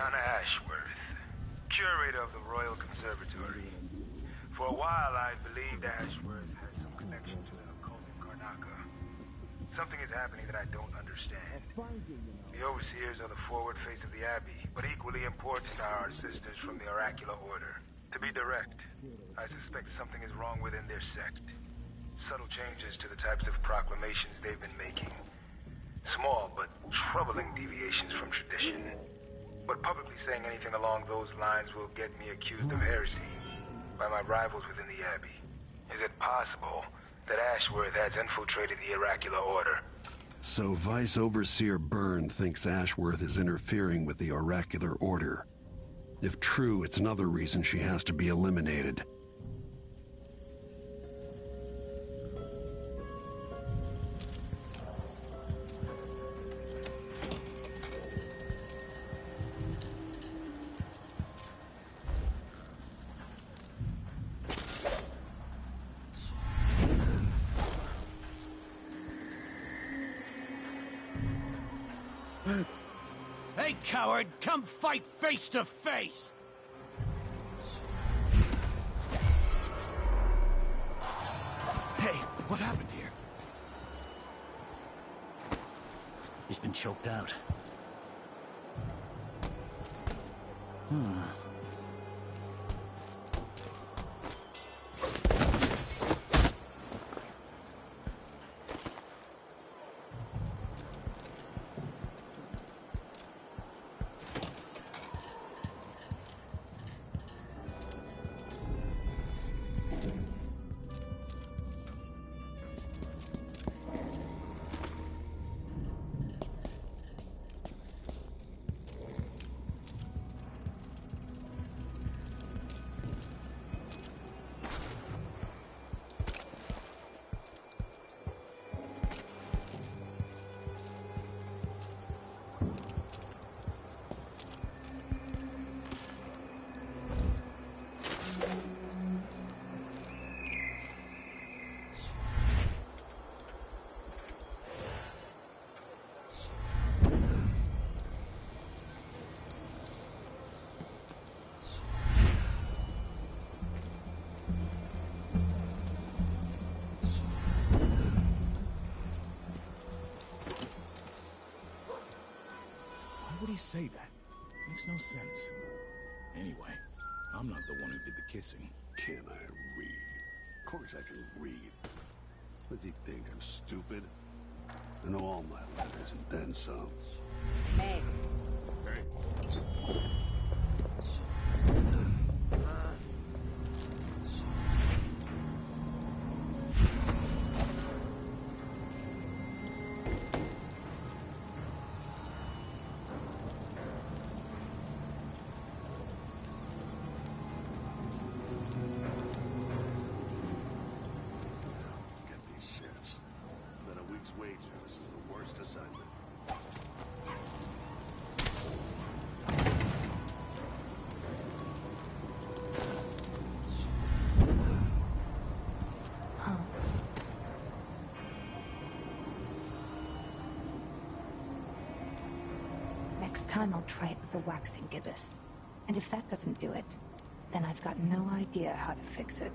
Ashworth, curator of the Royal Conservatory. For a while, I believed Ashworth had some connection to the occult in Karnaca. Something is happening that I don't understand. The overseers are the forward face of the Abbey, but equally important are our sisters from the Oracular Order. To be direct, I suspect something is wrong within their sect. Subtle changes to the types of proclamations they've been making. Small but troubling deviations from tradition. But publicly saying anything along those lines will get me accused of heresy by my rivals within the Abbey. Is it possible that Ashworth has infiltrated the Oracular Order? So Vice Overseer Byrne thinks Ashworth is interfering with the Oracular Order. If true, it's another reason she has to be eliminated. Hey, coward! Come fight face to face! Hey, what happened here? He's been choked out. Why would he say that? Makes no sense. Anyway, I'm not the one who did the kissing. Can I read? Of course I can read. What does he think, I'm stupid? I know all my letters and then some. Hey. Hey. time I'll try it with the waxing gibbous. And if that doesn't do it, then I've got no idea how to fix it.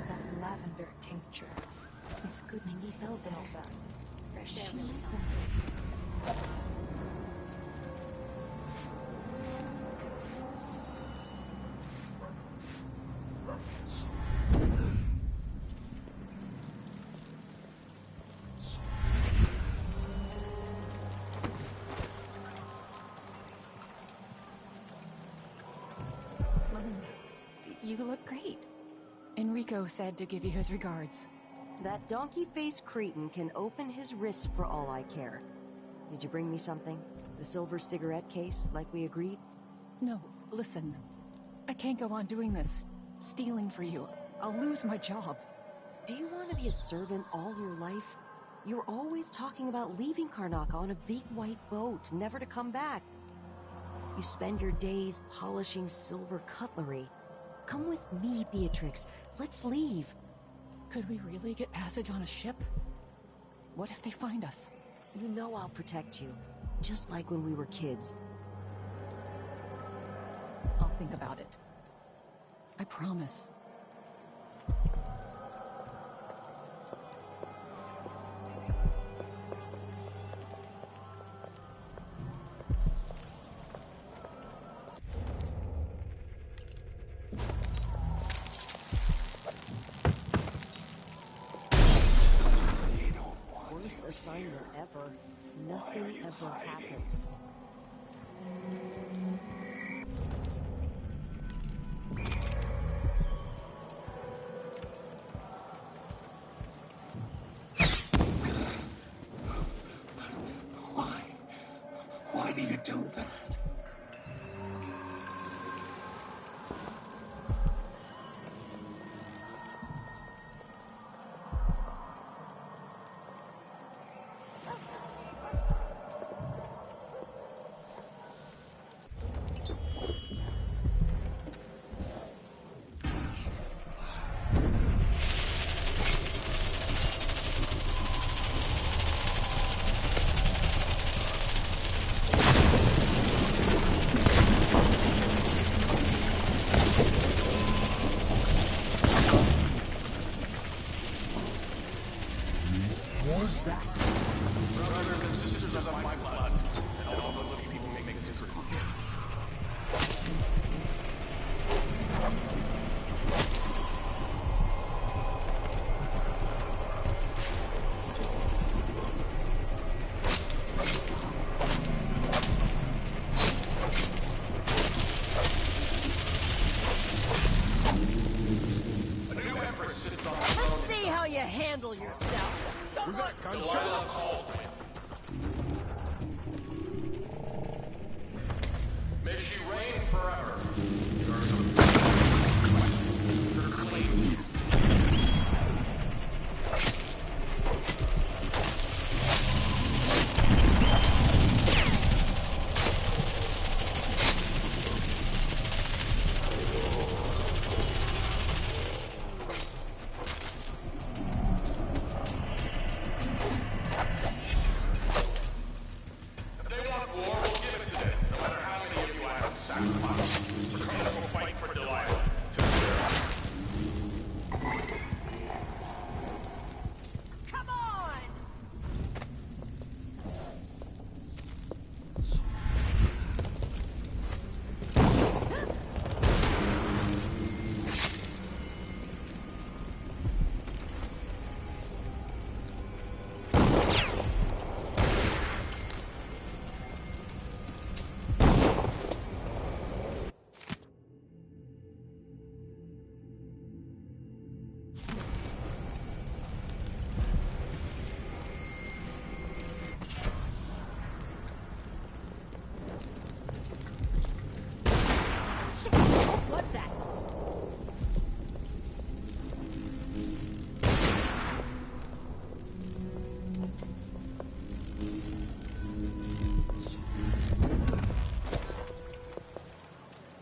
That lavender tincture. It's good and smells and all that. Fresh air. You look great. Enrico said to give you his regards. That donkey-faced cretin can open his wrists for all I care. Did you bring me something? The silver cigarette case, like we agreed? No, listen. I can't go on doing this, stealing for you. I'll lose my job. Do you want to be a servant all your life? You're always talking about leaving Karnaca on a big white boat, never to come back. You spend your days polishing silver cutlery. Come with me, Beatrix. Let's leave. Could we really get passage on a ship? What if they find us? You know I'll protect you, just like when we were kids. I'll think about it. I promise. Worst assignment ever. Nothing ever happens. Why do you do that? What's that? Brothers and sisters of my blood, and all the little people make this record. Let's see how you handle yourself. Who's that gunshot? May she reign forever. You're clean. What's that?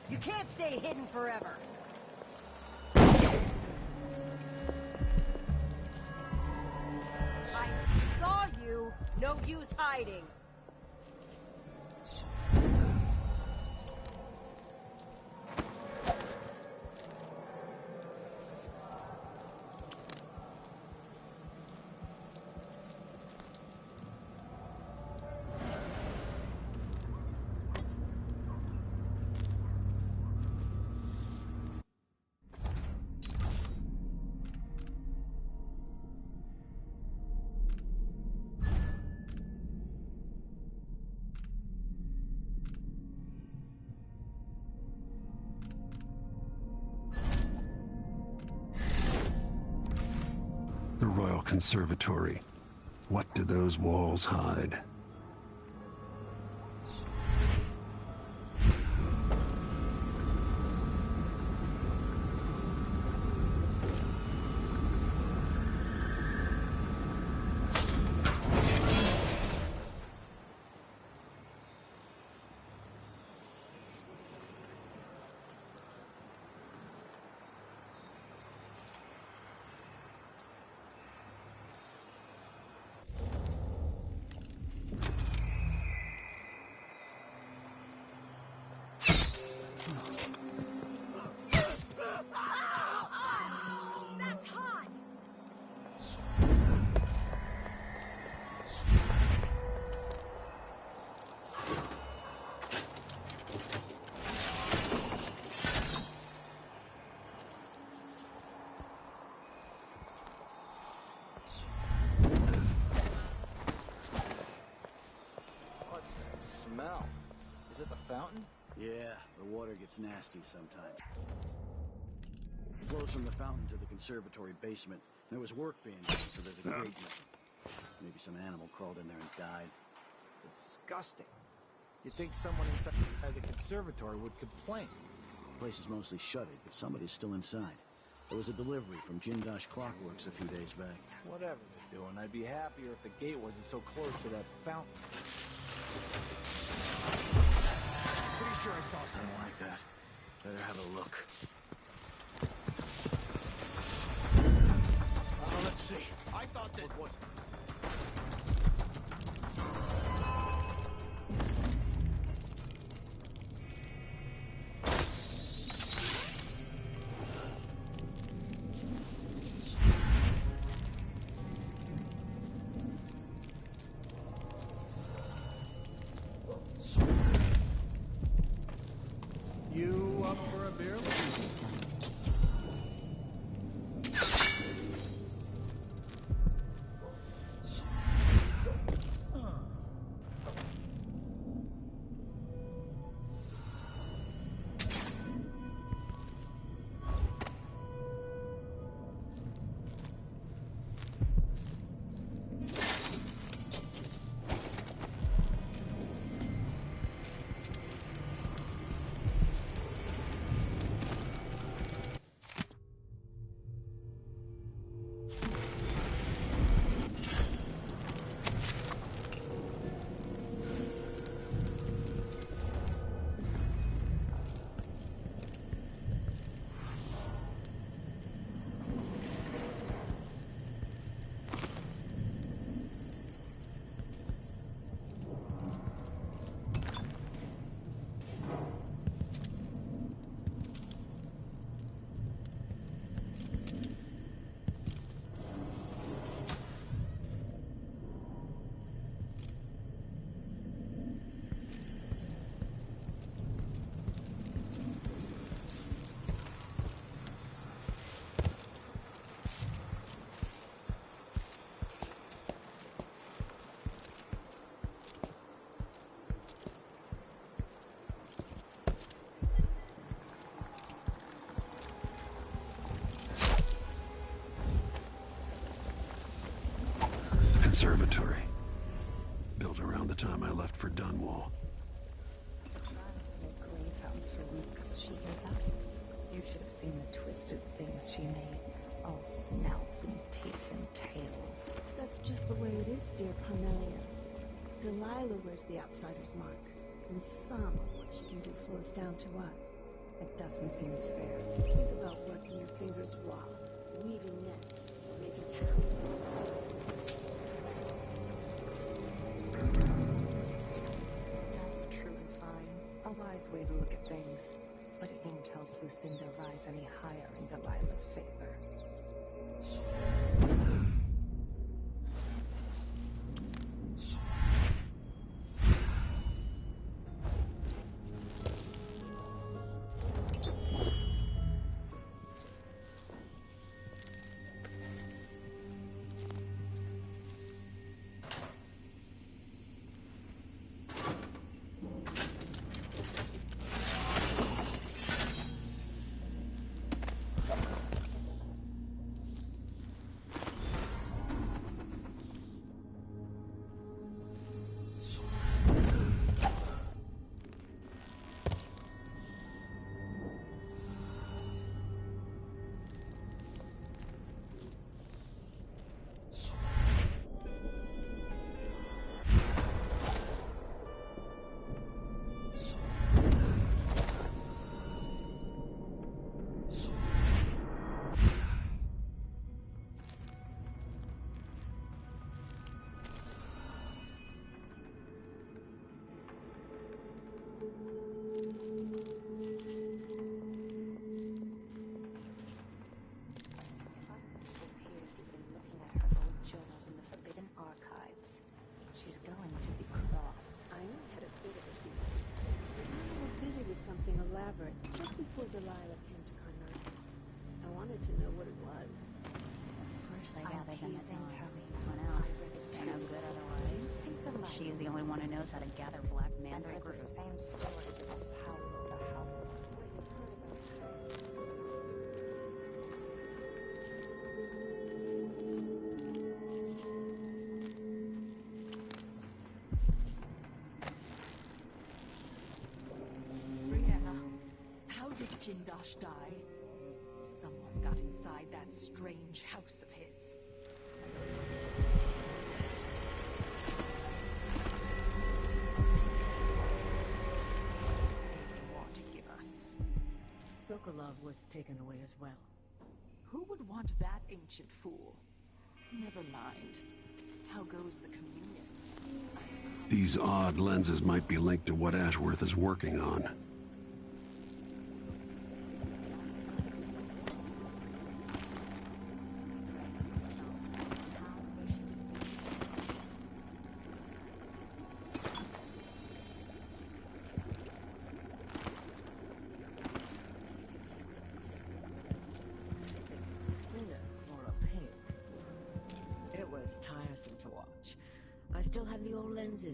You can't stay hidden forever. No use hiding. The Royal Conservatory. What do those walls hide? That's hot! What's that smell? Is it the fountain? Yeah, the water gets nasty sometimes. Flows from the fountain to the conservatory basement. There was work being done, so there's a grate missing. Maybe some animal crawled in there and died. Disgusting. You'd think someone inside the conservatory would complain. The place is mostly shuttered, but somebody's still inside. There was a delivery from Jindosh Clockworks a few days back. Whatever they're doing, I'd be happier if the gate wasn't so close to that fountain. Pretty sure I saw something like that. Better have a look. Let's see. I thought that was... You up for a beer? Conservatory. Built around the time I left for Dunwall. To make grave hounds for weeks, she gave up. You should have seen the twisted things she made. All snouts and teeth and tails. That's just the way it is, dear Parmelia. Delilah wears the outsider's mark, and some of what she can do flows down to us. It doesn't seem fair. Think about working your fingers raw, weaving nets, raising cows. Lucinda rise any higher in Delilah's favor. She's going to be cross. I had a bit of a feeling. I was busy with something elaborate just before Delilah came to Karnak. I wanted to know what it was. Of course I gathered them at dawn. What else? They're no good otherwise. She is the only one who knows how to gather black mandrake root. The same stories about Paolo to help. Jindosh die? Someone got inside that strange house of his. What to give us? Sokolov was taken away as well. Who would want that ancient fool? Never mind. How goes the communion? These odd lenses might be linked to what Ashworth is working on.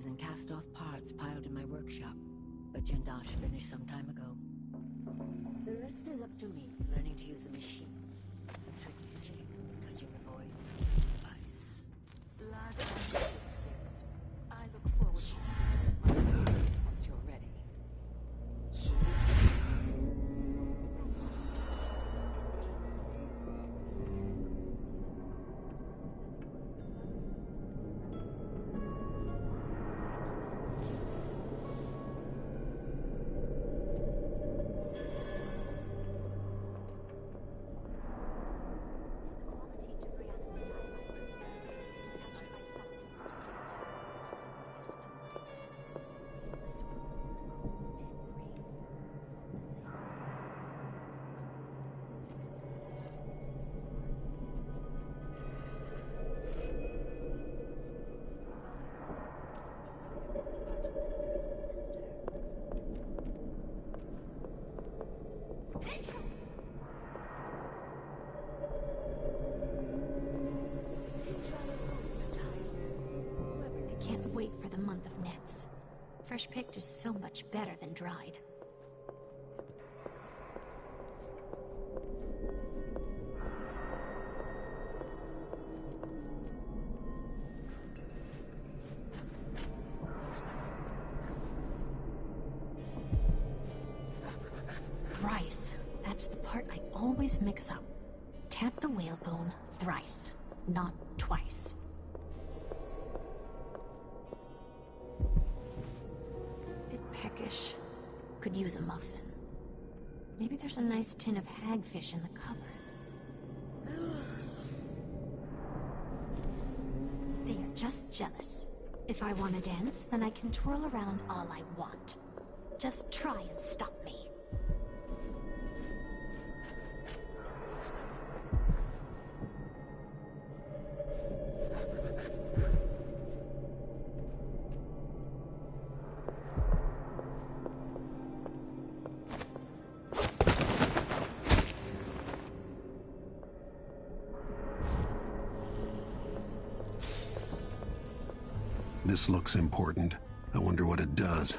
And cast-off parts piled in my workshop, but Jindosh finished some time ago. The rest is up to me, learning to use the machine. Touching the void, ice. Last biscuits. I look forward to using it once you're ready. Fresh picked is so much better than dried. Thrice. That's the part I always mix up. Tap the whalebone thrice, not twice. Peckish. Could use a muffin. Maybe there's a nice tin of hagfish in the cupboard. They are just jealous. If I want to dance, then I can twirl around all I want. Just try and stop me. This looks important. I wonder what it does.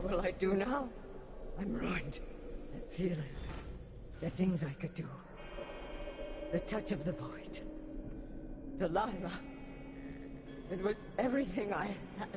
What will I do now? I'm ruined. That feeling. The things I could do. The touch of the void. Delilah. It was everything I had.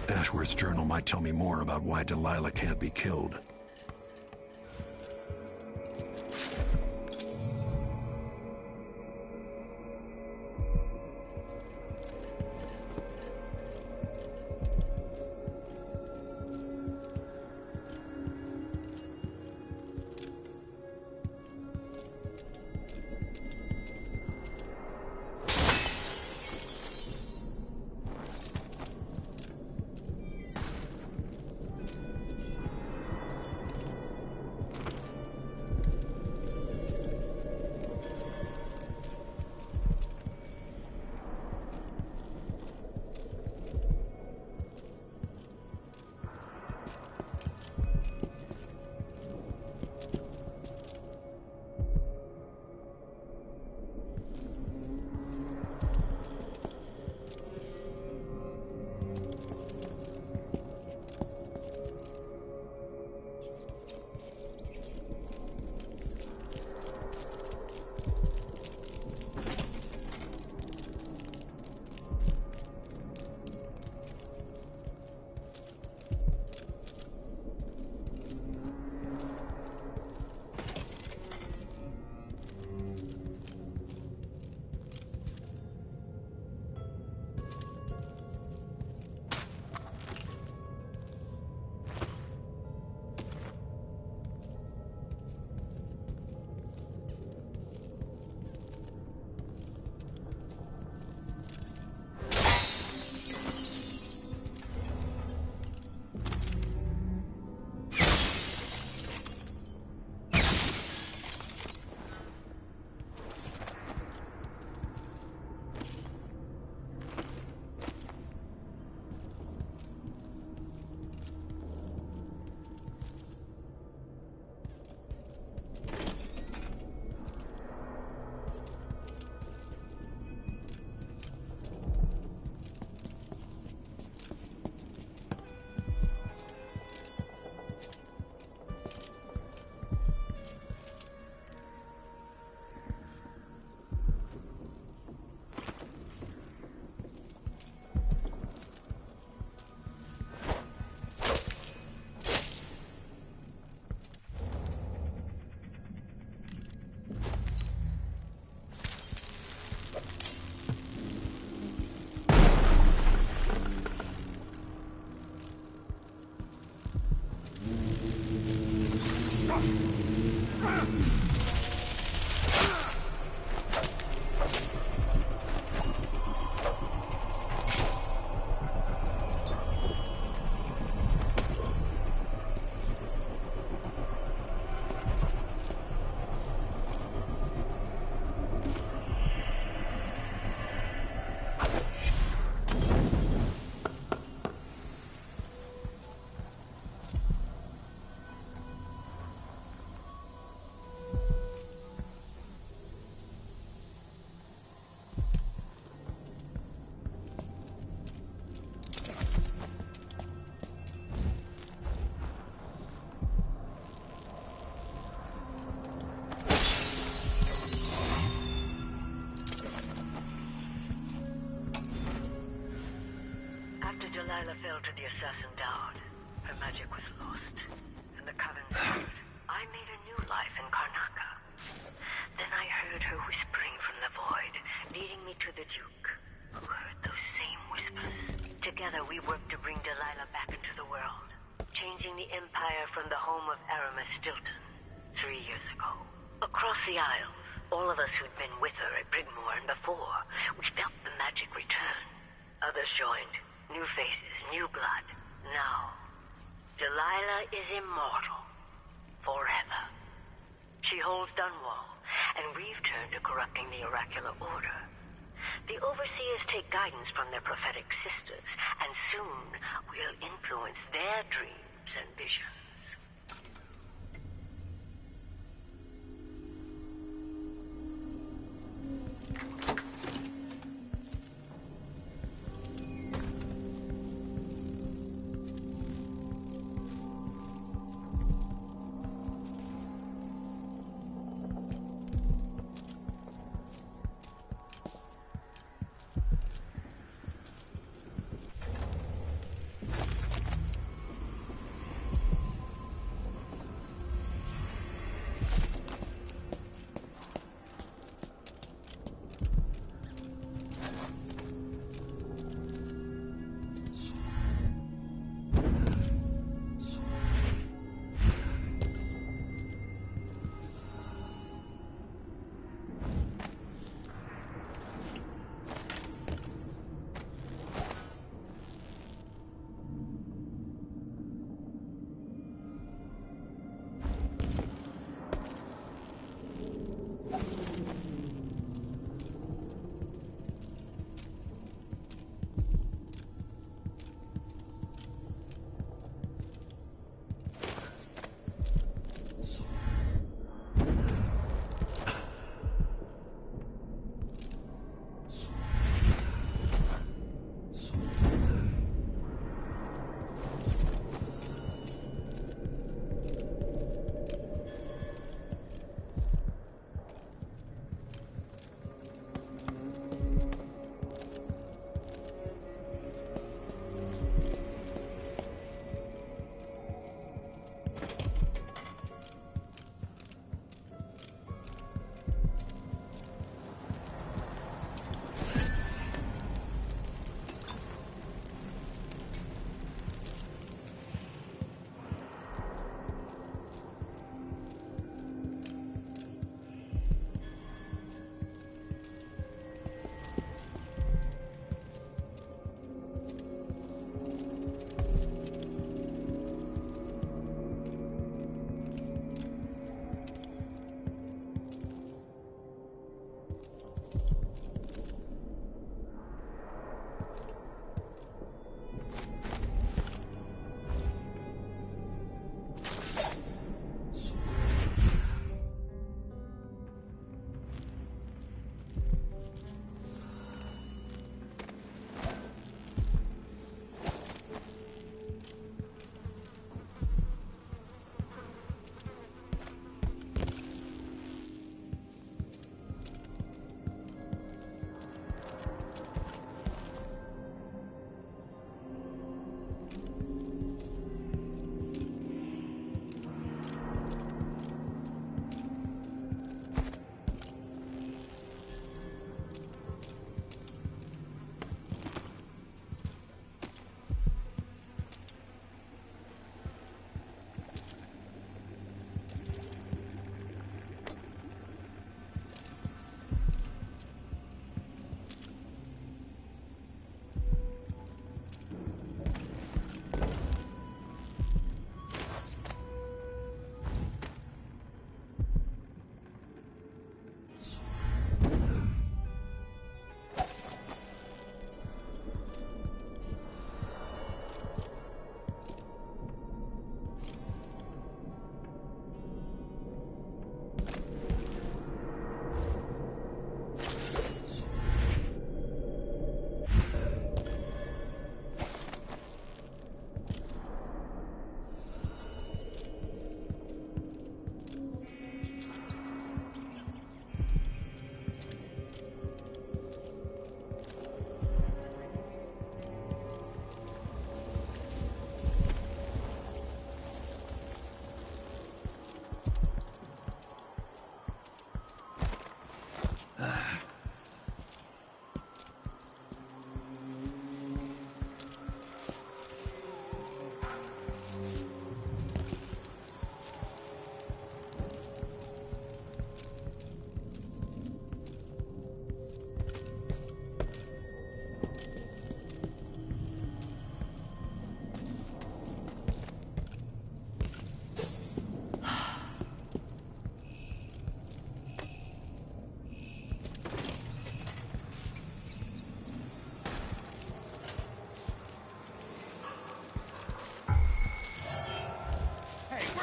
Ashworth's journal might tell me more about why Delilah can't be killed. fell to the assassin Dowd. Her magic was lost, and the coven failed. I made a new life in Karnaca. Then I heard her whispering from the void, leading me to the Duke, who heard those same whispers. Together we worked to bring Delilah back into the world, changing the Empire from the home of Aramis Stilton 3 years ago. Across the Isles, all of us who'd been with her at Brigmore and before, we felt the magic return. Others joined. New faces, new blood. Now, Delilah is immortal. Forever. She holds Dunwall, and we've turned to corrupting the oracular order. The Overseers take guidance from their prophetic sisters, and soon we'll influence their dreams and visions.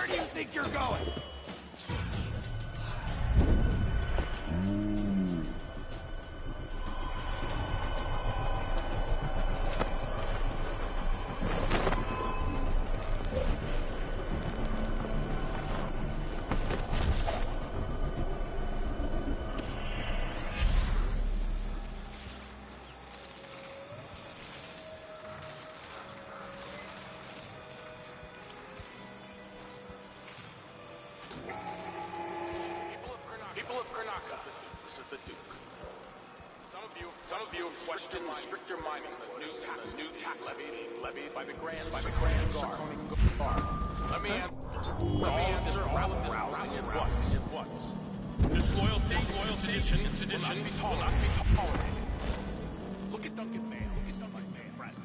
do you think you're going? People of Karnaca, this is the Duke. Some of you have questioned the stricter mining, the new tax levied by the Grand Guard. Let me answer all of this rousing at once. Disloyalty, sedition, will not be tolerated. Look at Duncan Mayle, friend.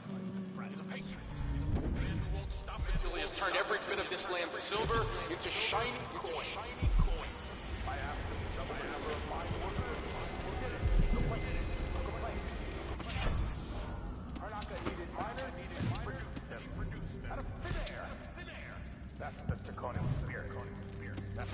He's a patriot. He's a man who won't stop until he has turned every bit of this land's silver into shiny coin. I have to double the number of mine workers. We'll get it. No complaint. Karnaca needed miners, produce them. Out of thin air. That's the Draconian spirit. That's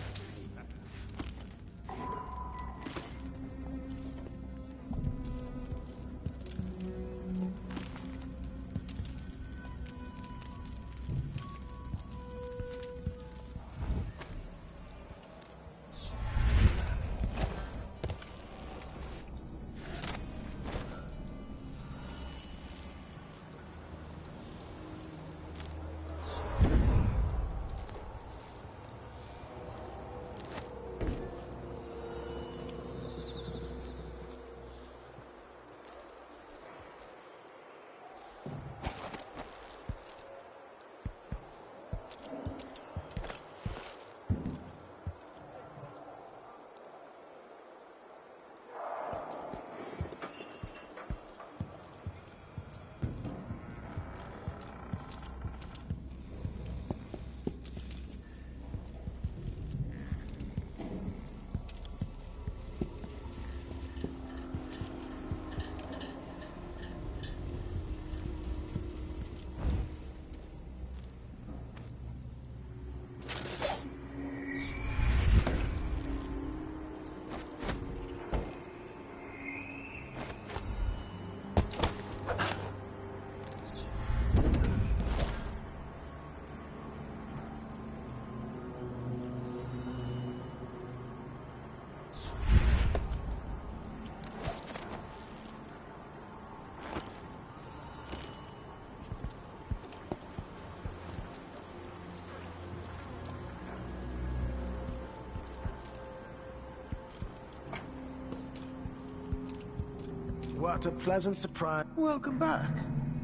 What a pleasant surprise. Welcome back.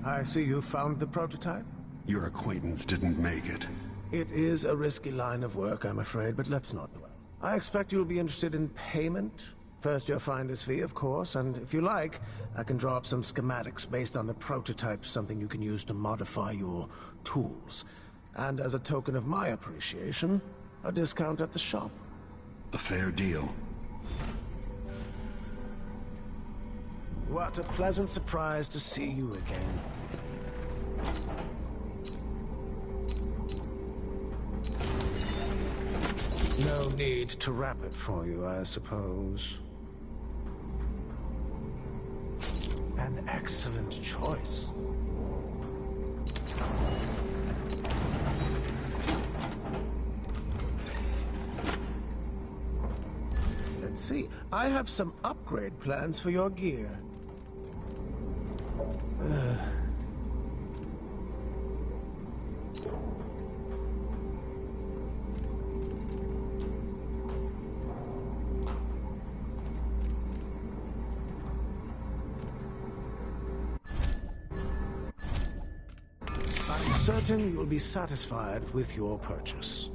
I see you found the prototype. Your acquaintance didn't make it. It is a risky line of work, I'm afraid, but let's not dwell. I expect you'll be interested in payment. First your finder's fee, of course, and if you like, I can draw up some schematics based on the prototype, something you can use to modify your tools. And as a token of my appreciation, a discount at the shop. A fair deal. What a pleasant surprise to see you again. No need to wrap it for you, I suppose. An excellent choice. Let's see. I have some upgrade plans for your gear. I'm certain you will be satisfied with your purchase.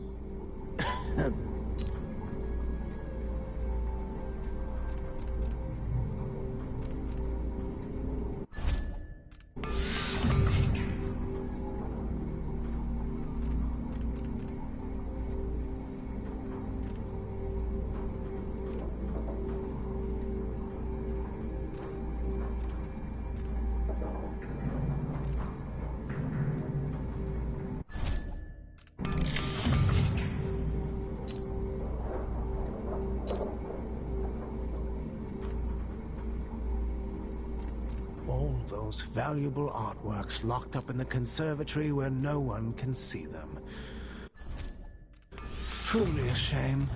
those valuable artworks locked up in the conservatory where no one can see them. Truly a shame.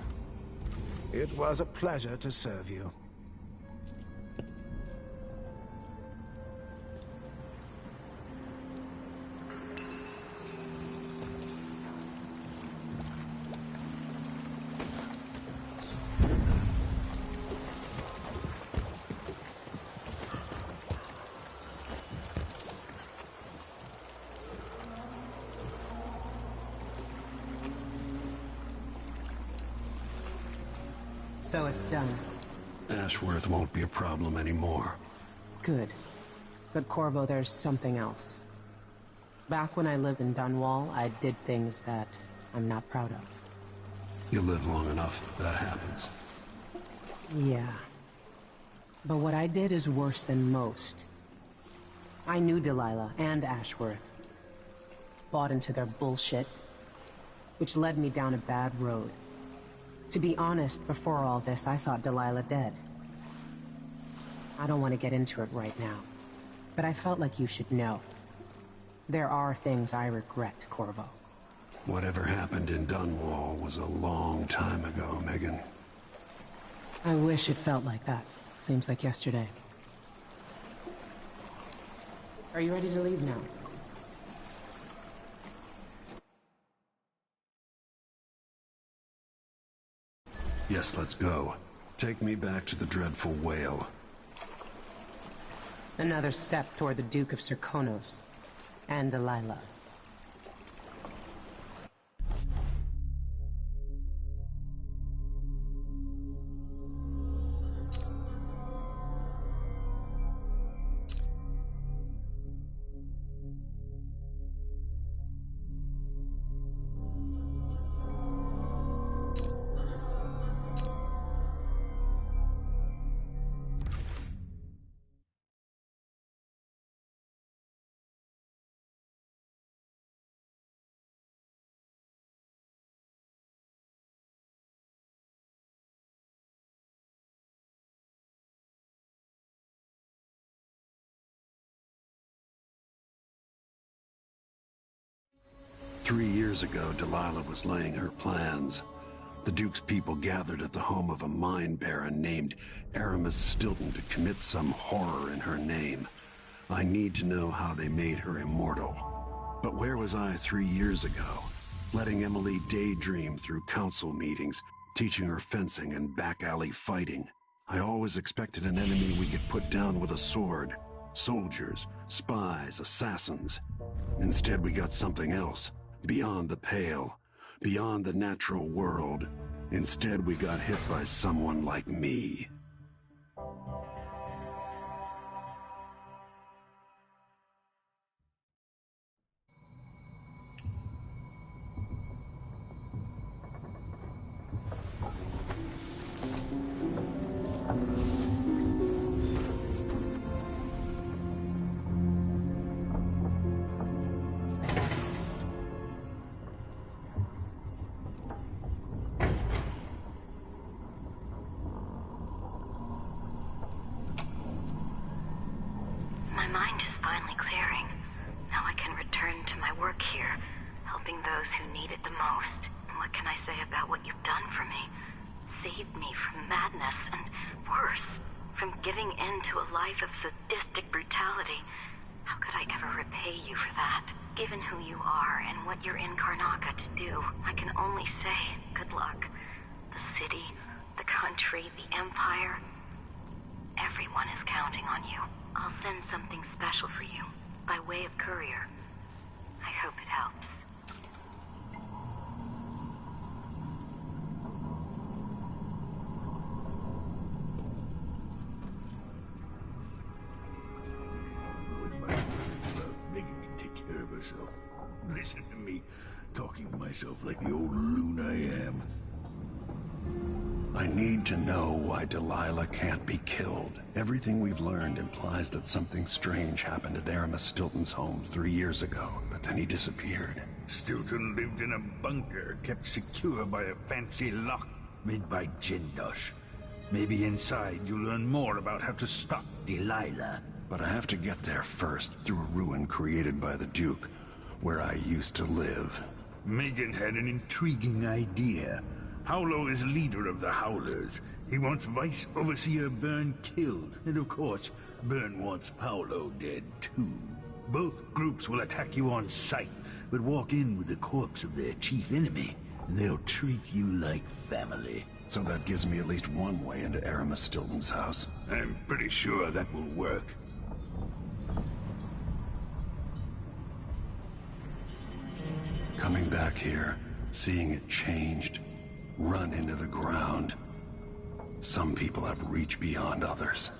It was a pleasure to serve you. So it's done. Ashworth won't be a problem anymore. Good. But Corvo, there's something else. Back when I lived in Dunwall, I did things that I'm not proud of. You live long enough, that happens. Yeah. But what I did is worse than most. I knew Delilah and Ashworth. Bought into their bullshit, which led me down a bad road. To be honest, before all this, I thought Delilah dead. I don't want to get into it right now, but I felt like you should know. There are things I regret, Corvo. Whatever happened in Dunwall was a long time ago, Megan. I wish it felt like that. Seems like yesterday. Are you ready to leave now? Yes, let's go. Take me back to the dreadful whale. Another step toward the Duke of Serkonos and Delilah. Three years ago, Delilah was laying her plans. The Duke's people gathered at the home of a mine baron named Aramis Stilton to commit some horror in her name. I need to know how they made her immortal. But where was I 3 years ago? Letting Emily daydream through council meetings, teaching her fencing and back-alley fighting. I always expected an enemy we could put down with a sword. Soldiers, spies, assassins. Instead, we got something else. Beyond the pale, beyond the natural world. Instead, we got hit by someone like me. My mind is finally clearing. Now I can return to my work here, helping those who need it the most. What can I say about what you've done for me? Saved me from madness, and worse, from giving in to a life of sadistic brutality. How could I ever repay you for that? Given who you are and what you're in Karnaca to do, I can only say good luck. The city, the country, the empire, everyone is counting on you. I'll send something special for you, by way of courier. I hope it helps. Megan can take care of herself. Listen to me, talking to myself like the old loon I am. I need to know why Delilah can't be killed. Everything we've learned implies that something strange happened at Aramis Stilton's home 3 years ago, but then he disappeared. Stilton lived in a bunker, kept secure by a fancy lock made by Jindosh. Maybe inside you'll learn more about how to stop Delilah. But I have to get there first, through a ruin created by the Duke, where I used to live. Megan had an intriguing idea. Paolo is leader of the Howlers. He wants Vice Overseer Byrne killed, and of course, Byrne wants Paolo dead too. Both groups will attack you on sight, but walk in with the corpse of their chief enemy, and they'll treat you like family. So that gives me at least one way into Aramis Stilton's house. I'm pretty sure that will work. Coming back here, seeing it changed, run into the ground. Some people have reach beyond others.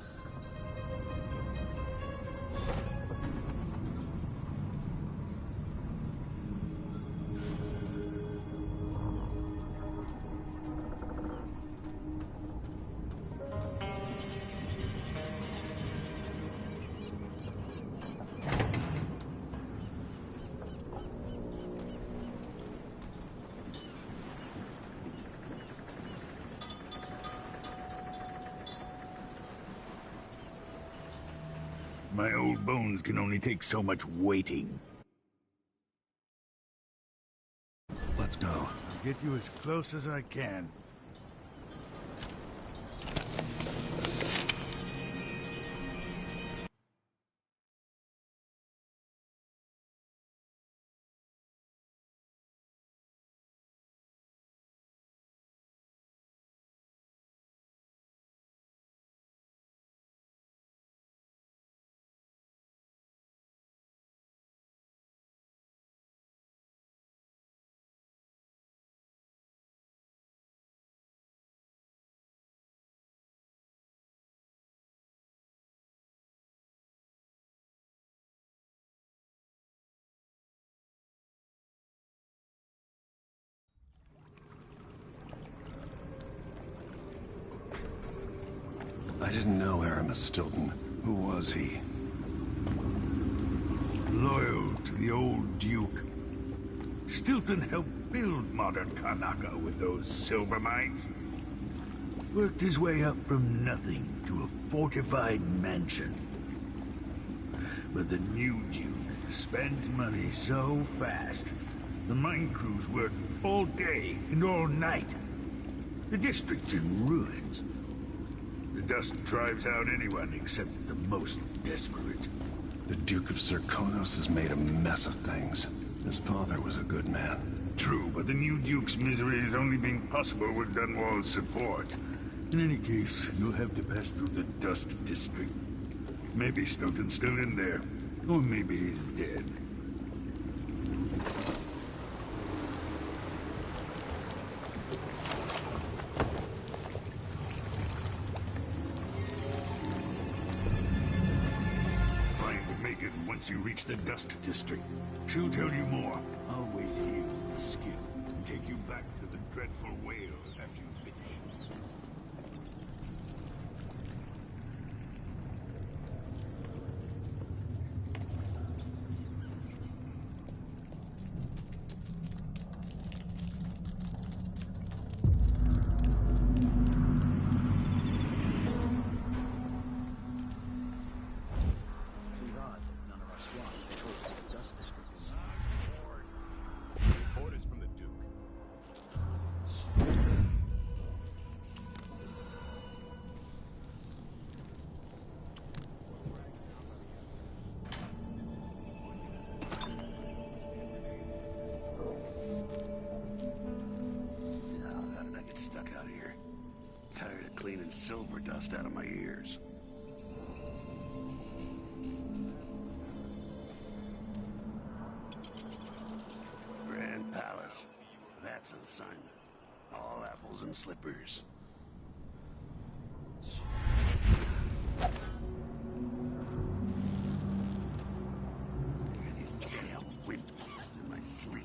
My old bones can only take so much waiting. Let's go. I'll get you as close as I can. I didn't know Aramis Stilton. Who was he? Loyal to the old Duke. Stilton helped build modern Karnaca with those silver mines. Worked his way up from nothing to a fortified mansion. But the new Duke spends money so fast, the mine crews work all day and all night. The district's in ruins. The dust drives out anyone except the most desperate. The Duke of Serkonos has made a mess of things. His father was a good man. True, but the new Duke's misery has only been possible with Dunwall's support. In any case, you'll have to pass through the Dust District. Maybe Stilton's still in there, or maybe he's dead. Once you reach the Dust District, she'll tell you more. I'll wait here with the skiff and take you back to the dreadful whale after you finish. Orders from the Duke. How did I get stuck out here? Tired of cleaning silver dust out of my ears. Grand Palace. That's an assignment. All apples and slippers. Hear these damn windmills in my sleep.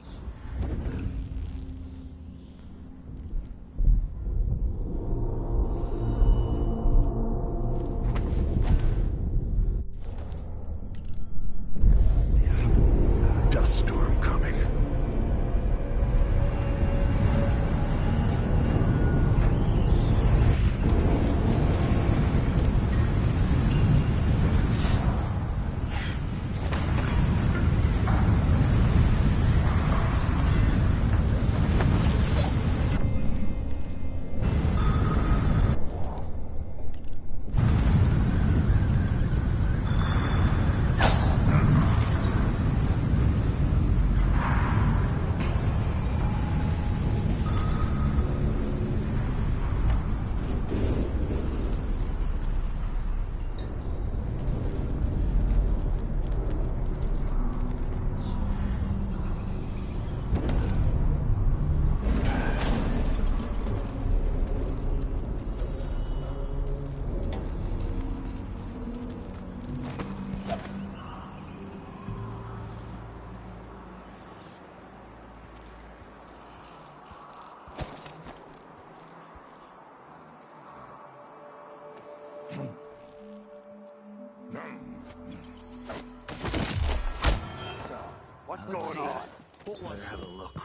Dust storm coming. going on? What was it? Have a look.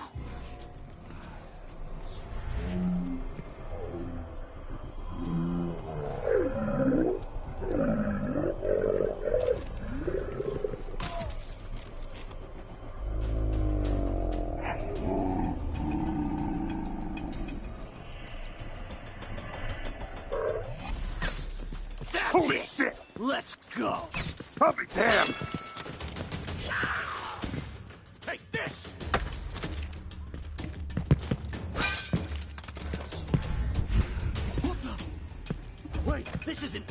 Holy shit! Let's go! I'll be damned! Take this! What the? Wait, this isn't...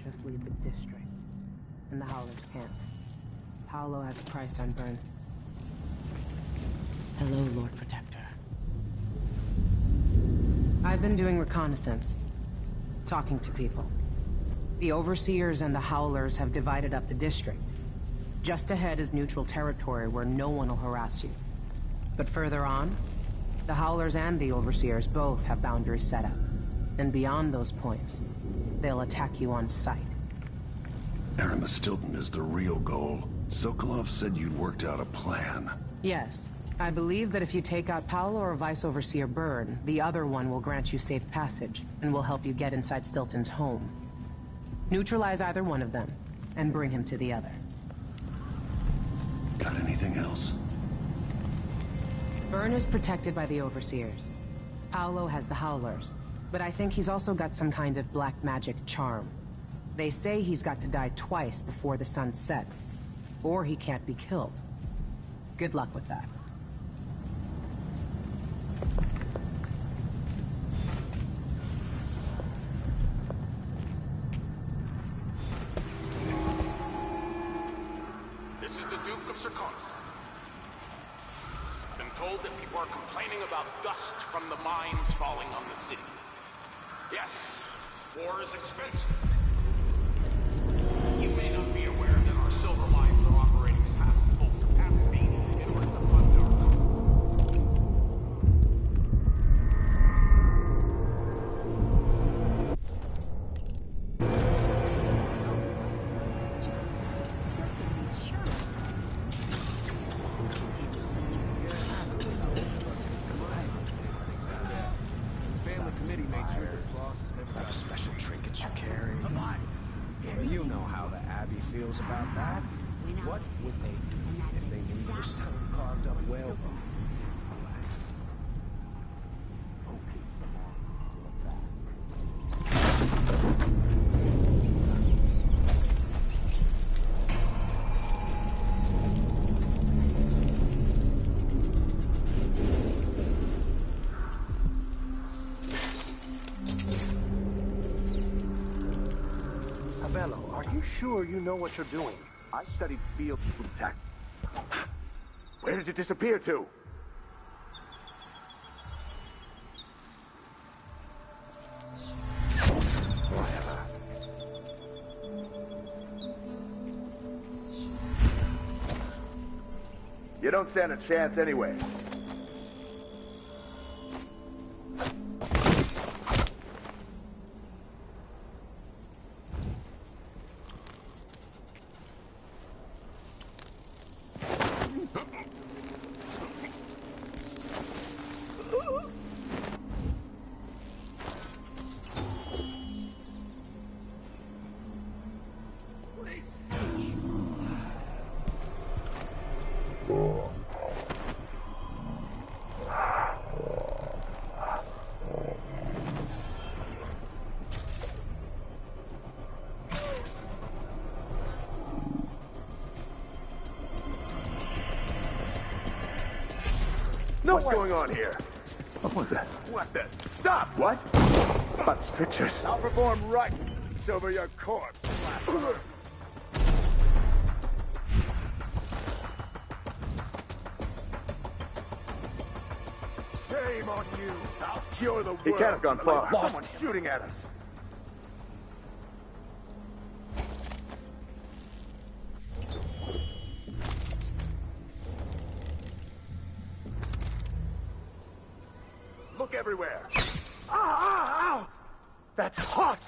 Just leave the district, and the Howlers can't. Paolo has a price on Burns. Hello, Lord Protector. I've been doing reconnaissance, talking to people. The Overseers and the Howlers have divided up the district. Just ahead is neutral territory where no one will harass you. But further on, the Howlers and the Overseers both have boundaries set up. And beyond those points, they'll attack you on sight. Aramis Stilton is the real goal. Sokolov said you'd worked out a plan. Yes. I believe that if you take out Paolo or Vice Overseer Byrne, the other one will grant you safe passage, and will help you get inside Stilton's home. Neutralize either one of them, and bring him to the other. Got anything else? Byrne is protected by the Overseers. Paolo has the Howlers. But I think he's also got some kind of black magic charm. They say he's got to die twice before the sun sets, or he can't be killed. Good luck with that. This is the Duke of Circon. Been told that people are complaining about dust from the mines falling on the city. Yes, war is expensive. You may not be aware that our silver mines are operating past full capacity in order to fund our Family committee made sure the bosses never got the special trinkets you carry. Well, you know how the Abbey feels about that. What would they do if they knew you were selling carved up whale bones? Are you sure you know what you're doing? I studied field tech. Where did it disappear to? You don't stand a chance anyway. What's going on here? What the? Stop! What? Hot strictures. I'll perform right over your corpse. Shame on you. I'll cure the world. He can't have gone far. Someone's shooting at us. Look everywhere. Ow! That's hot!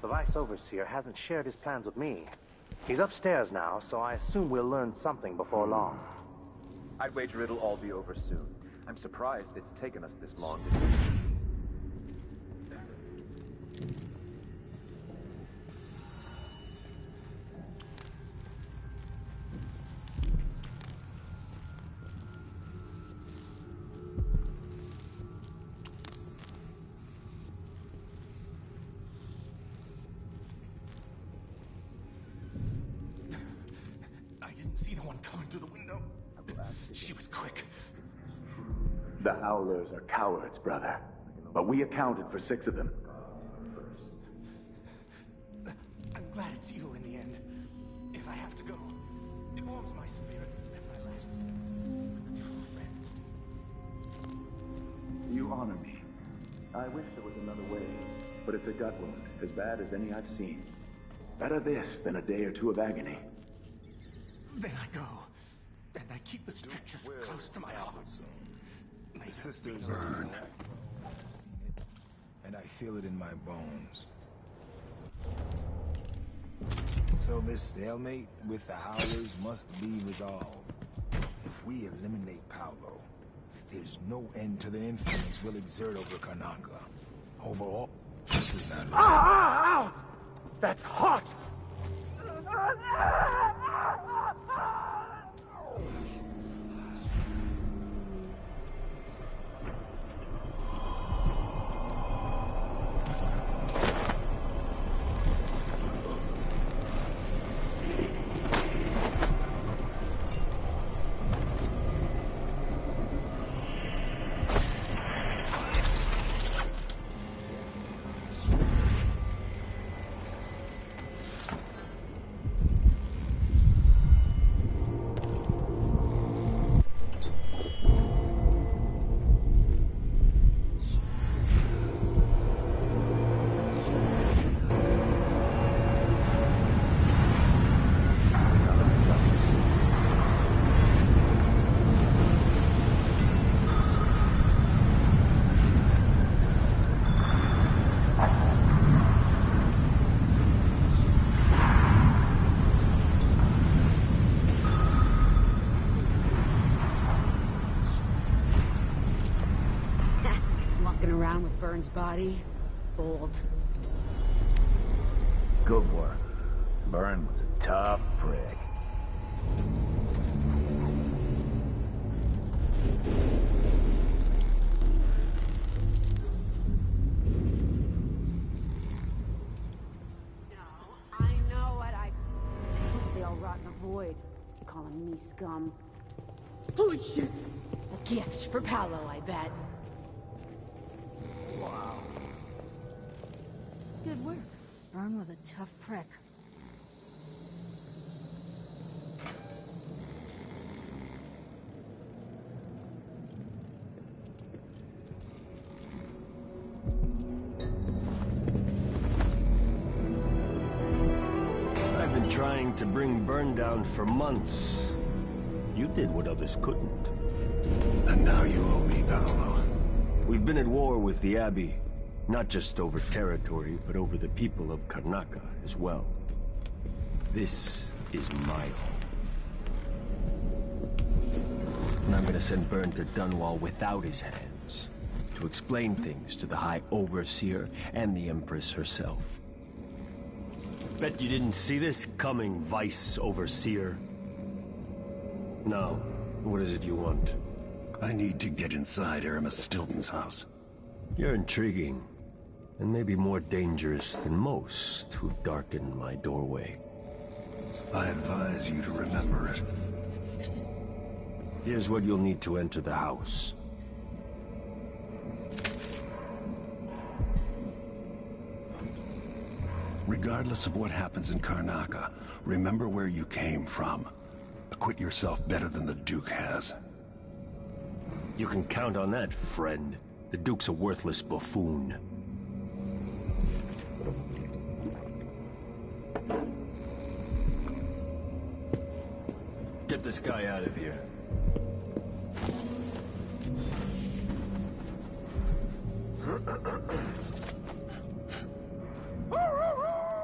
The Vice Overseer hasn't shared his plans with me. He's upstairs now, so I assume we'll learn something before long. I'd wager it'll all be over soon. I'm surprised it's taken us this long. See the one coming through the window. She was quick. The Howlers are cowards, brother. But we accounted for 6 of them. I'm glad it's you in the end. If I have to go, it warms my spirit to spend my last with a true friend. You honor me. I wish there was another way, but it's a gut wound, as bad as any I've seen. Better this than a day or 2 of agony. Then I go, and I keep the strictures close to my heart. The sisters burn. And I feel it in my bones. So this stalemate with the Howlers must be resolved. If we eliminate Paolo, there's no end to the influence we'll exert over Karnaca. Overall, this is not right. Ow! That's hot! Around with Byrne's body. Bold. Good work. Byrne was a tough prick. I know what I... They all rot in the void. Calling me scum. Holy shit! A gift for Paolo, I bet. Wow. Good work. Byrne was a tough prick. I've been trying to bring Byrne down for months. You did what others couldn't. And now you owe me, Paolo. We've been at war with the Abbey, not just over territory, but over the people of Karnaca as well. This is my home. And I'm gonna send Byrne to Dunwall without his hands, to to explain things to the High Overseer and the Empress herself. Bet you didn't see this coming, Vice Overseer. Now, what is it you want? I need to get inside Aramis Stilton's house. You're intriguing, and maybe more dangerous than most who've darkened my doorway. I advise you to remember it. Here's what you'll need to enter the house. Regardless of what happens in Karnaca, remember where you came from. Acquit yourself better than the Duke has. You can count on that, friend. The Duke's a worthless buffoon. Get this guy out of here.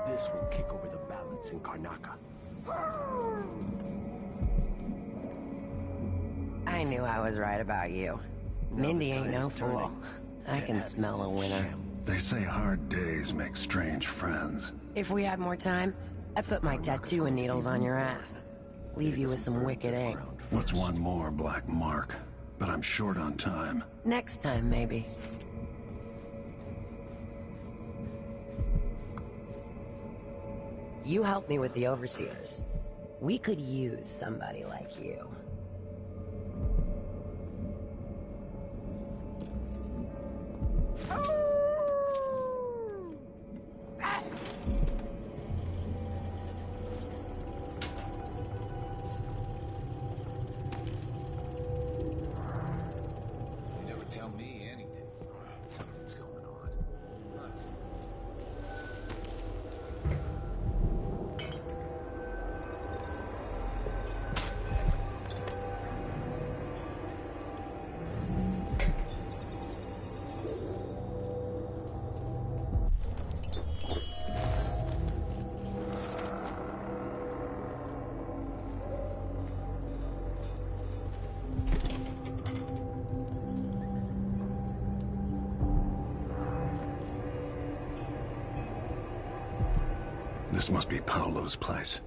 This will kick over the balance in Karnaca. I knew I was right about you. Mindy ain't no fool. I can smell a winner. They say hard days make strange friends. If we had more time, I'd put my tattoo and needles on your ass. Leave you with some wicked ink. What's one more black mark? But I'm short on time. Next time, maybe. You helped me with the Overseers. We could use somebody like you. You never tell me anything. Something's going on. This must be Paolo's place.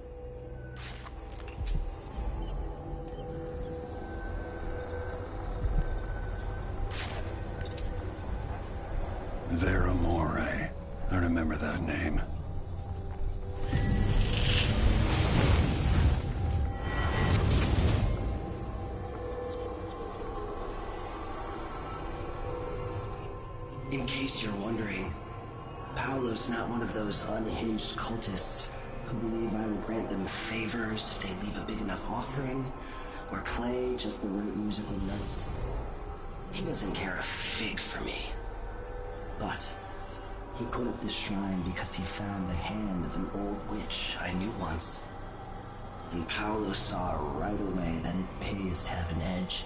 Veramore. I remember that name. In case you're wondering, Paolo's not one of those unhinged cultists who believe I will grant them favors if they leave a big enough offering or play just the right musical notes. He doesn't care a fig for me. But he put up this shrine because he found the hand of an old witch I knew once. And Paolo saw right away that it pays to have an edge.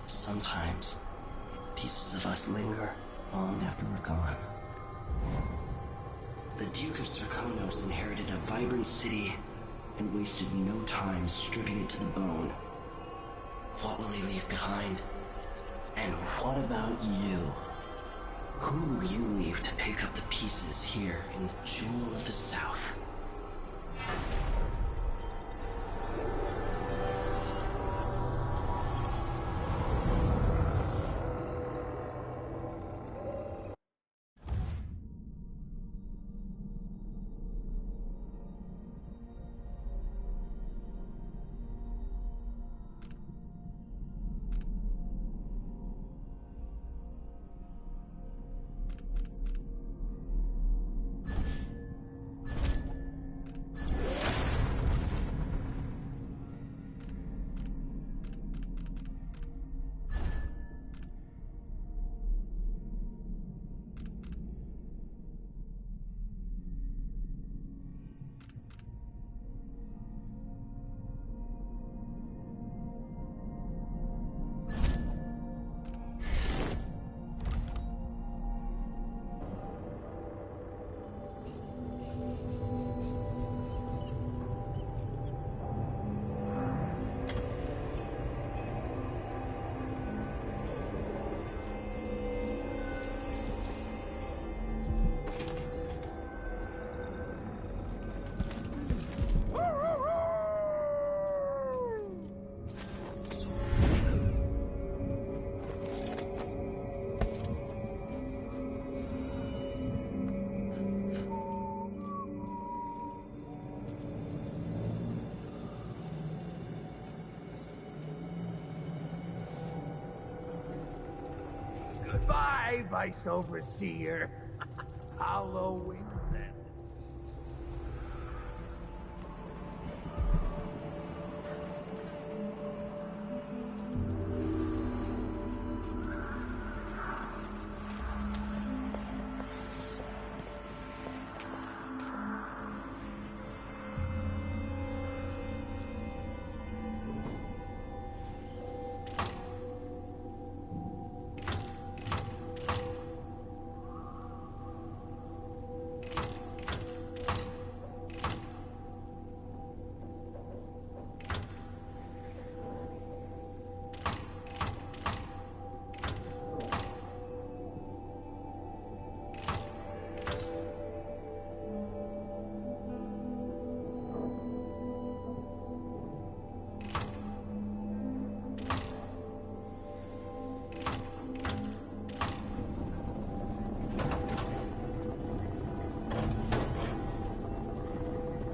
Sometimes pieces of us linger long after we're gone. The Duke of Serkonos inherited a vibrant city and wasted no time stripping it to the bone. What will he leave behind? And what about you? Who will you leave to pick up the pieces here in the Jewel of the South? Aye, Vice Overseer. Paolo wins then.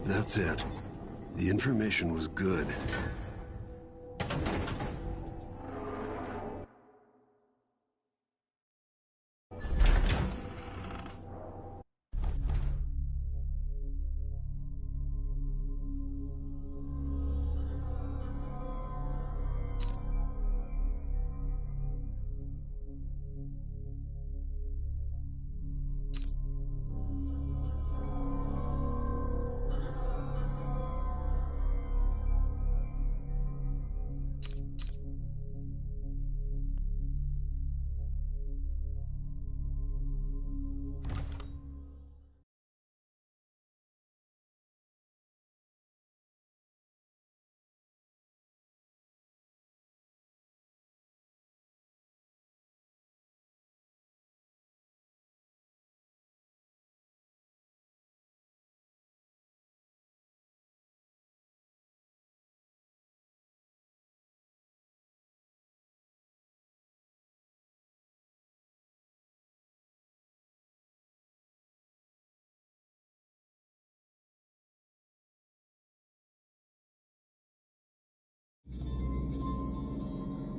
That's it. The information was good.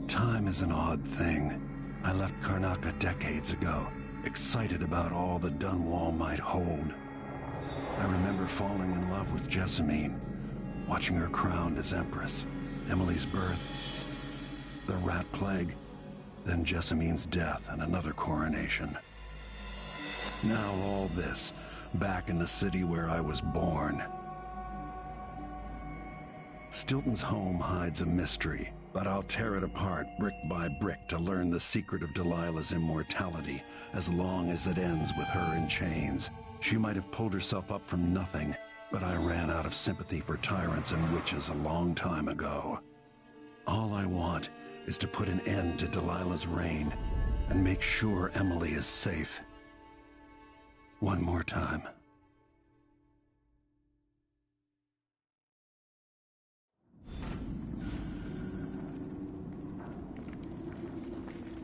Time is an odd thing. I left Karnaca decades ago, excited about all the Dunwall might hold. I remember falling in love with Jessamine, watching her crowned as Empress, Emily's birth, the Rat Plague, then Jessamine's death and another coronation. Now all this, back in the city where I was born. Stilton's home hides a mystery, but I'll tear it apart brick by brick to learn the secret of Delilah's immortality, as long as it ends with her in chains. She might have pulled herself up from nothing, but I ran out of sympathy for tyrants and witches a long time ago. All I want is to put an end to Delilah's reign and make sure Emily is safe. One more time.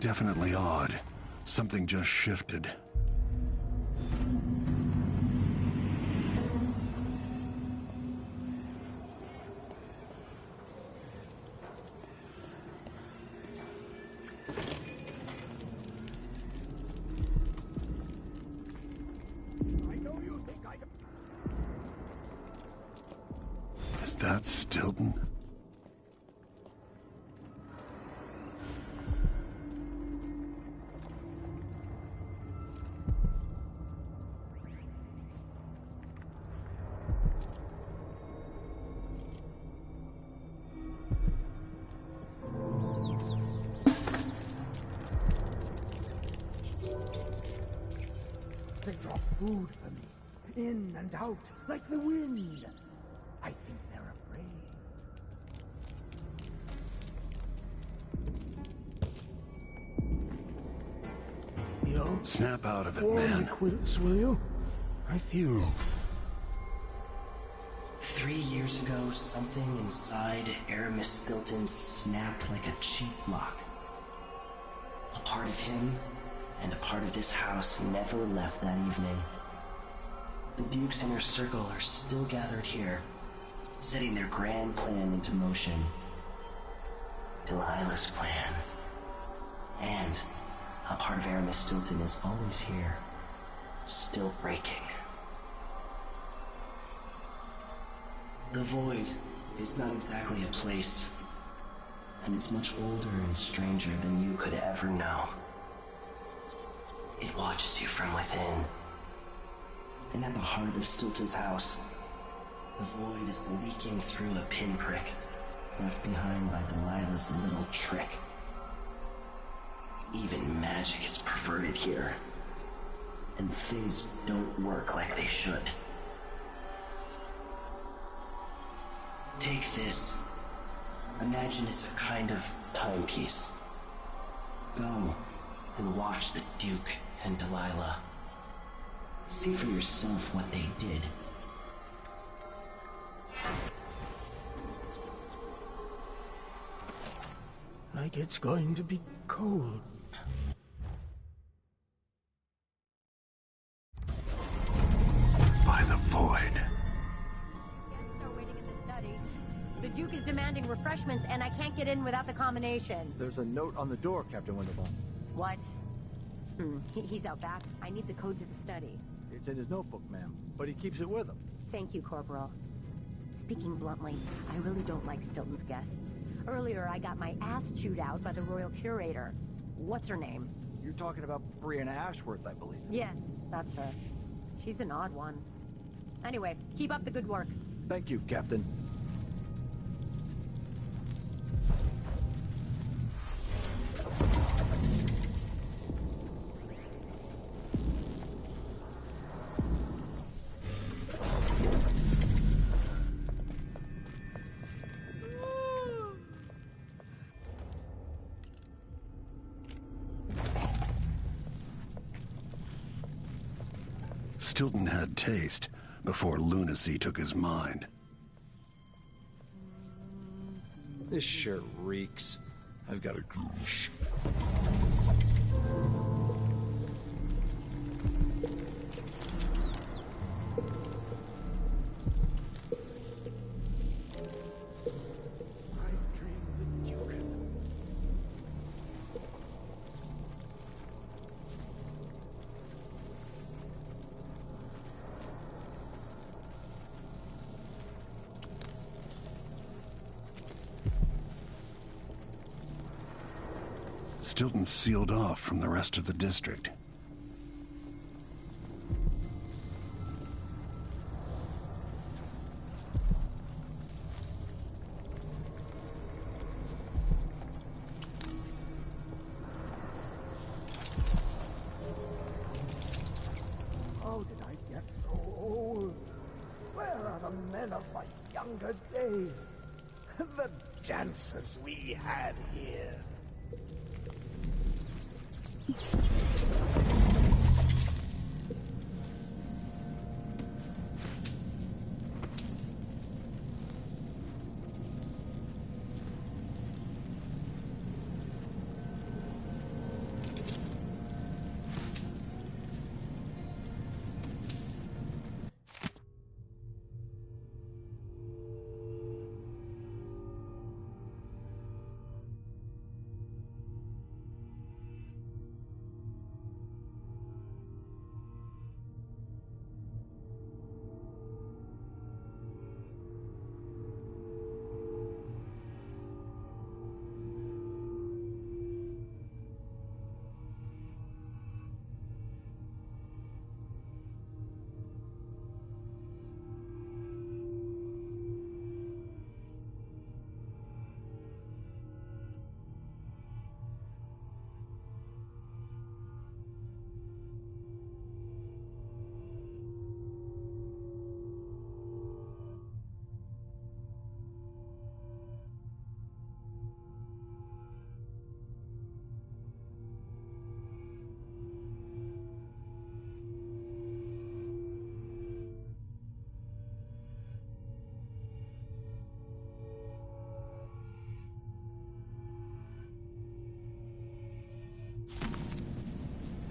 Definitely odd. Something just shifted. Is that Stilton? They drop food for me, in and out, like the wind. I think they're afraid. Yo, Snap out of it, warm man. the quilts, will you? I feel... 3 years ago, something inside Aramis Stilton snapped like a cheap lock. A part of him and a part of this house never left that evening. The Duke's inner circle are still gathered here, setting their grand plan into motion. Delilah's plan. And A part of Aramis Stilton is always here, still breaking. The Void is not exactly a place, and it's much older and stranger than you could ever know. It watches you from within. And at the heart of Stilton's house, the Void is leaking through a pinprick left behind by Delilah's little trick. Even magic is perverted here, and things don't work like they should. Take this. Imagine it's a kind of timepiece. Go and watch the Duke and Delilah. See for yourself what they did. Like it's going to be cold. By the Void. The Duke is demanding refreshments, and I can't get in without the combination. There's a note on the door, Captain Winterbottom. What? He's out back. I need the code to the study. It's in his notebook, ma'am, but he keeps it with him. Thank you, Corporal. Speaking bluntly, I really don't like Stilton's guests. Earlier, I got my ass chewed out by the Royal Curator. What's her name? You're talking about Brianna Ashworth, I believe. Yes, that's her. She's an odd one. Anyway, keep up the good work. Thank you, Captain. Stilton had taste before lunacy took his mind. This shirt reeks. I've got a goose. Stilton sealed off from the rest of the district. How did I get so old? Where are the men of my younger days? The dances we had here.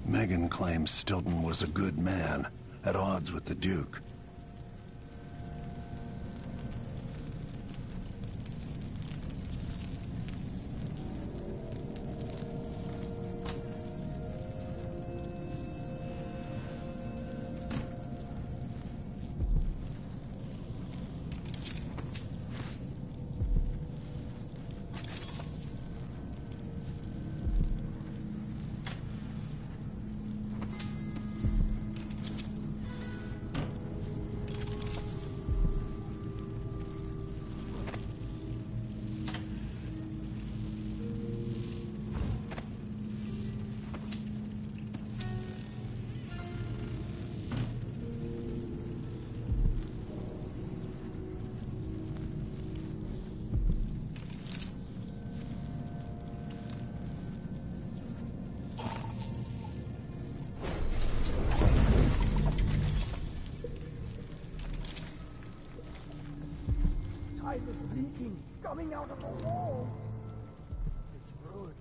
Megan claims Stilton was a good man, at odds with the Duke. pipe is leaking, coming out of the walls. It's ruined.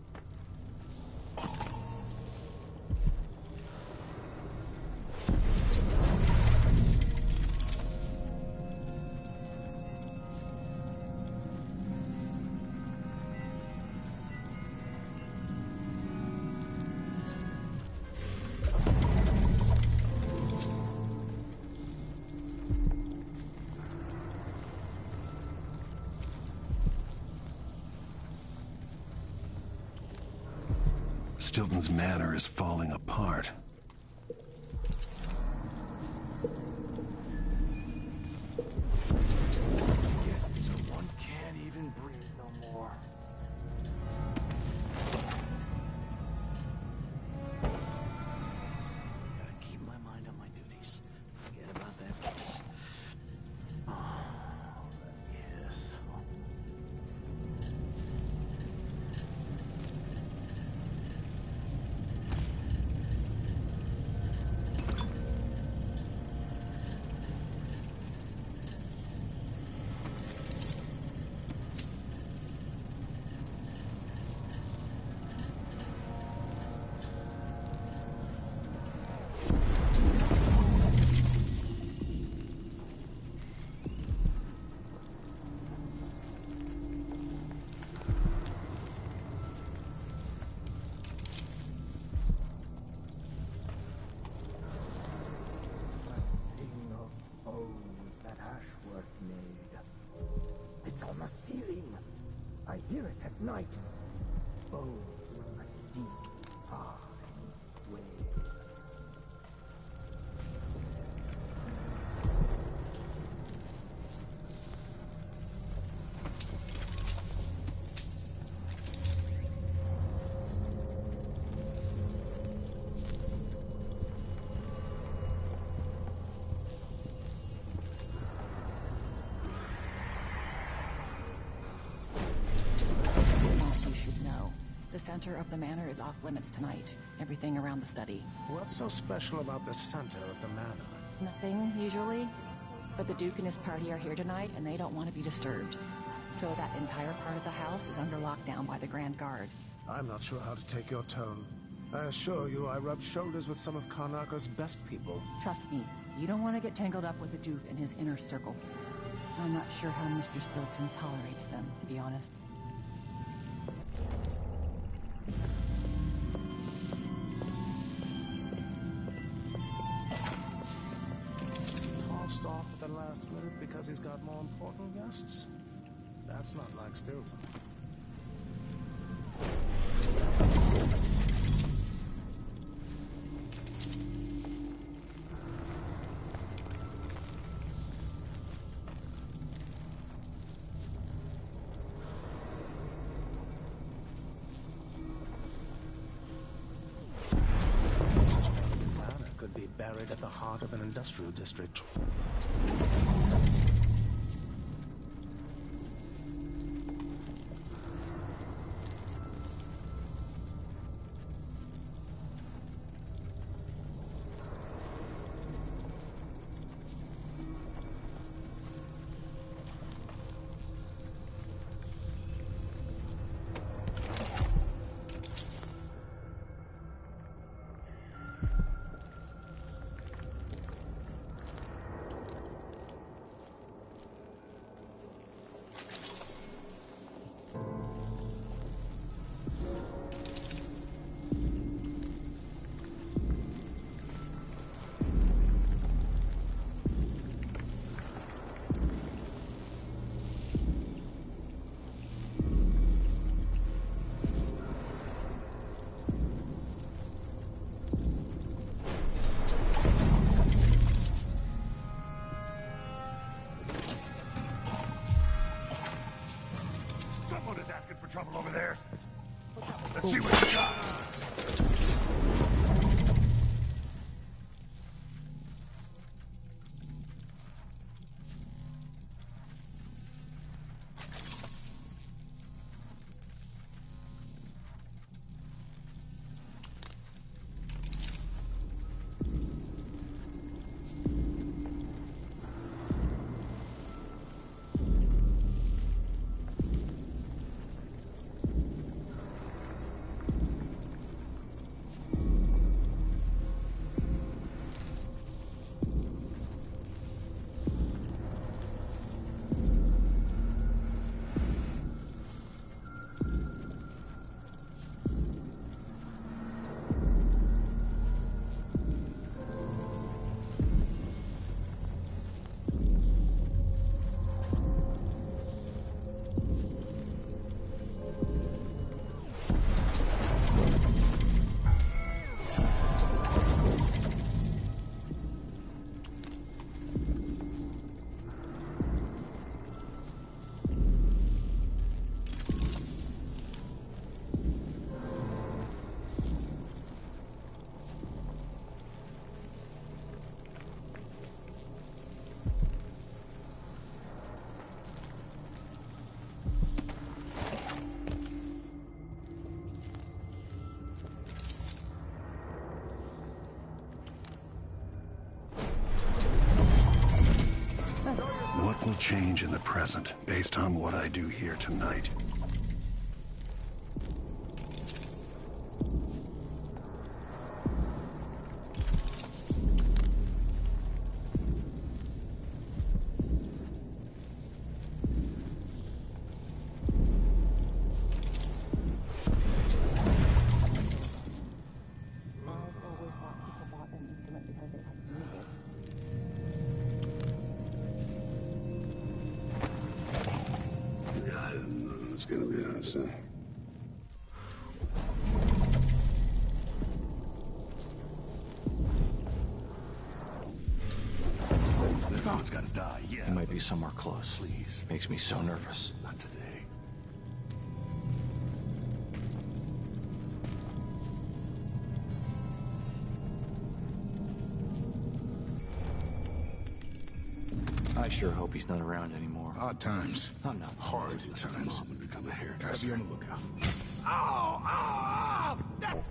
Stilton's manor is falling apart. Someone can't even breathe no more. Gotta keep my mind on my duties. Forget about that place. Yes. I hear it at night. Oh, a deep, far way. The center of the manor is off limits tonight. Everything around the study. What's so special about the center of the manor? Nothing, usually. But the Duke and his party are here tonight, and they don't want to be disturbed. So that entire part of the house is under lockdown by the Grand Guard. I'm not sure how to take your tone. I assure you, I rubbed shoulders with some of Karnaka's best people. Trust me, you don't want to get tangled up with the Duke and his inner circle. I'm not sure how Mr. Stilton tolerates them, to be honest. Tossed off at the last minute because he's got more important guests? That's not like Stilton. Could be buried at the heart of an industrial district. Trouble over there. Let's see what you got. change in the present based on what I do here tonight. It's gonna be honest, huh? Someone's gotta die, yeah. He might be somewhere close. Please. Makes me so nervous. Not today. I sure hope he's not around anymore. Odd times. I'm not. Hard times. Mom would become a hairdresser. Gotta be on the lookout. Ow! Ow! Ow!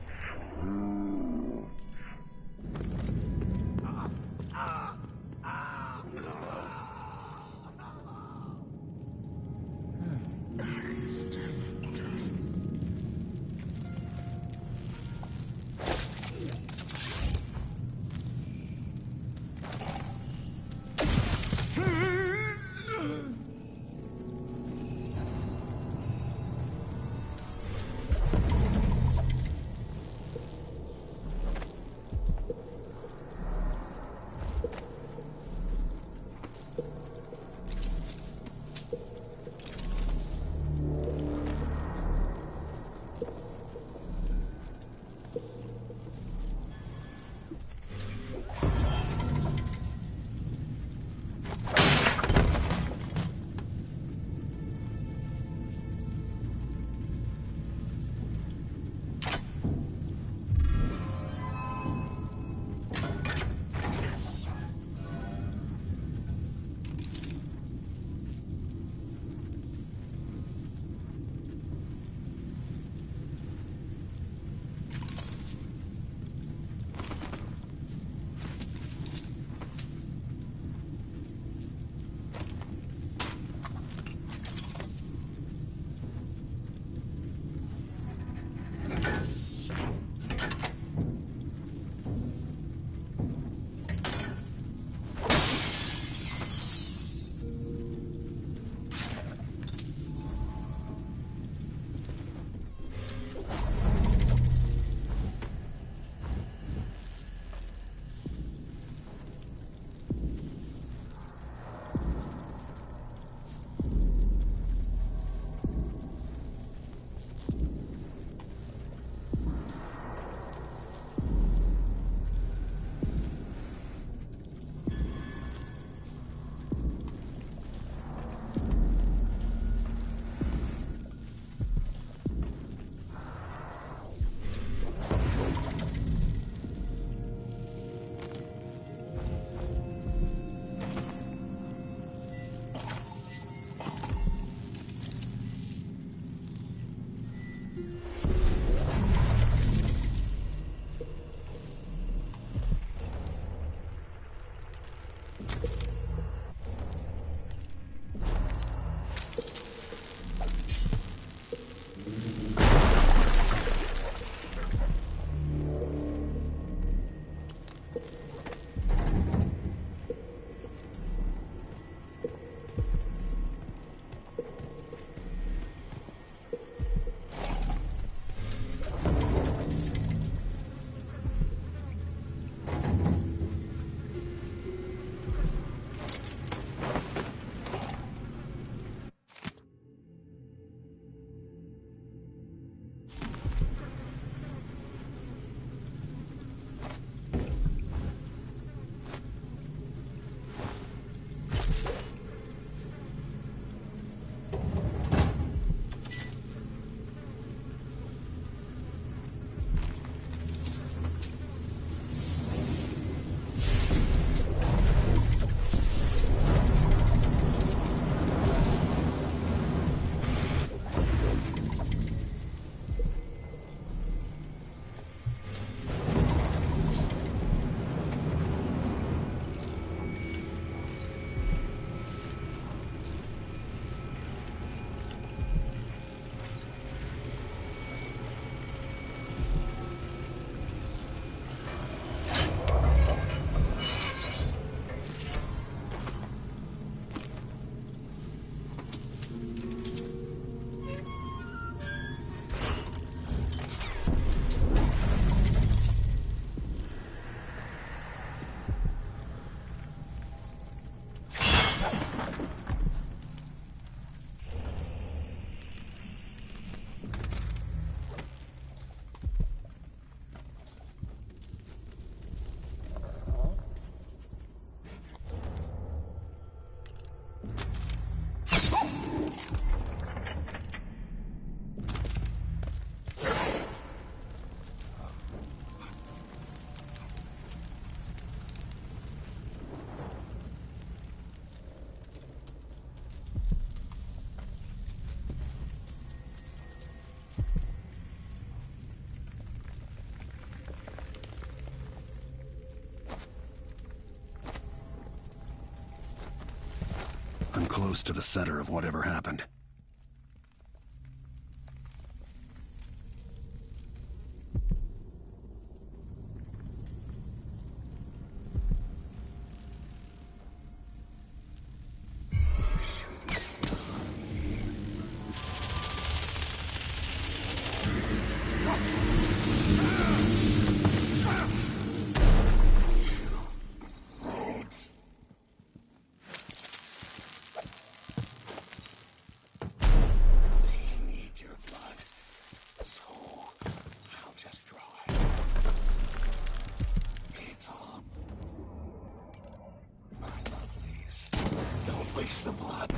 close to the center of whatever happened. Waste the blood.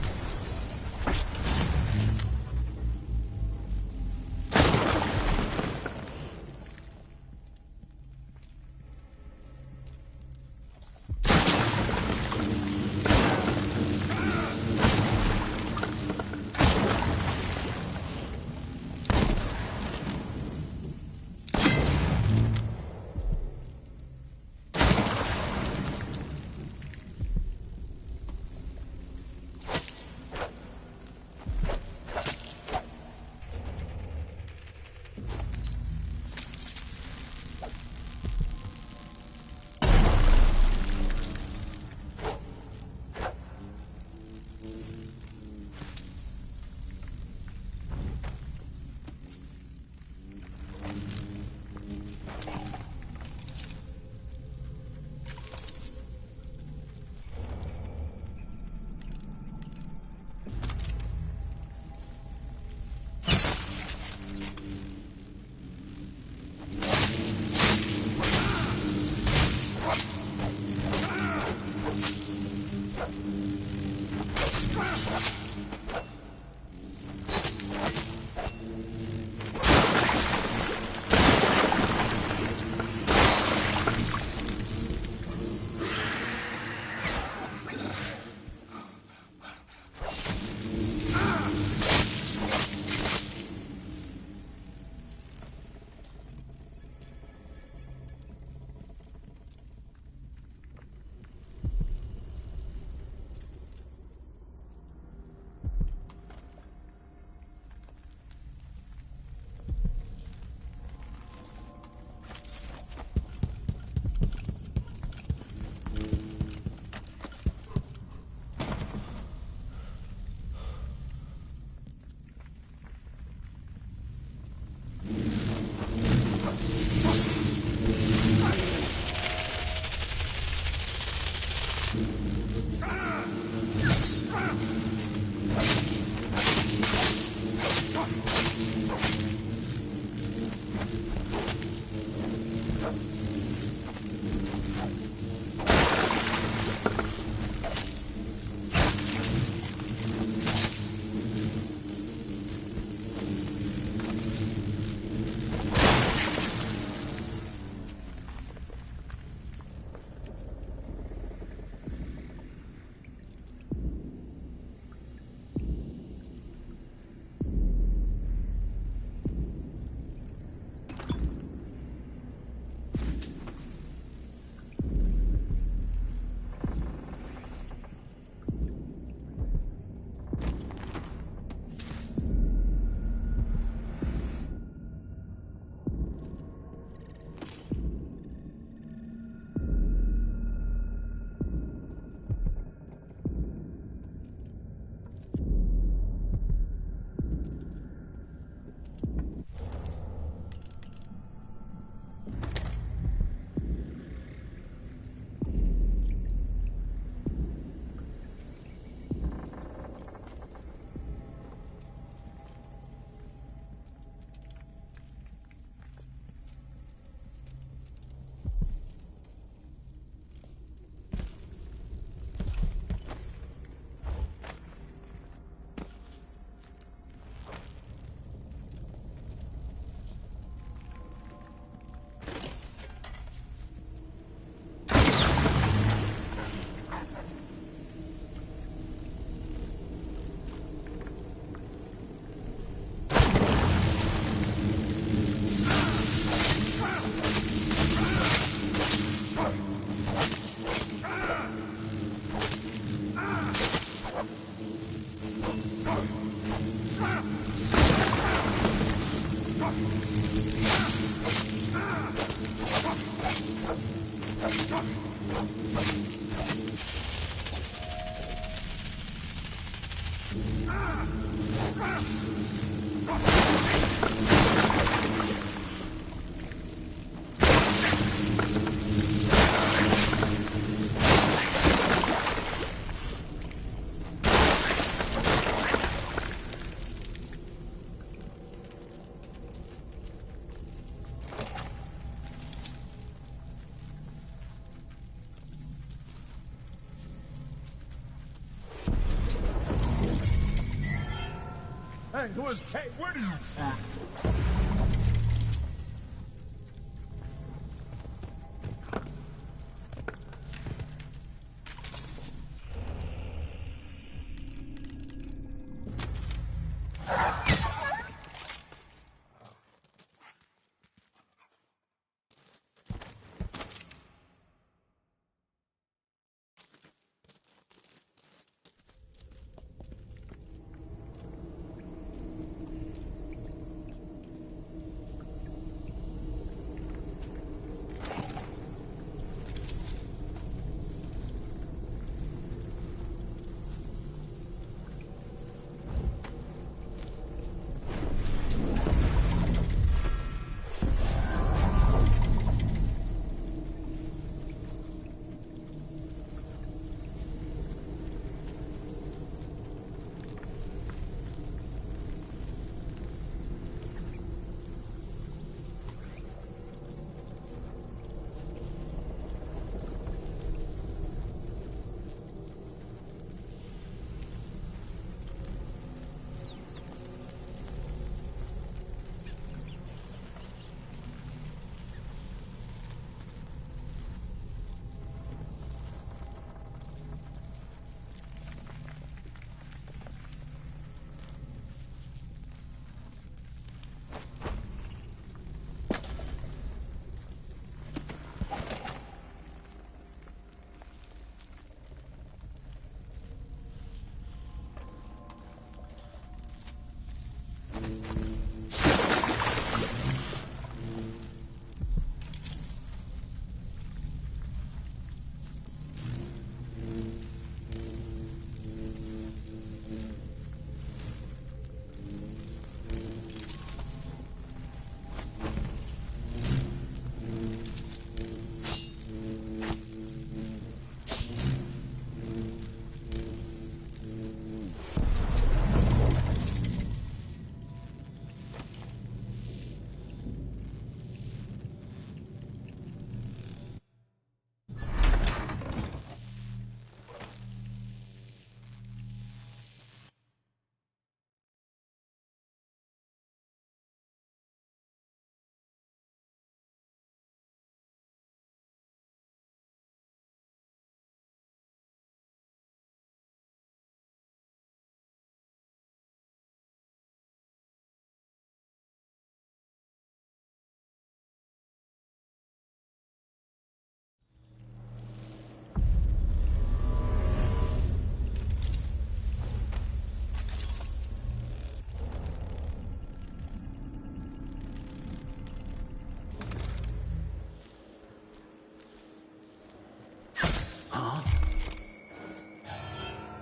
Hey, where do you...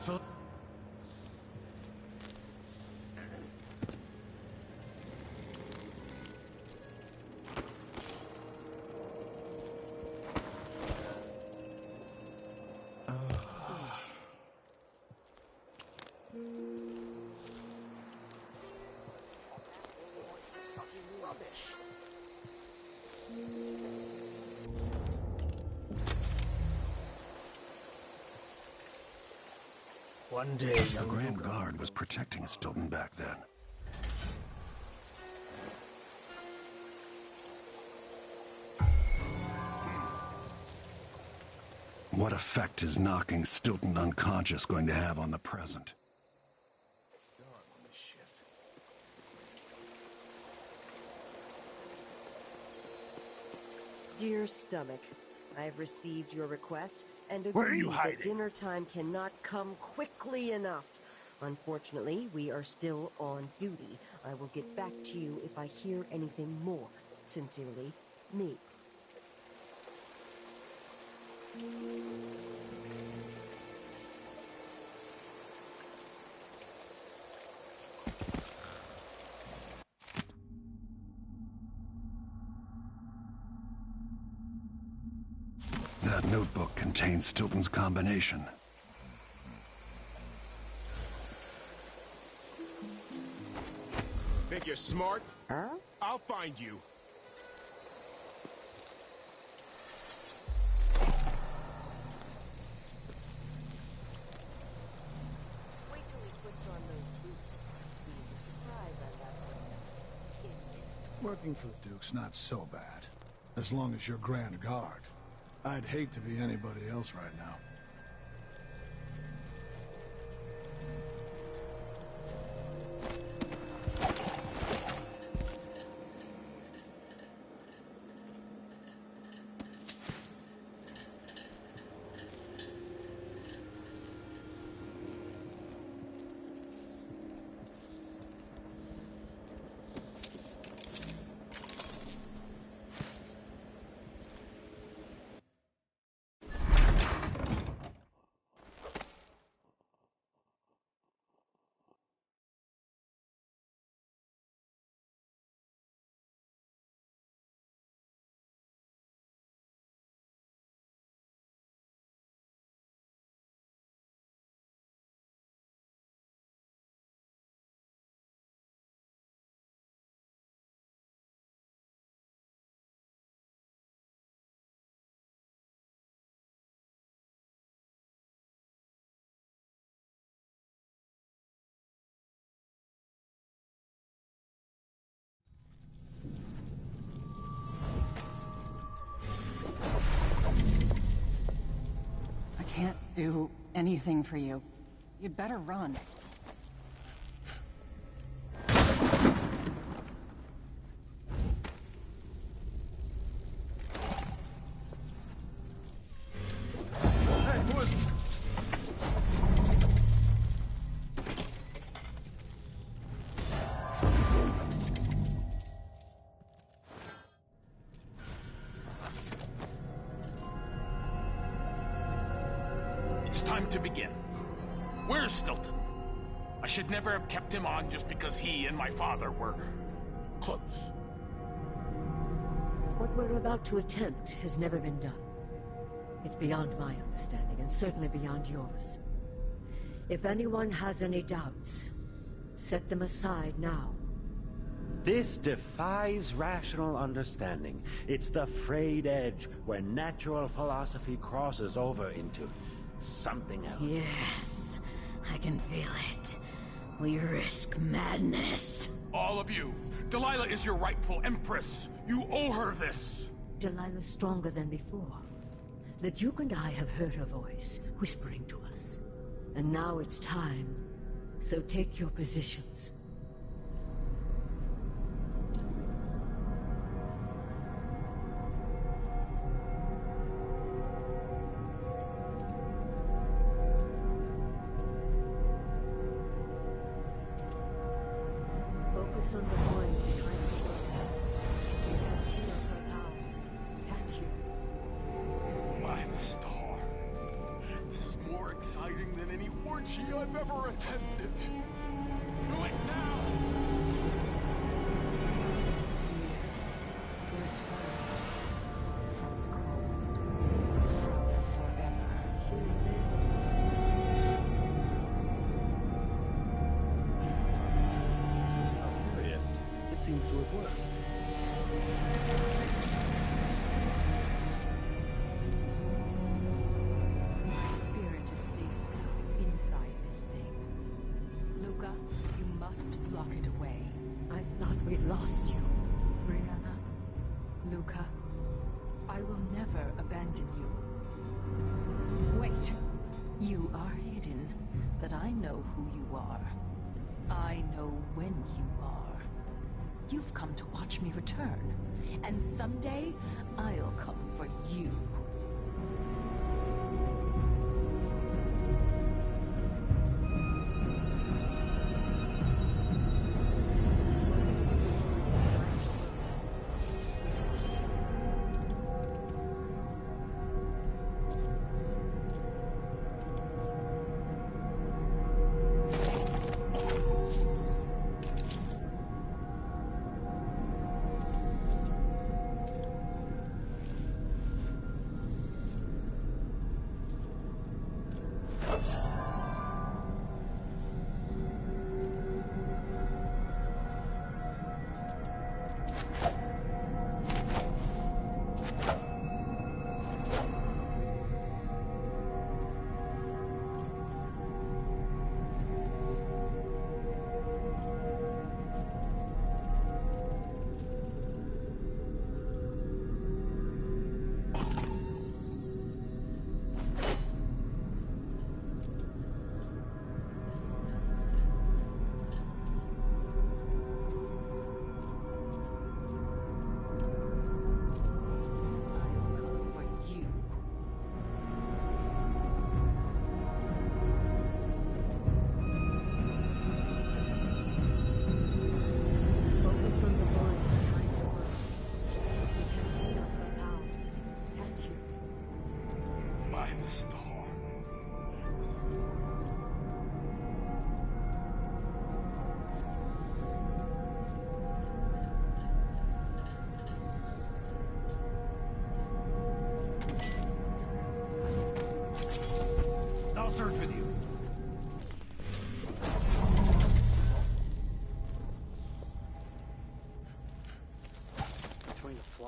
So... Such rubbish. One day, The Grand Guard was protecting Stilton back then. What effect is knocking Stilton unconscious going to have on the present? Dear Stomach, I have received your request and Where are agree you that hiding? dinner time cannot come quickly enough. Unfortunately, we are still on duty. I will get back to you if I hear anything more. Sincerely, me. notebook contains Stilton's combination. Think you're smart? I'll find you. Wait till he puts on those boots. See the surprise I got for him. Working for the Duke's not so bad. As long as you're Grand Guard. I'd hate to be anybody else right now. I can't do anything for you. You'd better run. It's time to begin. Where's Stilton? I should never have kept him on just because he and my father were close. What we're about to attempt has never been done. It's beyond my understanding, and certainly beyond yours. If anyone has any doubts, set them aside now. This defies rational understanding. It's the frayed edge where natural philosophy crosses over into something else. Yes, I can feel it. We risk madness. All of you, Delilah is your rightful empress. You owe her this. Delilah's stronger than before. The Duke and I have heard her voice, whispering to us. And now it's time. So take your positions. Focus on the void behind the wall. You can feel her power, can't you? By the stars. This is more exciting than any orgy I've ever attended. Do it now! Returned from the cold, from forever. He lives. Oh, yes. It seems to have worked. My spirit is safe now, inside this thing. Luca, you must lock it away. I thought we'd lost you. Brianna, Luca, I will never abandon you. Wait. You are hidden, but I know who you are. I know when you are. You've come to watch me return, and someday I'll come for you.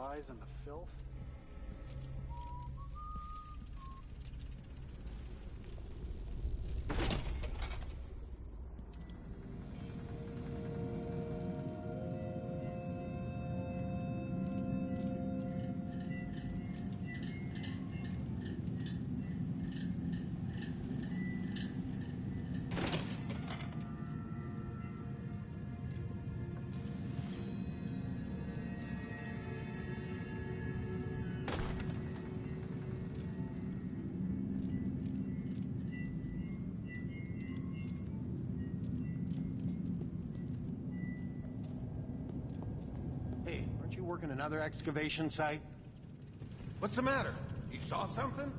lies and the filth? Hey, aren't you working another excavation site? What's the matter? You saw something?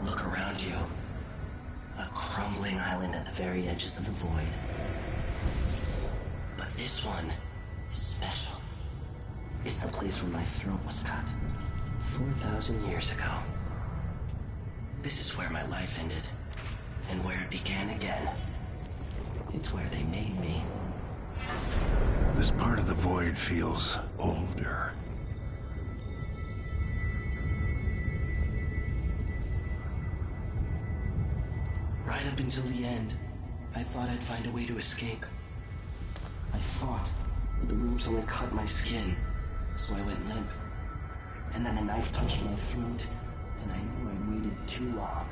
Look around you. A crumbling island at the very edges of the void. But this one is special. It's the place where my throat was cut 4,000 years ago. This is where my life ended, and where it began again. It's where they made me. This part of the void feels older. Right up until the end, I thought I'd find a way to escape. I fought, but the rooms only cut my skin, so I went limp. And then the knife touched my throat, and I knew I'd waited too long.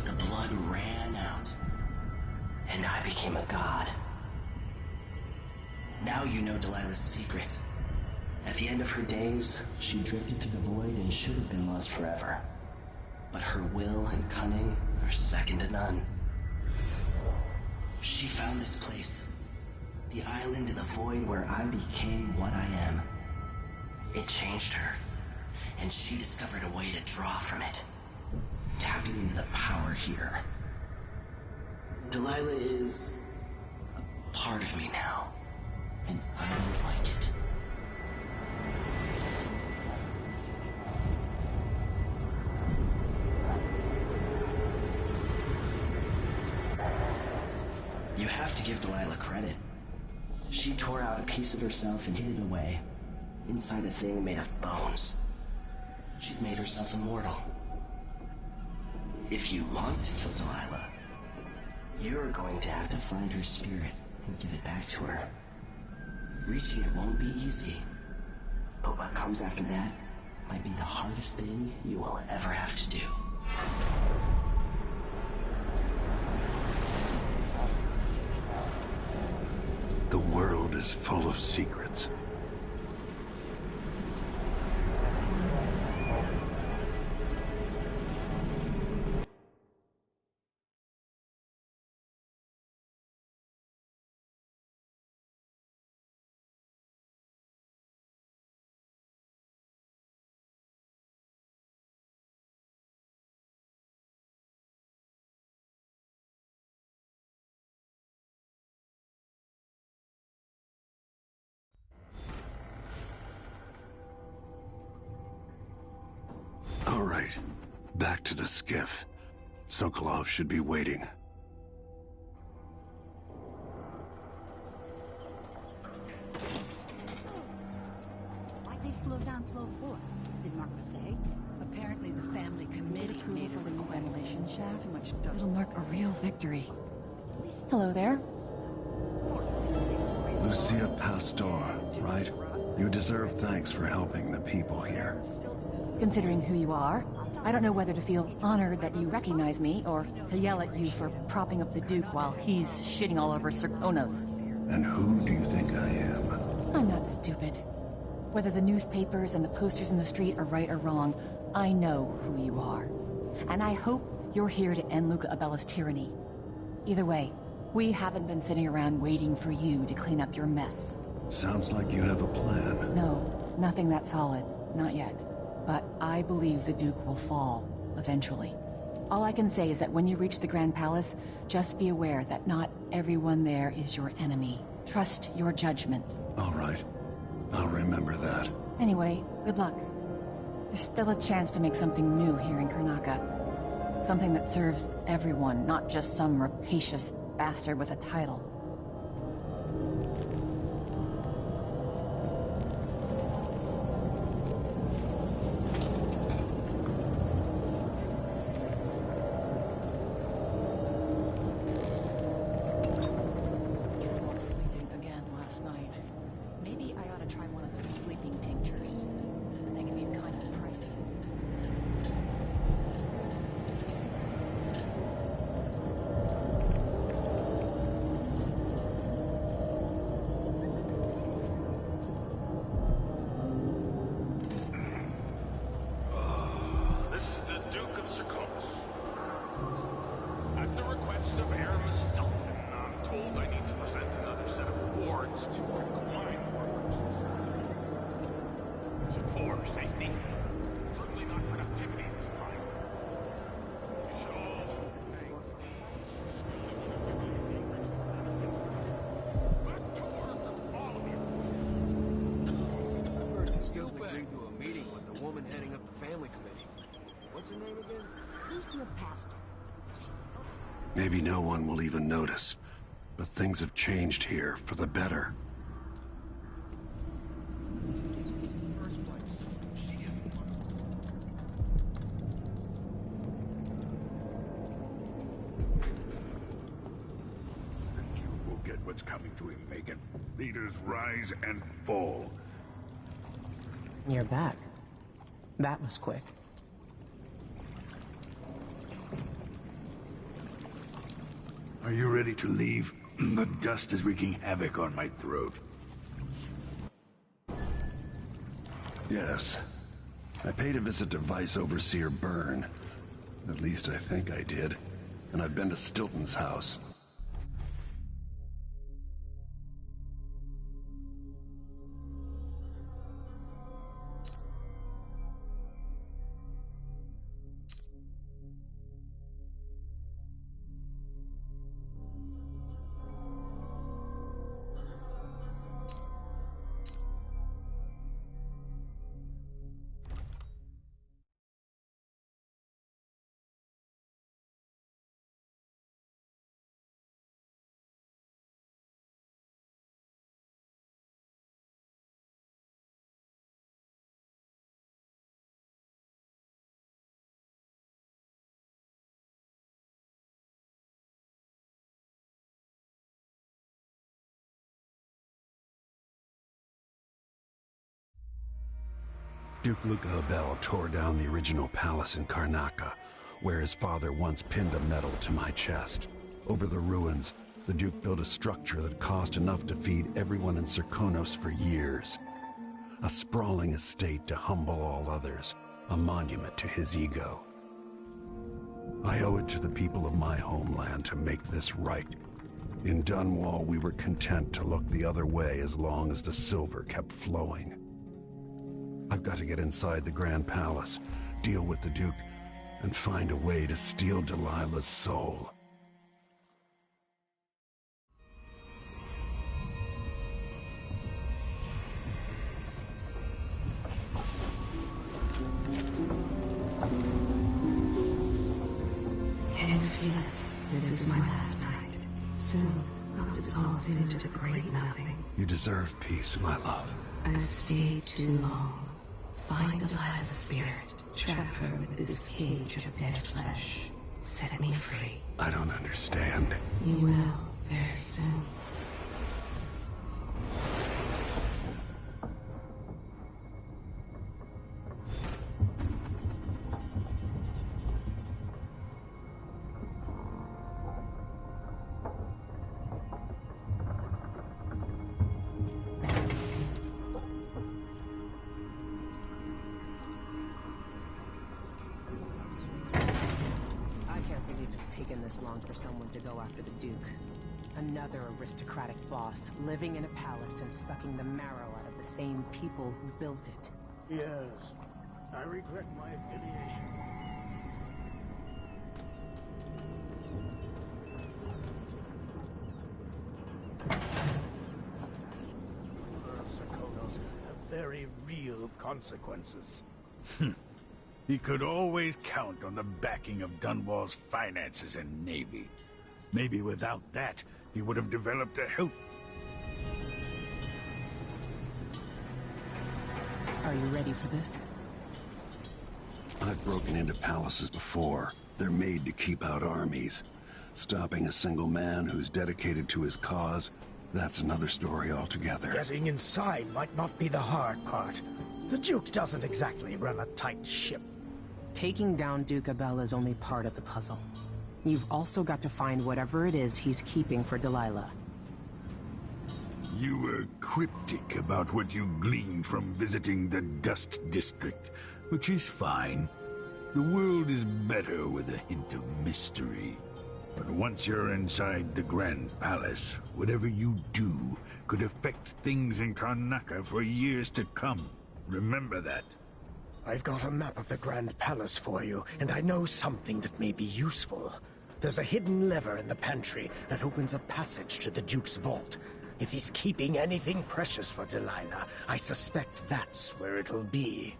The blood ran out, and I became a god. Now you know Delilah's secret. At the end of her days, she drifted to the void and should have been lost forever. But her will and cunning are second to none. She found this place, the island in the void where I became what I am. It changed her, and she discovered a way to draw from it, tapping into the power here. Delilah is a part of me now, and I don't like it. You have to give Delilah credit. She tore out a piece of herself and hid it away, inside a thing made of bones. She's made herself immortal. If you want to kill Delilah, you're going to have to find her spirit and give it back to her. Reaching it won't be easy, but what comes after that might be the hardest thing you will ever have to do. The world is full of secrets. All right, back to the skiff. Sokolov should be waiting. they slow down flow for? Did Marco say? Apparently the family committee made a ventilation shaft, which It'll mark a real victory. Hello there. Lucia Pastor, right? You deserve thanks for helping the people here. Considering who you are, I don't know whether to feel honored that you recognize me, or to yell at you for propping up the Duke while he's shitting all over Serkonos. And who do you think I am? I'm not stupid. Whether the newspapers and the posters in the street are right or wrong, I know who you are. And I hope you're here to end Luca Abella's tyranny. Either way, we haven't been sitting around waiting for you to clean up your mess. Sounds like you have a plan. No, nothing that solid. Not yet. But I believe the Duke will fall, eventually. All I can say is that when you reach the Grand Palace, just be aware that not everyone there is your enemy. Trust your judgment. All right. I'll remember that. Anyway, good luck. There's still a chance to make something new here in Karnaca. Something that serves everyone, not just some rapacious bastard with a title. Sleeping again last night. Maybe I ought to try one of those sleeping tinctures. They can be kind of pricey. This is the Duke of Serkonos. At the request of Aramis Stilton, I'm told I need to present another set of awards to critical mine workers. Is it for safety? Certainly not productivity this time. You should all thank back to work, all of you. Stilton agreed to a meeting with the woman heading up the family committee. What's her name again? Lucia Pastor. Maybe no one will even notice, but things have changed here for the better. You will get what's coming to him, Megan. Leaders rise and fall. You're back. That was quick. Are you ready to leave? The dust is wreaking havoc on my throat. Yes. I paid a visit to Vice Overseer Byrne. At least I think I did. And I've been to Stilton's house. Duke Luca Abel tore down the original palace in Karnaca, where his father once pinned a medal to my chest. Over the ruins, the Duke built a structure that cost enough to feed everyone in Serkonos for years. A sprawling estate to humble all others, a monument to his ego. I owe it to the people of my homeland to make this right. In Dunwall, we were content to look the other way as long as the silver kept flowing. I've got to get inside the Grand Palace, deal with the Duke, and find a way to steal Delilah's soul. Can you feel it? This is my last night. Soon, I'll dissolve into the great nothing. You deserve peace, my love. I've stayed too long. Find Delilah's spirit. Trap her with this cage of dead flesh. Set me free. I don't understand. You will, very soon. Taken this long for someone to go after the Duke. Another aristocratic boss, living in a palace and sucking the marrow out of the same people who built it. Yes, I regret my affiliation. Sarkonos have very real consequences. He could always count on the backing of Dunwall's finances and navy. Maybe without that, he would have developed a help. Are you ready for this? I've broken into palaces before. They're made to keep out armies. Stopping a single man who's dedicated to his cause, that's another story altogether. Getting inside might not be the hard part. The Duke doesn't exactly run a tight ship. Taking down Duke Abel is only part of the puzzle. You've also got to find whatever it is he's keeping for Delilah. You were cryptic about what you gleaned from visiting the Dust District, which is fine. The world is better with a hint of mystery. But once you're inside the Grand Palace, whatever you do could affect things in Karnaca for years to come. Remember that. I've got a map of the Grand Palace for you, and I know something that may be useful. There's a hidden lever in the pantry that opens a passage to the Duke's vault. If he's keeping anything precious for Delilah, I suspect that's where it'll be.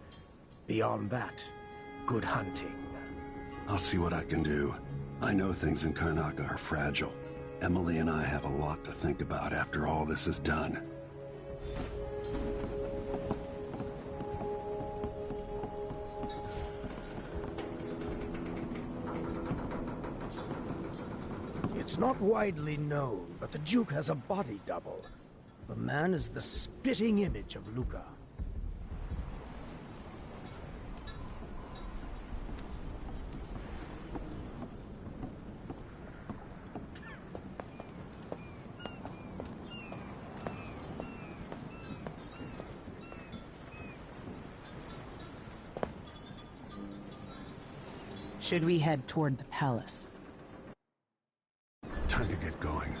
Beyond that, good hunting. I'll see what I can do. I know things in Karnaca are fragile. Emily and I have a lot to think about after all this is done. It's not widely known, but the Duke has a body double. The man is the spitting image of Luca. Should we head toward the palace? Time to get going.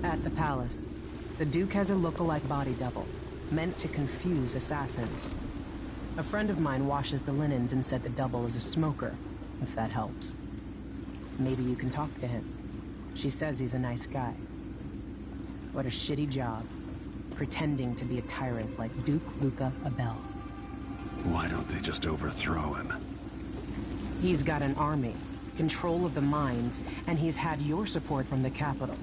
At the palace, the Duke has a look-alike body double, meant to confuse assassins. A friend of mine washes the linens and said the double is a smoker, if that helps. Maybe you can talk to him. She says he's a nice guy. What a shitty job, pretending to be a tyrant like Duke Luca Abel. Why don't they just overthrow him? He's got an army, control of the mines, and he's had your support from the capital.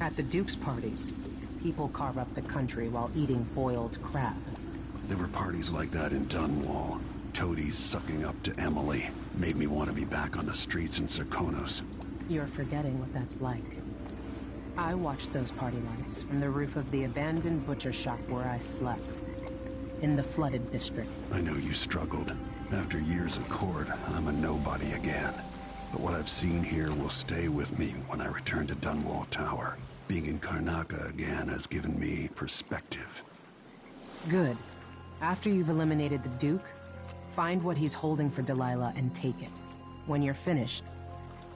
At the Duke's parties, people carve up the country while eating boiled crab. There were parties like that in Dunwall. Toadies sucking up to Emily made me want to be back on the streets in Sarkonos. You're forgetting what that's like. I watched those party lights from the roof of the abandoned butcher shop where I slept. In the flooded district. I know you struggled. After years of court, I'm a nobody again. But what I've seen here will stay with me when I return to Dunwall Tower. Being in Karnaca again has given me perspective. Good. After you've eliminated the Duke, find what he's holding for Delilah and take it. When you're finished,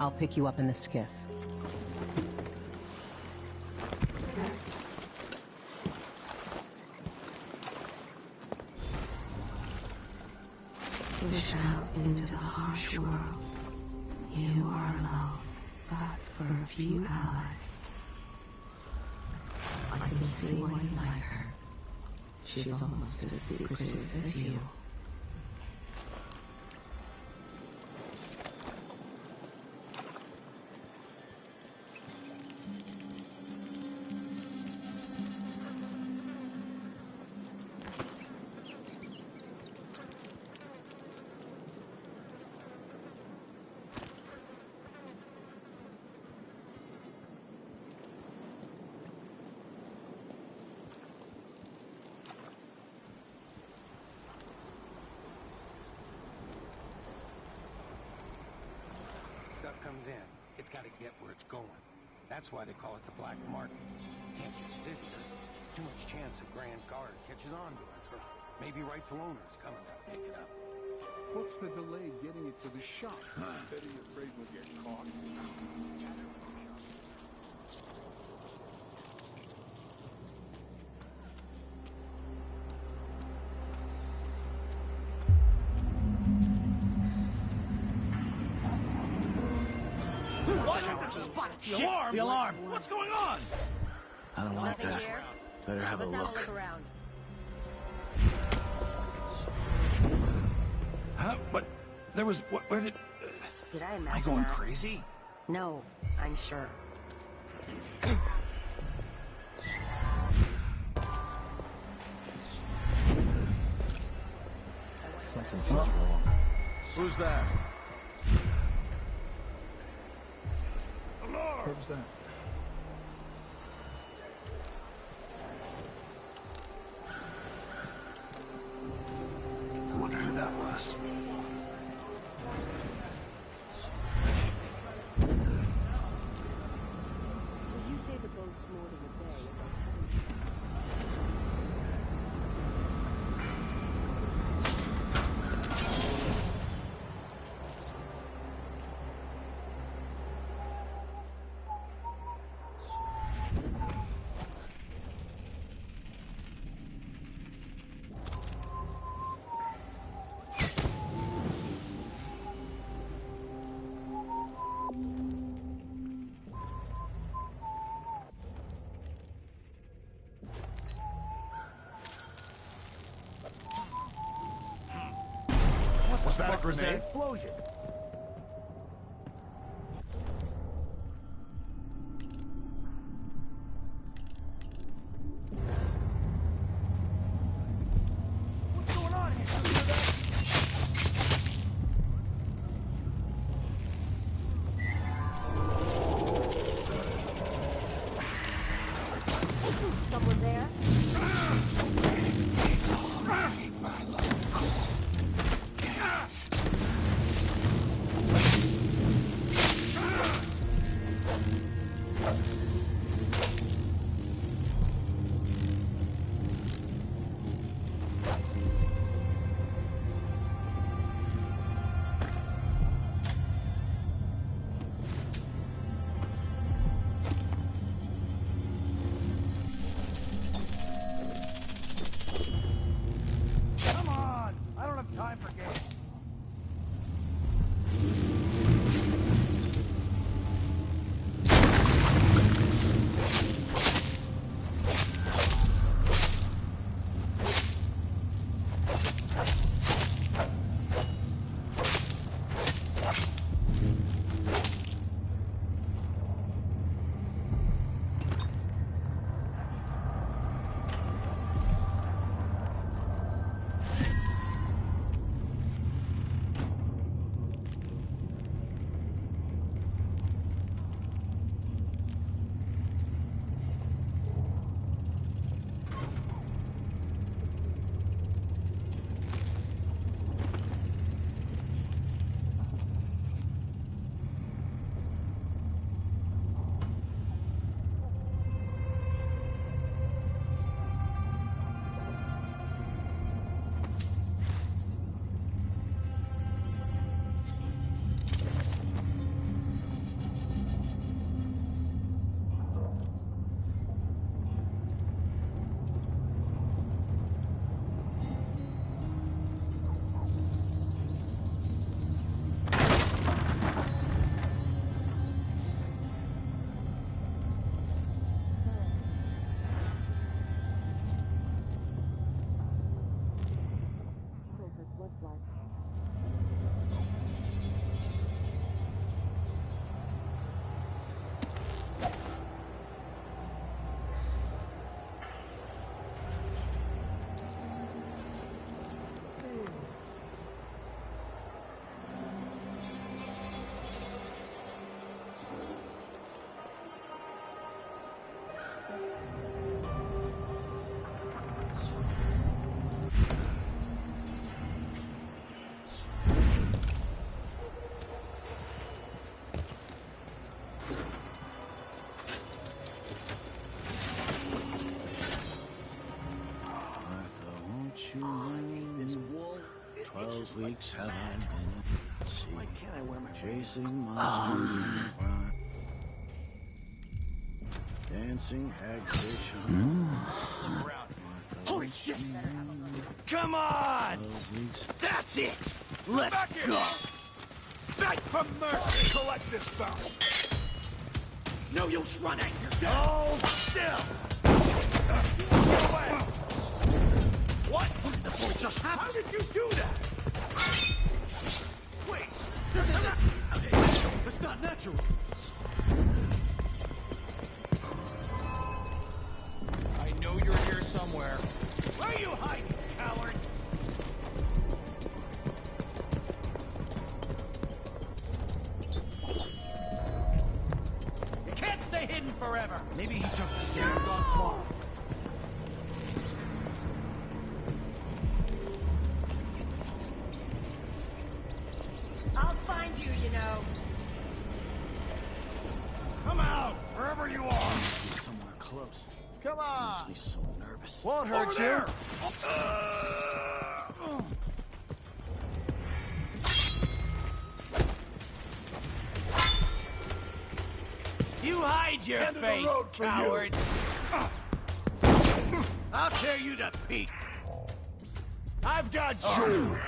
I'll pick you up in the skiff. Push out into the harsh world. You are alone, but for a few allies. I can see why you like her. She's almost as secretive as you. Comes in, it's got to get where it's going. That's why they call it the black market. Can't just sit here. Too much chance a Grand Guard catches on to us, or maybe rightful owners coming to pick it up. What's the delay getting it to the shop? Betty afraid we'll get caught. The alarm! The alarm! What's going on? I don't like that. Better have a Let's look. have a look around. Huh? But there was... where did... Did I imagine Am I going that? crazy? No, I'm sure. Something feels wrong. Who's that? Who's that? I wonder who that was. So you say the boat's moored in the bay. Was that a grenade? Explosion. What's going on here? Someone there? It's all right, my local. Yes. weeks have I been? Let's see. Why can't I wear my chasing monsters? Dancing hagfish. Look around. Holy shit! Come on! That's it! Let's go! Beg for mercy! Collect this stuff! No use running! Hold still! Get away! What did the boy just happen? How did you do that? Wait! This isn't... It's not natural! I know you're here somewhere. Where are you hiding, coward? You can't stay hidden forever. Maybe he jumped the stairs and gone far. I'll find you, you know. Come out, wherever you are. Be somewhere close. Come on. Makes me so nervous. Won't hurt you. You hide your face, coward. I'll tear you to pieces. I've got you.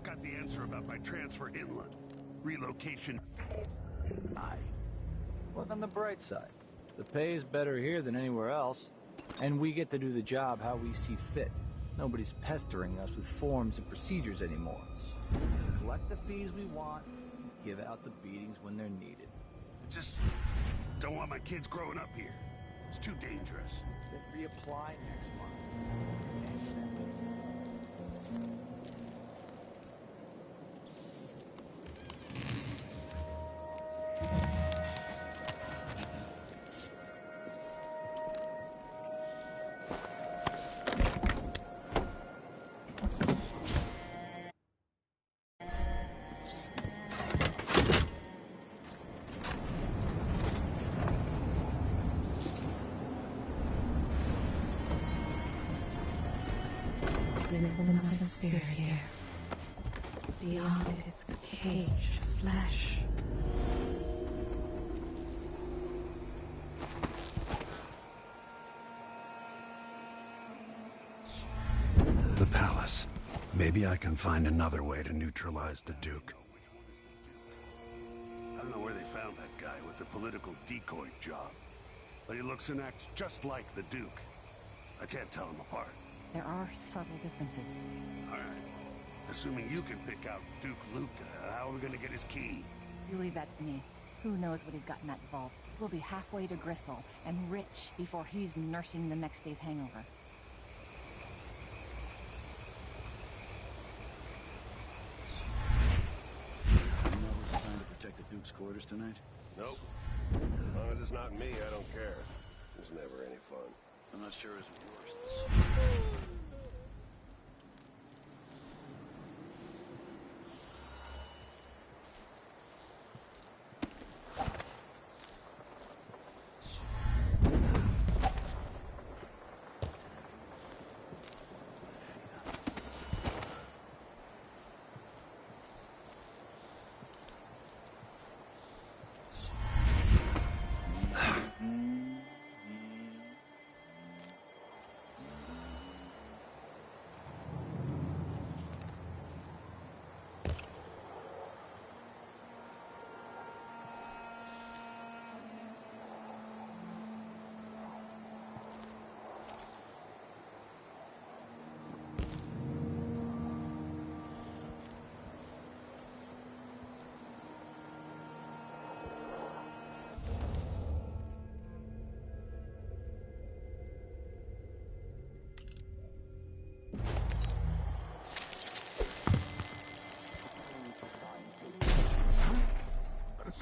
Got the answer about my transfer inland. Relocation. Look on the bright side. The pay is better here than anywhere else, and we get to do the job how we see fit. Nobody's pestering us with forms and procedures anymore. So we collect the fees we want, and give out the beatings when they're needed. Just don't want my kids growing up here. It's too dangerous. Then reapply next month. There's another spirit here, beyond its cage of flesh. The palace. Maybe I can find another way to neutralize the Duke. I don't know where they found that guy with the political decoy job, but he looks and acts just like the Duke. I can't tell them apart. There are subtle differences. All right. Assuming you can pick out Duke Luca, how are we gonna get his key? You leave that to me. Who knows what he's got in that vault? We'll be halfway to Bristol, and rich before he's nursing the next day's hangover. You know who's assigned to protect the Duke's quarters tonight? Nope. As long as it's not me, I don't care. It's never any fun. I'm not sure it's worse.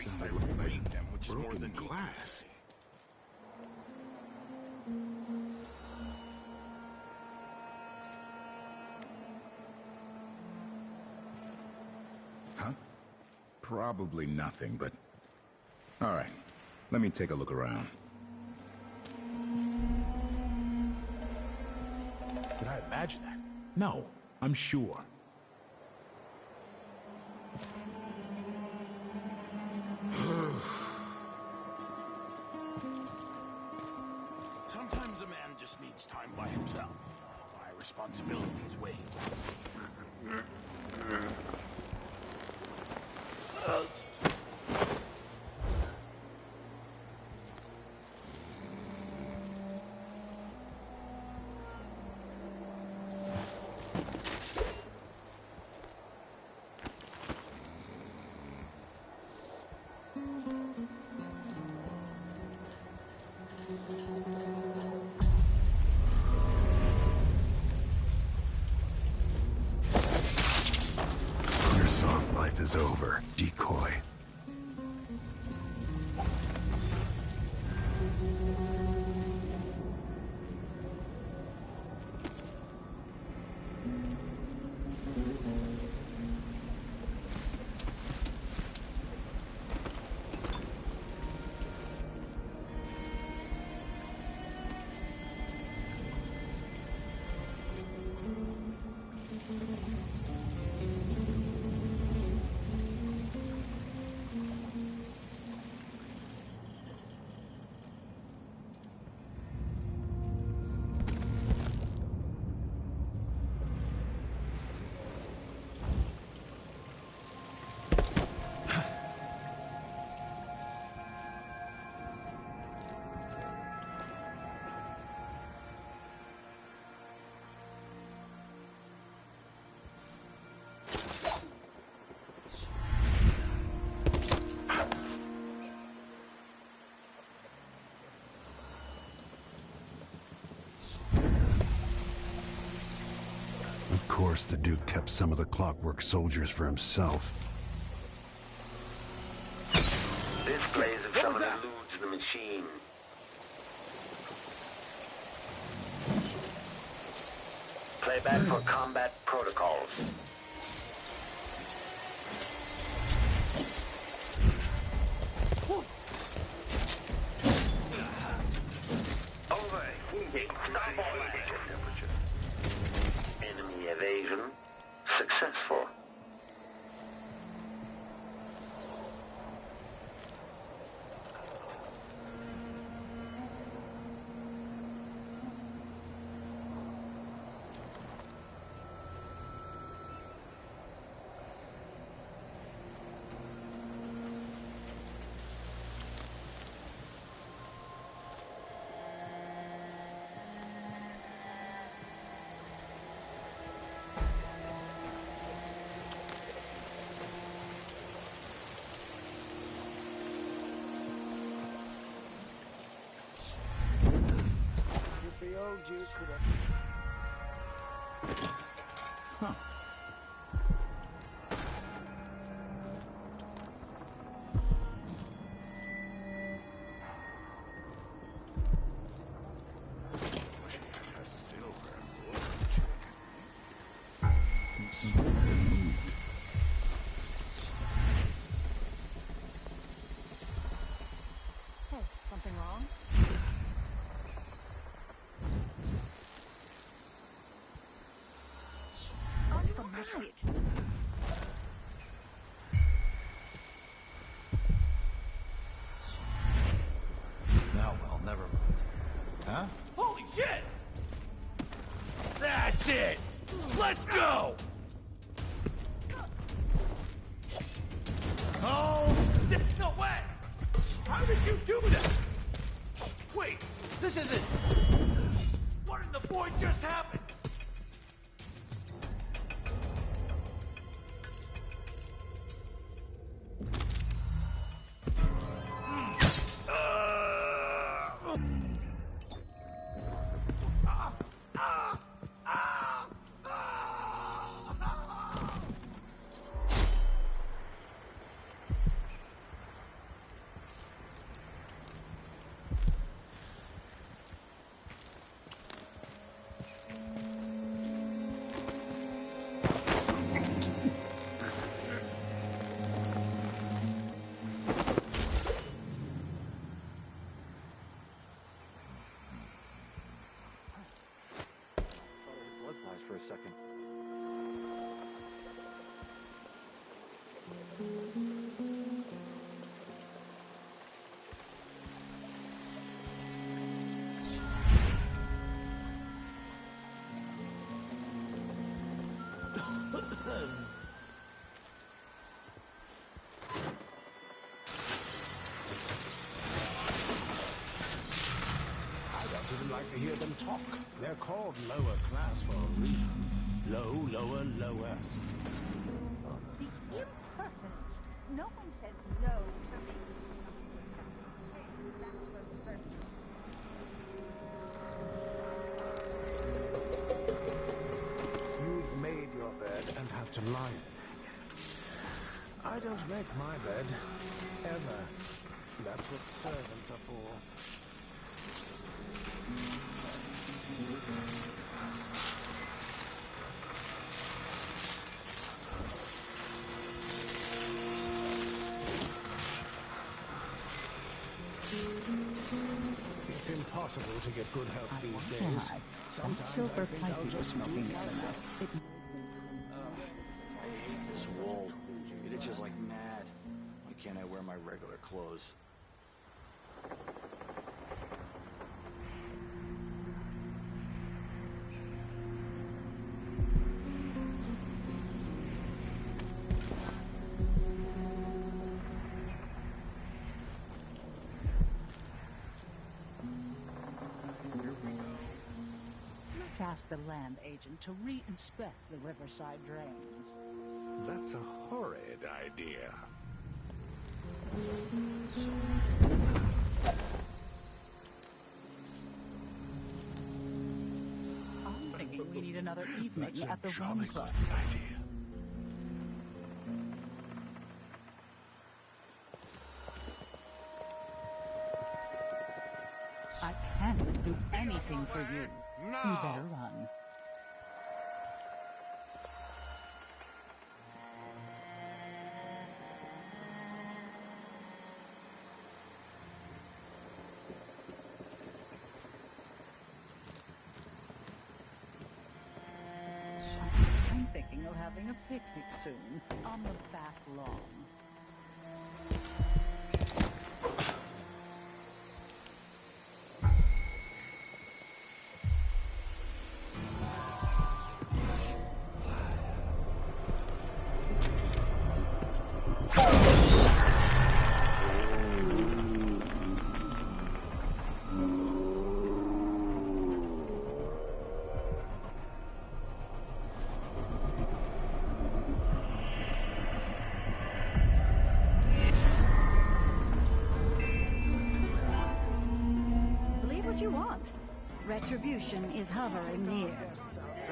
outside looked like broken glass. Huh? Probably nothing, but... Alright, let me take a look around. Did I imagine that? No, I'm sure. Sometimes a man just needs time by himself. My responsibilities weigh. Your soft life is over, decoy. Of course, the Duke kept some of the clockwork soldiers for himself. This blaze of someone eludes the machine. Playback for combat protocols. Overheating. Stop all that. Enemy evasion successful. The old Duke could have... Huh. Hey, something wrong? What's the matter with it? Now, well, never mind. Huh? Holy shit! That's it! Let's go! Oh, no way! How did you do that? Wait, this isn't... What in the void just happened? to hear them talk. They're called lower class for a reason. Low, lower, lowest. The impertinent. No one says no to me. That's what the person. You've made your bed and have to lie in it. I don't make my bed. Ever. That's what servants are for. It's impossible to get good help these days. Sometimes I think I'll just move myself. I hate this wool. It itches like mad. Why can't I wear my regular clothes? Let's ask the land agent to re-inspect the riverside drains. That's a horrid idea. I'm thinking we need another evening at the Rum Club. Idea. I can't do anything for you. You better run. I'm thinking of having a picnic soon on the back lawn. Believe what you want. Retribution is hovering near.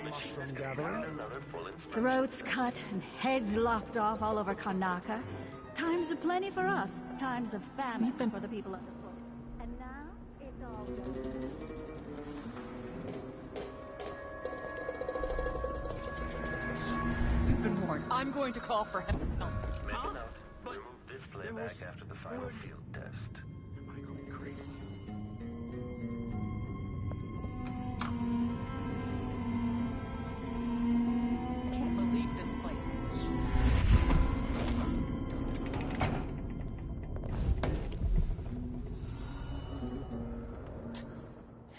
Mushroom gathering. Throats cut and heads lopped off all over Karnaca. Times of plenty for us. Times of famine for the people underfoot. And now it's all. You've been warned. I'm going to call for help. No. Make a note. Remove this playback after the final field test. Am I going crazy? I can't believe this place.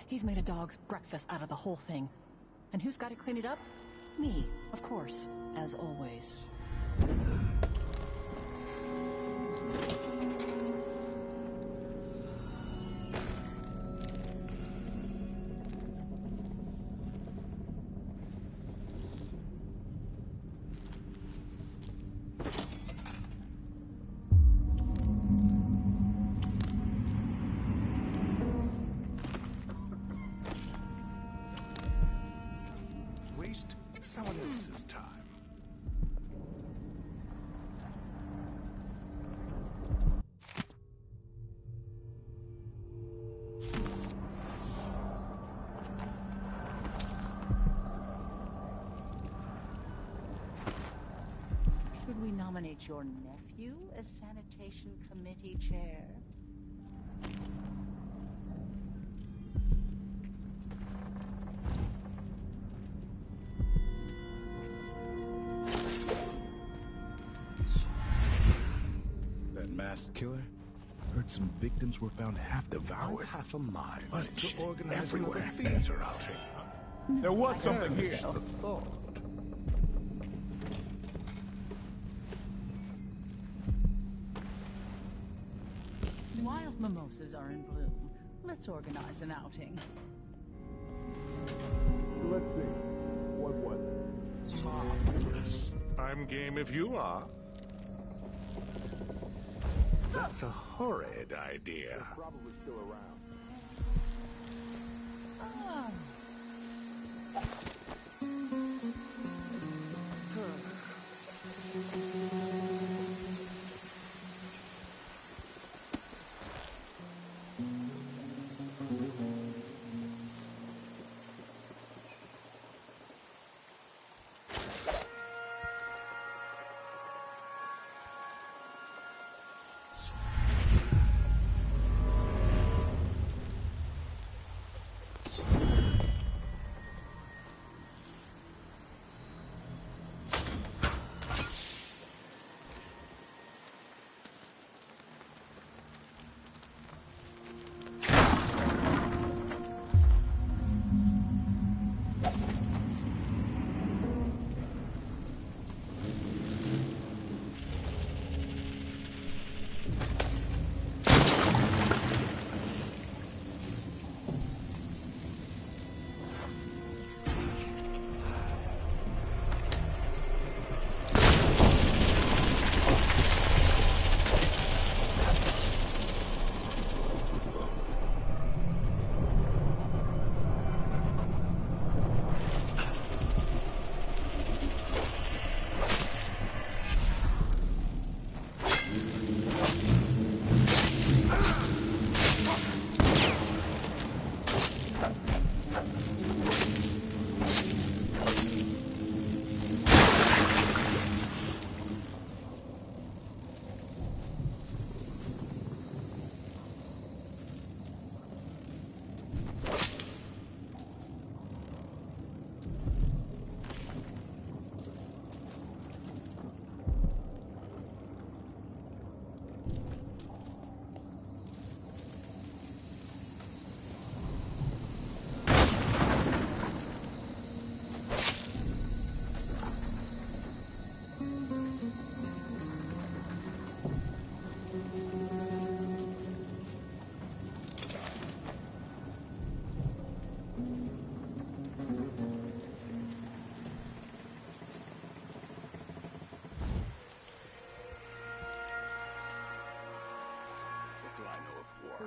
He's made a dog's breakfast out of the whole thing. And who's got to clean it up? Me, of course, as always. Waste someone else's time. Should we nominate your nephew as sanitation committee chair? That masked killer? Heard some victims were found half devoured. Half a mind to organize everywhere. Theater outing. There was something here. The thought. Wild mimosas are in bloom. Let's organize an outing. Let's see. What was it? Marvelous. I'm game if you are. That's a horrid idea. They're probably still around.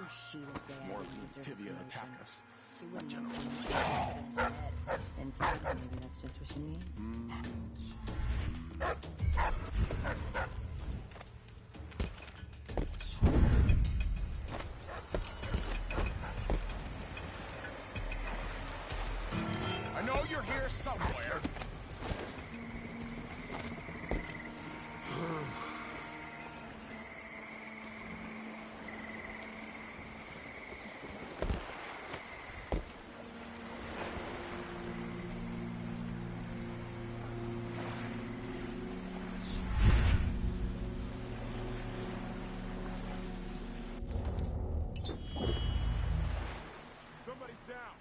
She to say More I didn't deserve Tivia promotion. attack us. She wouldn't know much. In fact, maybe that's just what she needs. I know you're here somewhere. Somebody's down.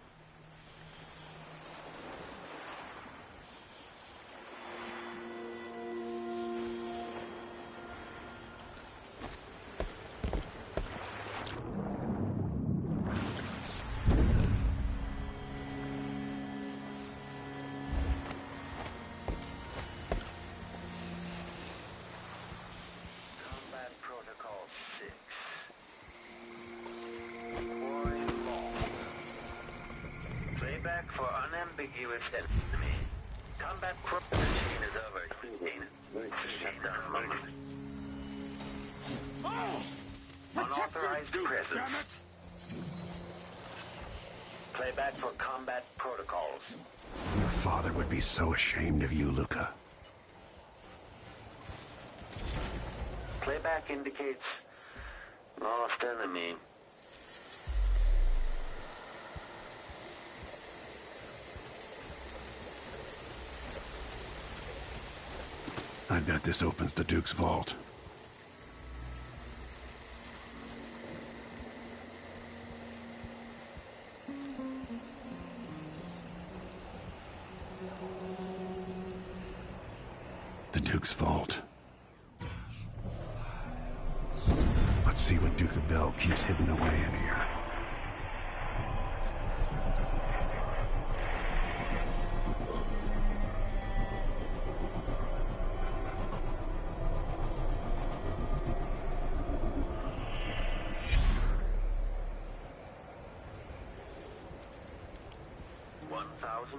Combat Protocol 6. Warring Law. Playback for unambiguous enemy. Combat machine is over. Shut down moment. Unauthorized presence. Playback for combat protocols. Your father would be so ashamed of you, Luca. Playback indicates lost enemy. I bet this opens the Duke's vault. The Duke's vault. Let's see what Duke of Bell keeps hidden away in here.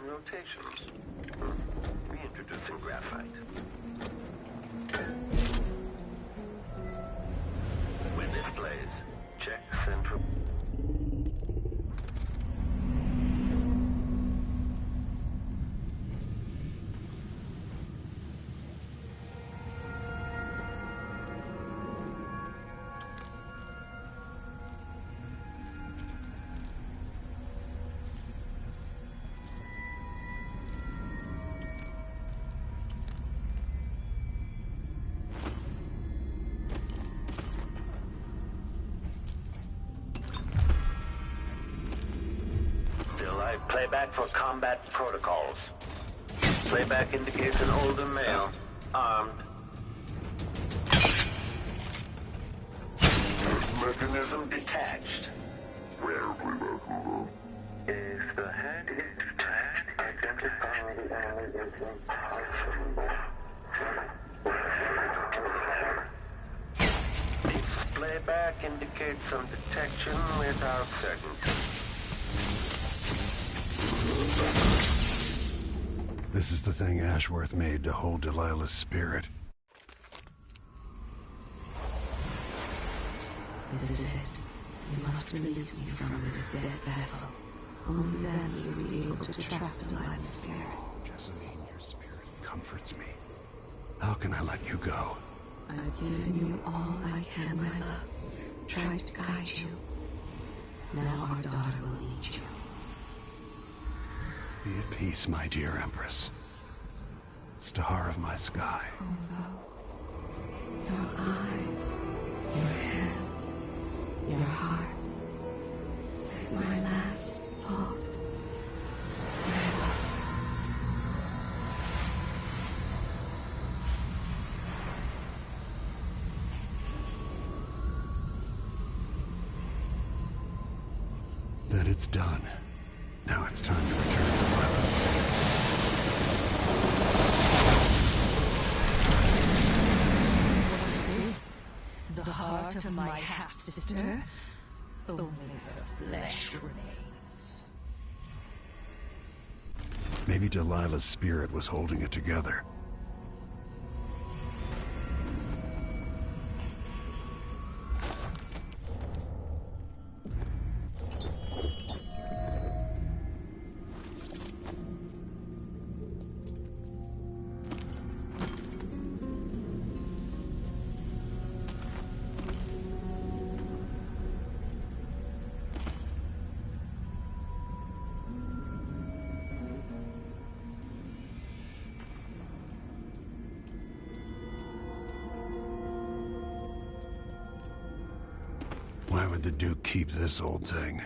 rotations. Reintroducing graphite. When this plays, check central. Playback for combat protocols. Playback indicates an older male, armed. Mechanism detached. If the head is detached, identify the enemy as impossible. Playback indicates some detection without certainty. This is the thing Ashworth made to hold Delilah's spirit. This is it. You must release me from this dead vessel. Only then will you be able to trap Delilah's spirit. Jessamine, your spirit comforts me. How can I let you go? I've given you all I can, my love. Tried to guide you. Now our daughter will need you. Be at peace, my dear Empress. Star of my sky. Corvo. Your eyes, your hands, your heart. My last thought. My love. That it's done. Now it's time to return to Delilah's. What is this? The heart of my half-sister? Only her flesh remains. Maybe Delilah's spirit was holding it together. Why would the Duke keep this old thing?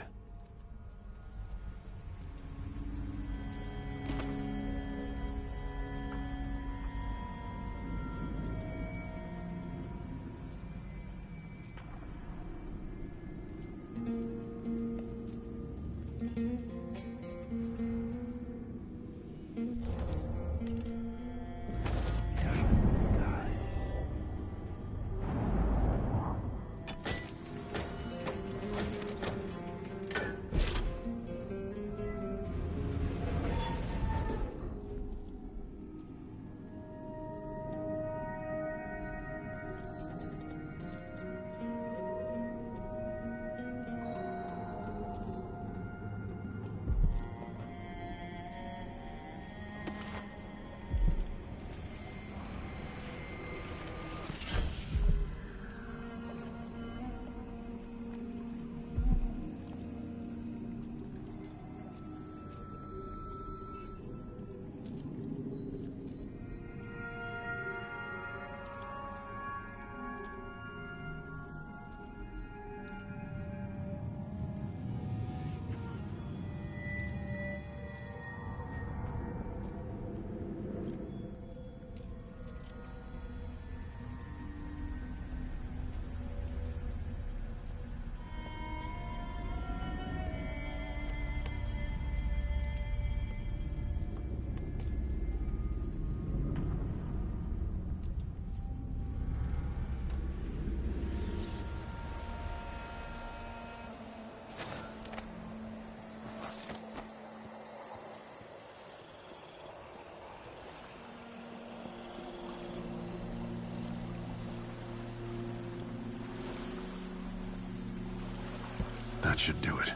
should do it.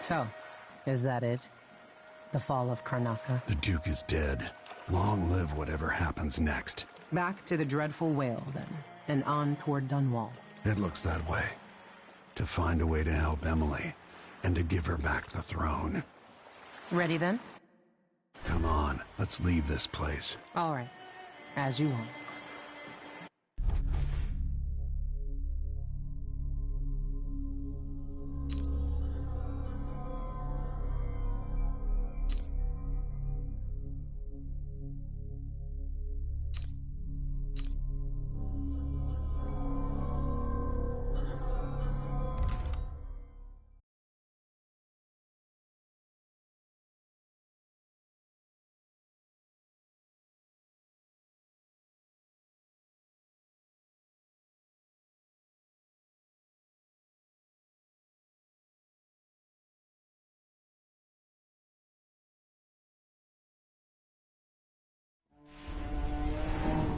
So, is that it? The fall of Karnaca? The Duke is dead. Long live whatever happens next. Back to the dreadful whale, then, and on toward Dunwall. It looks that way. To find a way to help Emily, and to give her back the throne. Ready, then? Come on, let's leave this place. All right. As you want.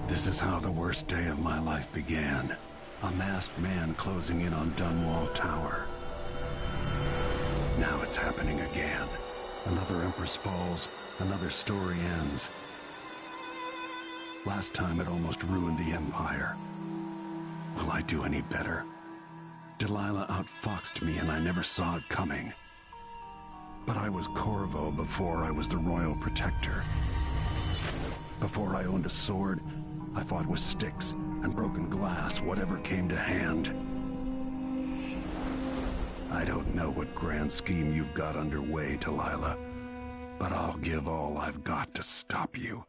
This is how the worst day of my life began. A masked man closing in on Dunwall Tower. Now it's happening again. Another Empress falls, another story ends. Last time it almost ruined the Empire. Will I do any better? Delilah outfoxed me and I never saw it coming. But I was Corvo before I was the Royal Protector. Before I owned a sword, I fought with sticks and broken glass, whatever came to hand. I don't know what grand scheme you've got underway, Delilah, but I'll give all I've got to stop you.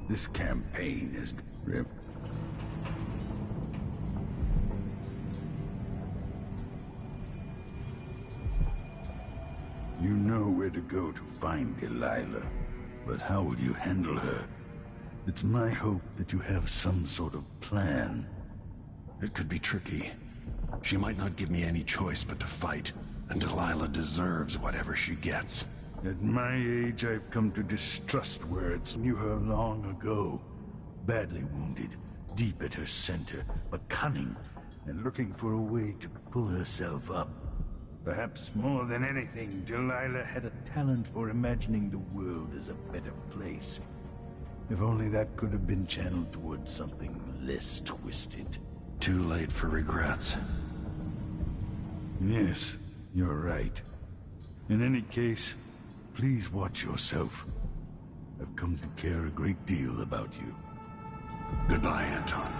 This campaign has been... You know where to go to find Delilah, but how will you handle her? It's my hope that you have some sort of plan. It could be tricky. She might not give me any choice but to fight, and Delilah deserves whatever she gets. At my age, I've come to distrust words. Knew her long ago. Badly wounded, deep at her center, but cunning, and looking for a way to pull herself up. Perhaps more than anything, Delilah had a talent for imagining the world as a better place. If only that could have been channeled towards something less twisted. Too late for regrets. Yes, you're right. In any case, please watch yourself. I've come to care a great deal about you. Goodbye, Anton.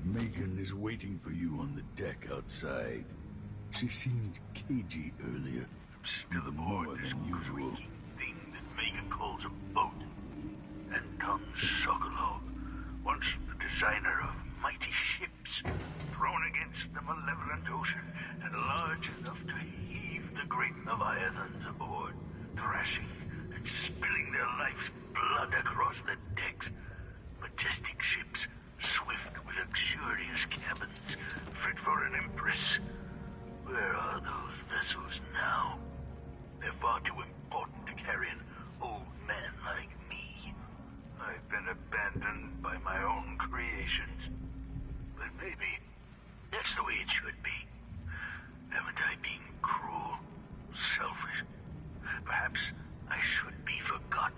Megan is waiting for you on the deck outside. She seemed cagey earlier. Still aboard this usual. Thing that Megan calls a boat. Anton Sokolov, once the designer of mighty ships, thrown against the malevolent ocean and large enough to heave the great Leviathans aboard, thrashing and spilling their life's blood across the decks. Majestic ships, swift with luxurious cabins. undone by my own creations. But maybe that's the way it should be. Haven't I been cruel, selfish? Perhaps I should be forgotten,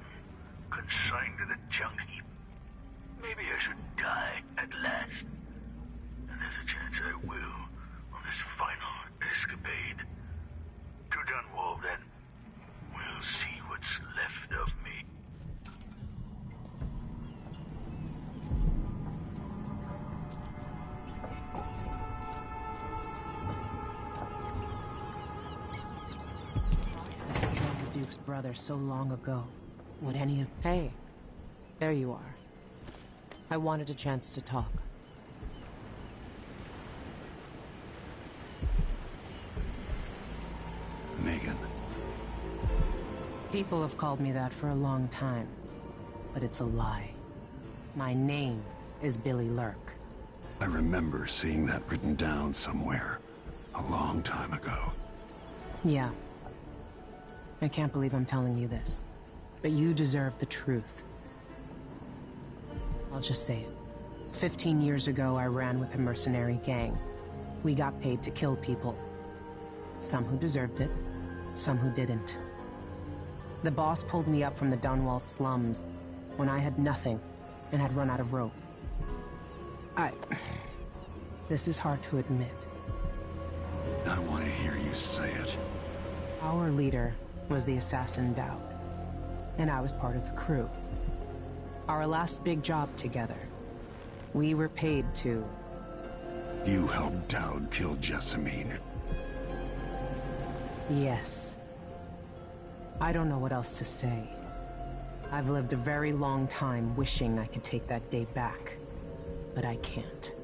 consigned to the junk heap. Maybe I should die at last. And there's a chance I will on this final escapade. To Dunwall, then. We'll see what's left of me. The Duke's brother so long ago. Would any of... Hey, there you are. I wanted a chance to talk. Megan. People have called me that for a long time, but it's a lie. My name is Billy Lurk. I remember seeing that written down somewhere a long time ago. Yeah. I can't believe I'm telling you this, but you deserve the truth. I'll just say it. 15 years ago, I ran with a mercenary gang. We got paid to kill people. Some who deserved it, some who didn't. The boss pulled me up from the Dunwall slums when I had nothing and had run out of rope. This is hard to admit. I want to hear you say it. Our leader was the assassin Dowd, and I was part of the crew. Our last big job together, we were paid to... You helped Dowd kill Jessamine. Yes. I don't know what else to say. I've lived a very long time wishing I could take that day back, but I can't.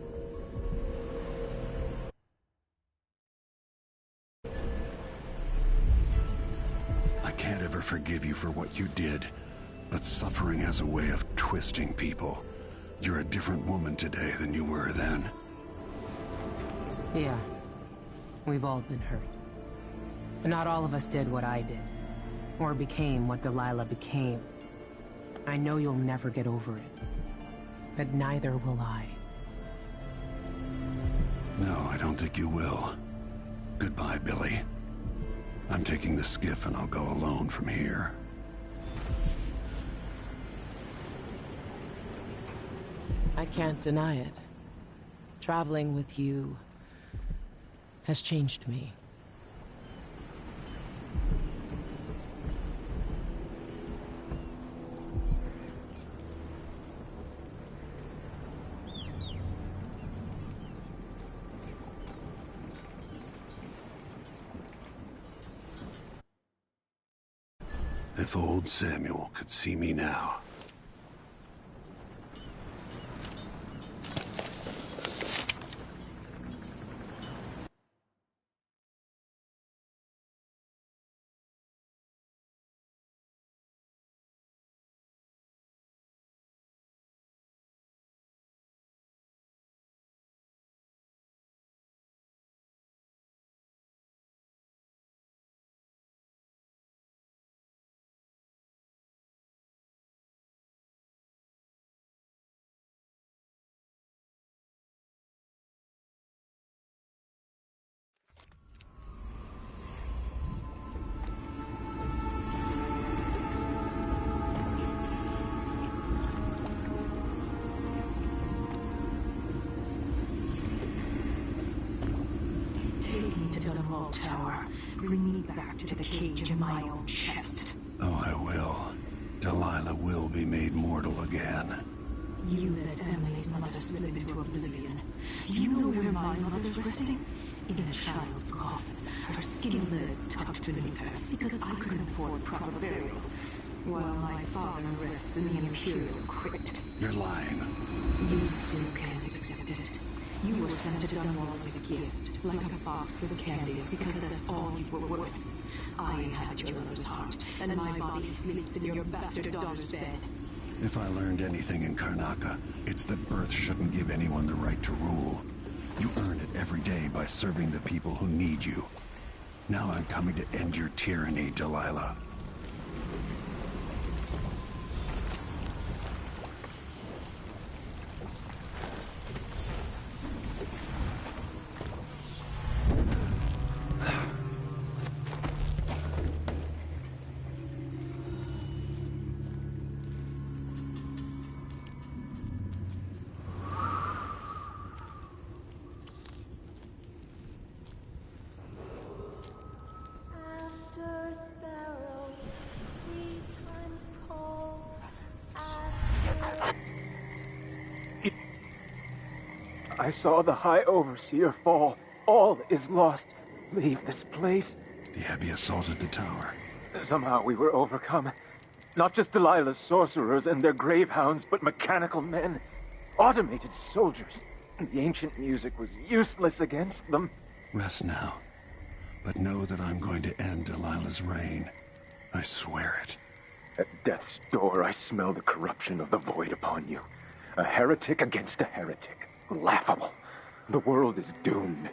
I can't ever forgive you for what you did, but suffering has a way of twisting people. You're a different woman today than you were then. Yeah. We've all been hurt. But not all of us did what I did, or became what Delilah became. I know you'll never get over it, but neither will I. No, I don't think you will. Goodbye, Billy. I'm taking the skiff and I'll go alone from here. I can't deny it. Traveling with you has changed me. If old Samuel could see me now. Tower. Bring me back to the cage of my own chest. Oh, I will. Delilah will be made mortal again. You let Emily's mother slip into oblivion. Do you know where my mother's resting? In a child's coffin, her skinny legs tucked beneath her, because I couldn't afford proper burial, while my father rests in the Imperial crypt. You're lying. You still can't accept it. You were sent to Dunwall as a gift, like a box of candies, because that's all you were worth. I inhabit your mother's heart, and my body sleeps in your bastard daughter's bed. If I learned anything in Karnaca, it's that birth shouldn't give anyone the right to rule. You earn it every day by serving the people who need you. Now I'm coming to end your tyranny, Delilah. I saw the High Overseer fall. All is lost. Leave this place. The Abbey assaulted the tower. Somehow we were overcome. Not just Delilah's sorcerers and their gravehounds, but mechanical men. Automated soldiers. The ancient music was useless against them. Rest now. But know that I'm going to end Delilah's reign. I swear it. At death's door, I smell the corruption of the void upon you. A heretic against a heretic. Laughable. The world is doomed.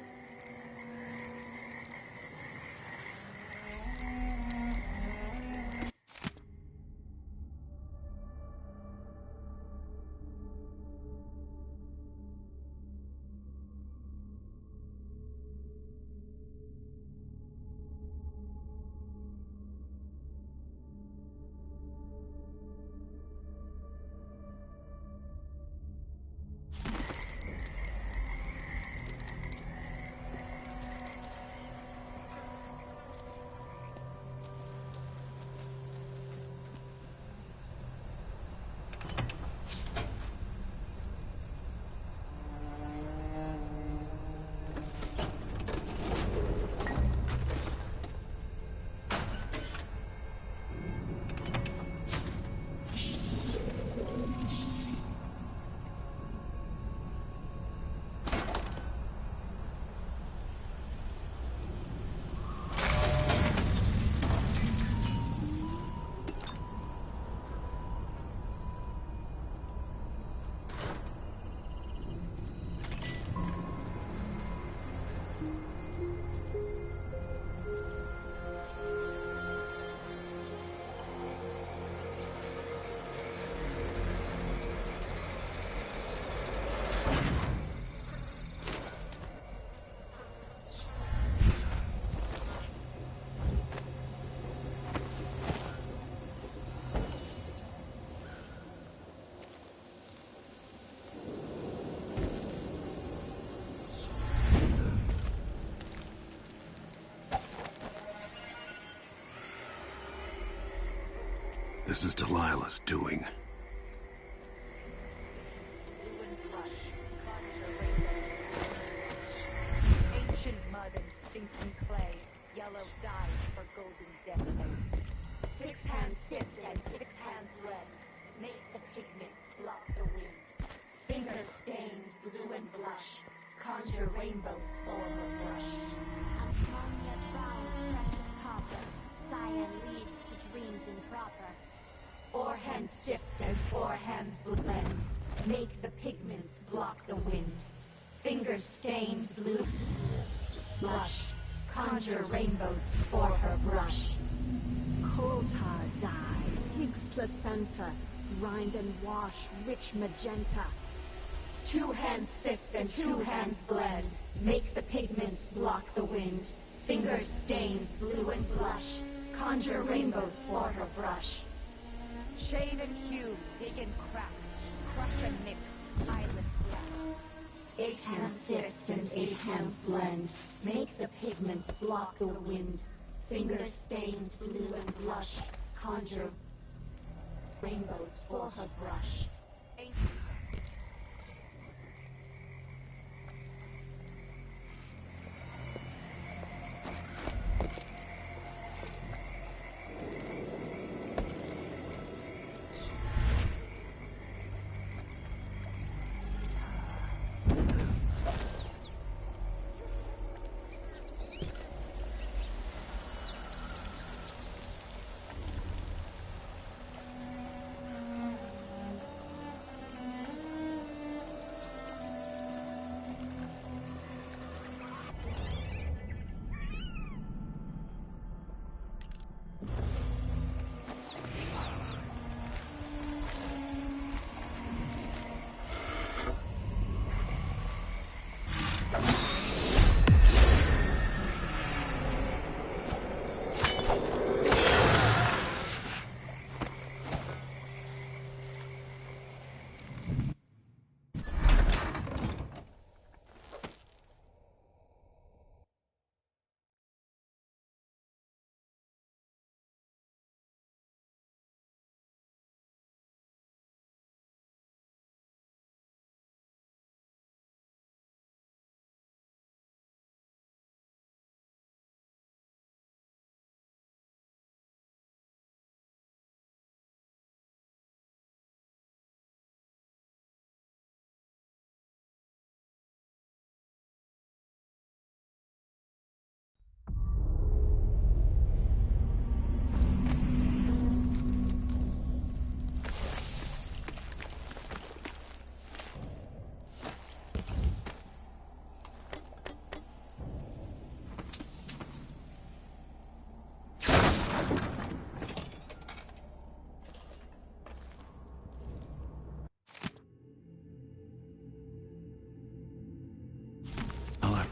This is Delilah's doing. Ancient mud and stinking clay, yellow dyes for golden death. 6 hands sift and 6 hands bled, make the pigments block the wind. Fingers stained blue and blush, conjure rainbows form a brush. Ammonia drowns precious copper, cyan leads to dreams improper. 4 hands sift and 4 hands blend, make the pigments block the wind. Fingers stained blue, blush, conjure rainbows for her brush. Coal tar dye, pig's placenta, grind and wash, rich magenta. 2 hands sift and 2 hands blend, make the pigments block the wind. Fingers stained blue and blush, conjure rainbows for her brush. Shade and hue, dig and crack, crush and mix, eyeless black. 8 hands sift and 8 hands blend, make the pigments block the wind. Fingers stained blue and blush, conjure rainbows for her brush.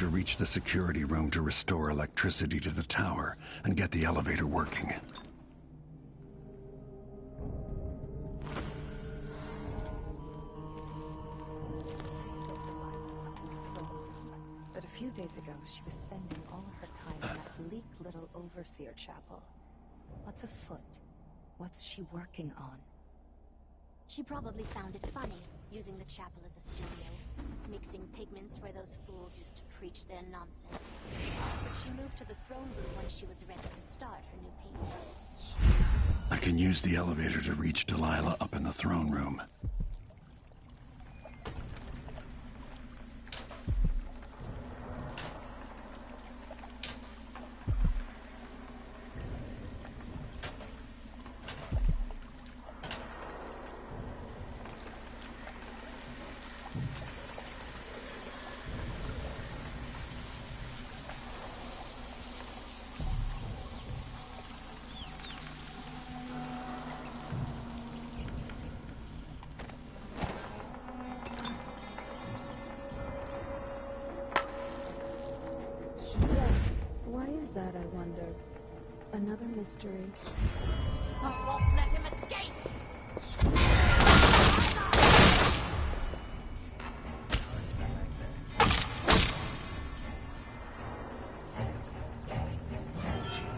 to reach the security room to restore electricity to the tower and get the elevator working. But a few days ago, she was spending all her time in that bleak little overseer chapel. What's afoot? What's she working on? She probably found it funny, using the chapel as a studio, mixing pigments where those fools used to preach their nonsense. But she moved to the throne room when she was ready to start her new painting. I can use the elevator to reach Delilah up in the throne room. Why is that, I wonder? Another mystery. I won't let him escape!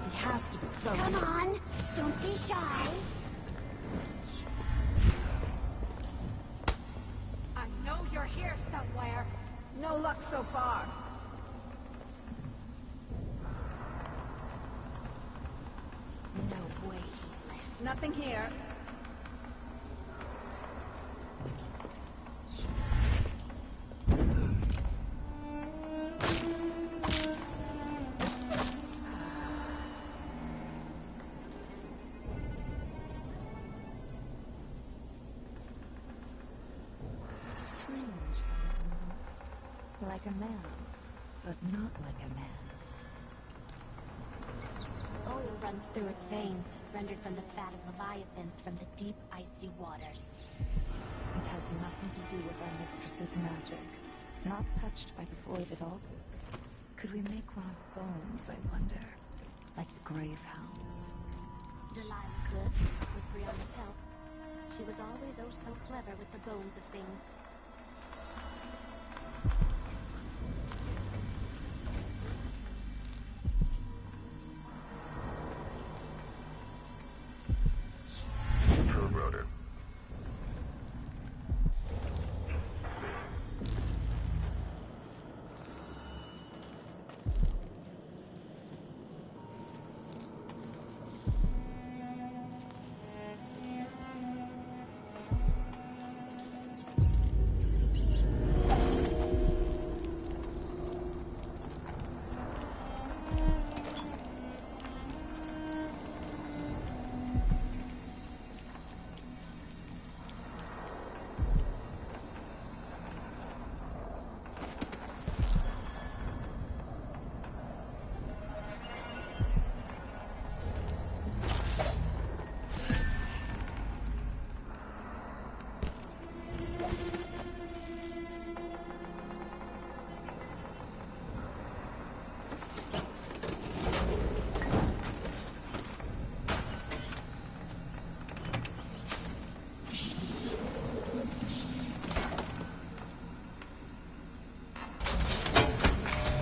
He has to be close. Come on, don't be shy. I know you're here somewhere. No luck so far. No way he left. Nothing here. Strange how it moves. Like a man, but not like a man. Oil runs through its veins, rendered from the fat of leviathans from the deep, icy waters. It has nothing to do with our mistress's magic. Not touched by the void at all. Could we make one of bones, I wonder? Like the grave hounds. Delilah could, with Brianna's help. She was always oh so clever with the bones of things. Rotor.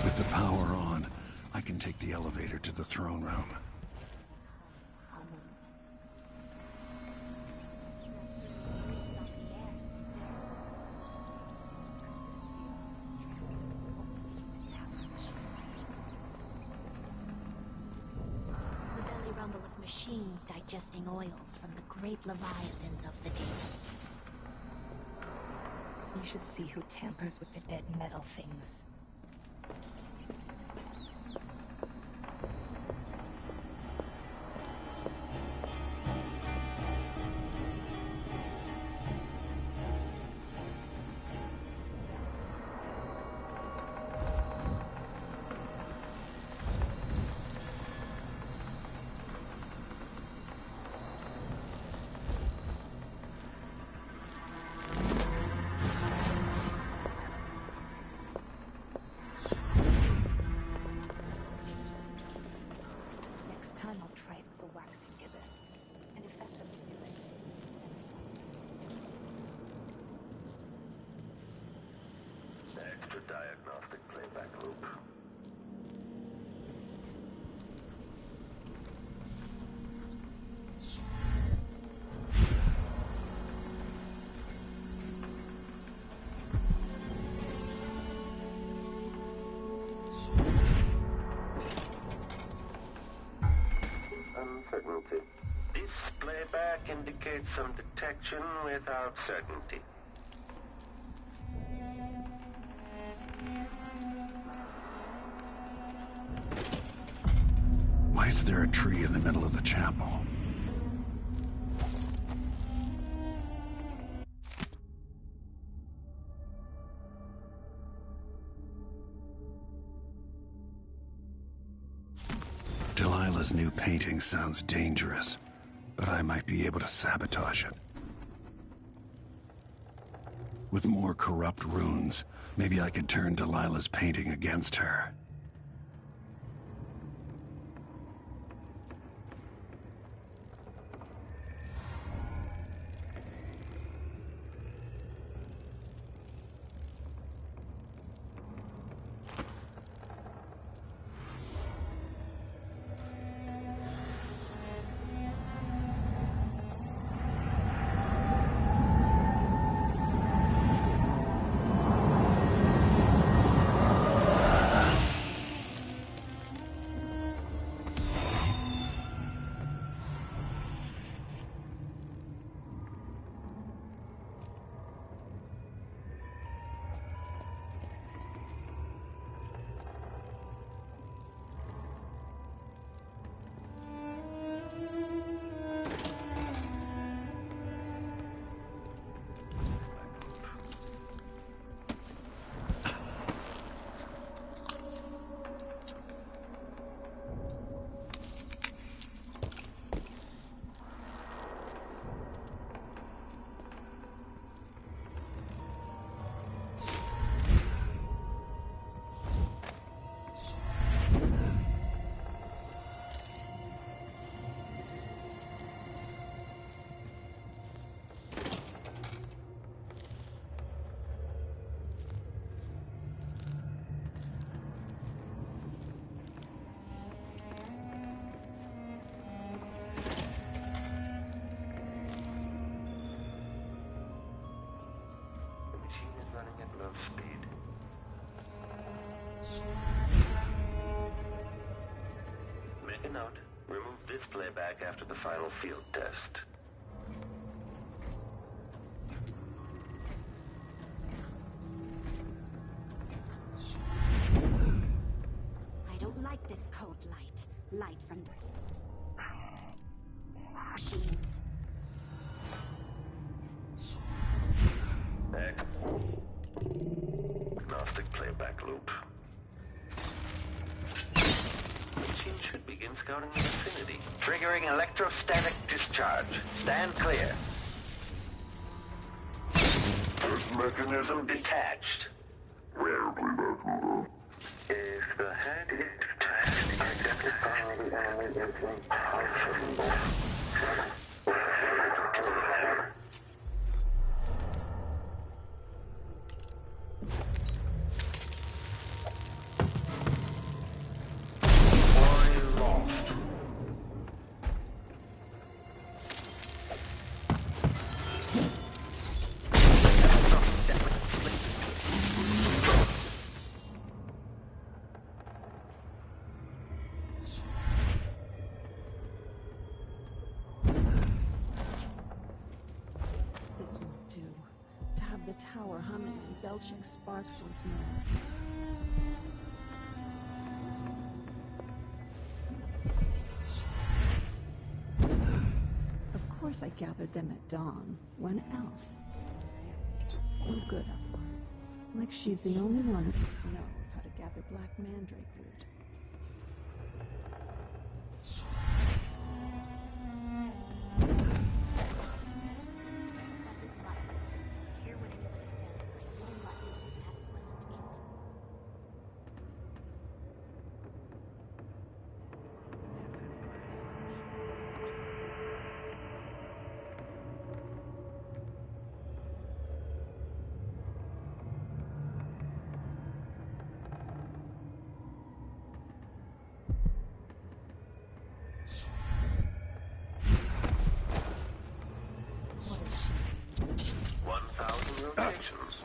With the power on, I can take the elevator to the throne room. The belly rumble of machines digesting oils from the great leviathans of the deep. You should see who tampers with the dead metal things. Extra diagnostic playback loop. Uncertainty. This playback indicates some detection without certainty. Why is there a tree in the middle of the chapel? Delilah's new painting sounds dangerous, but I might be able to sabotage it. With more corrupt runes, maybe I could turn Delilah's painting against her. Speed. Make a note. Remove this playback after the final field test. I don't like this code light. Light from the machines. Diagnostic playback loop. Machine should begin scouting the vicinity. Triggering electrostatic discharge. Stand clear. First mechanism detached. If the head is detached, identify the enemy influence possible. The tower humming and belching sparks once more. Of course I gathered them at dawn. When else? No good otherwise. Like she's the only one who knows how to gather black mandrake root. Communications.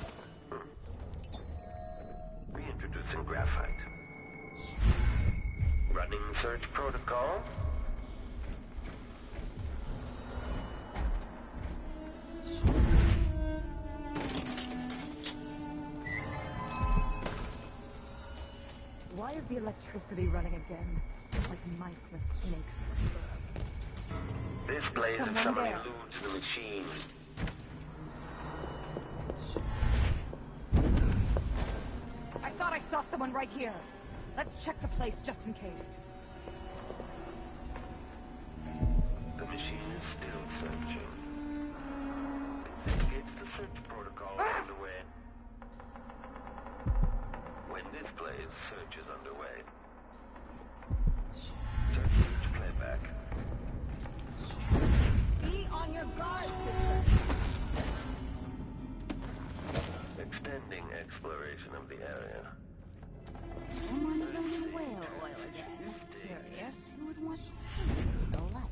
Reintroducing graphite. Running search protocol. Why is the electricity running again? Like miceless snakes. This blaze of Someone somebody there. eludes the machine. I thought I saw someone right here. Let's check the place just in case. The machine is still searching. It indicates the search protocol is underway. When this plays, search is underway. Search each playback. Be on your guard, sister. Extending exploration of the area. Someone's burning whale oil again. Curious who would want to stimulate the life.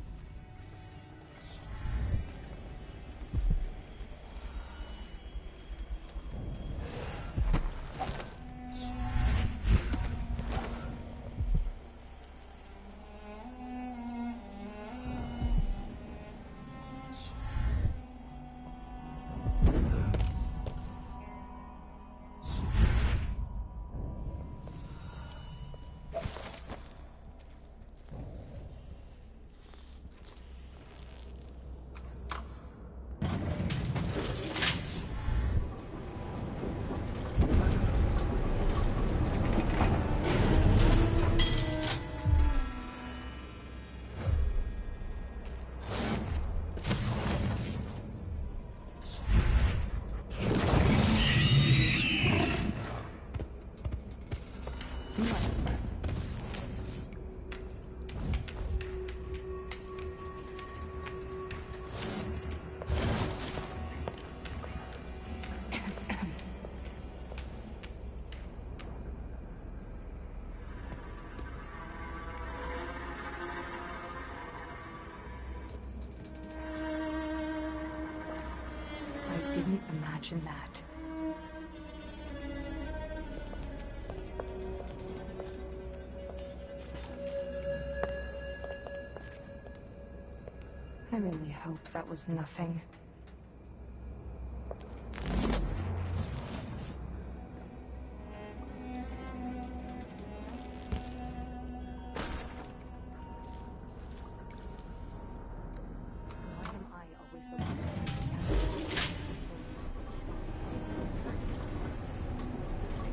I didn't imagine that. I really hope that was nothing. Why am I always the one that has Seems like the curtain was missing some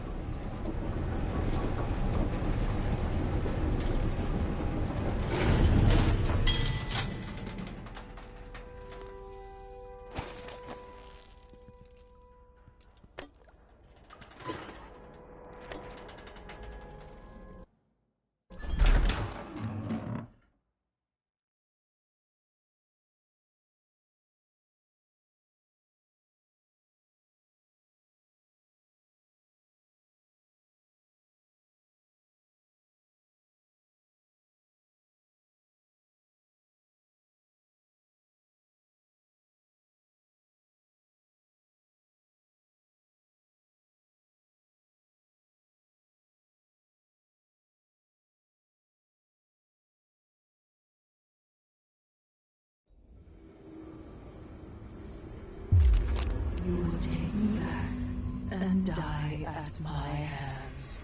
You will take me back and die at my hands.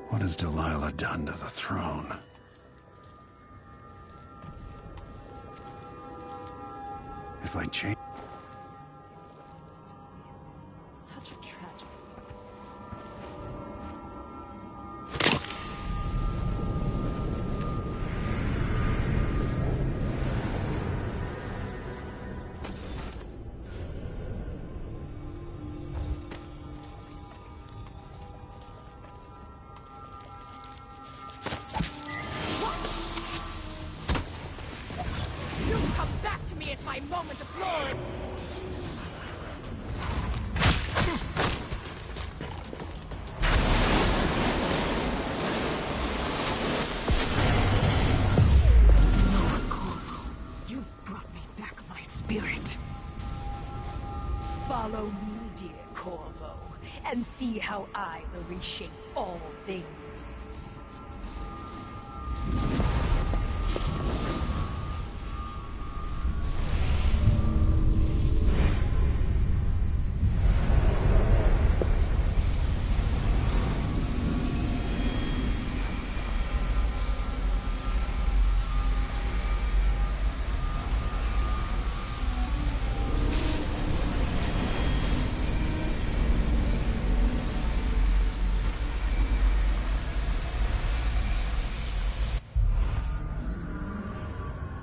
What has Delilah done to the throne? If I change... Such a tragedy. my moment of glory! You've brought me back my spirit. Follow me, dear Corvo, and see how I will reshape all things.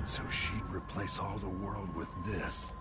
So she'd replace all the world with this.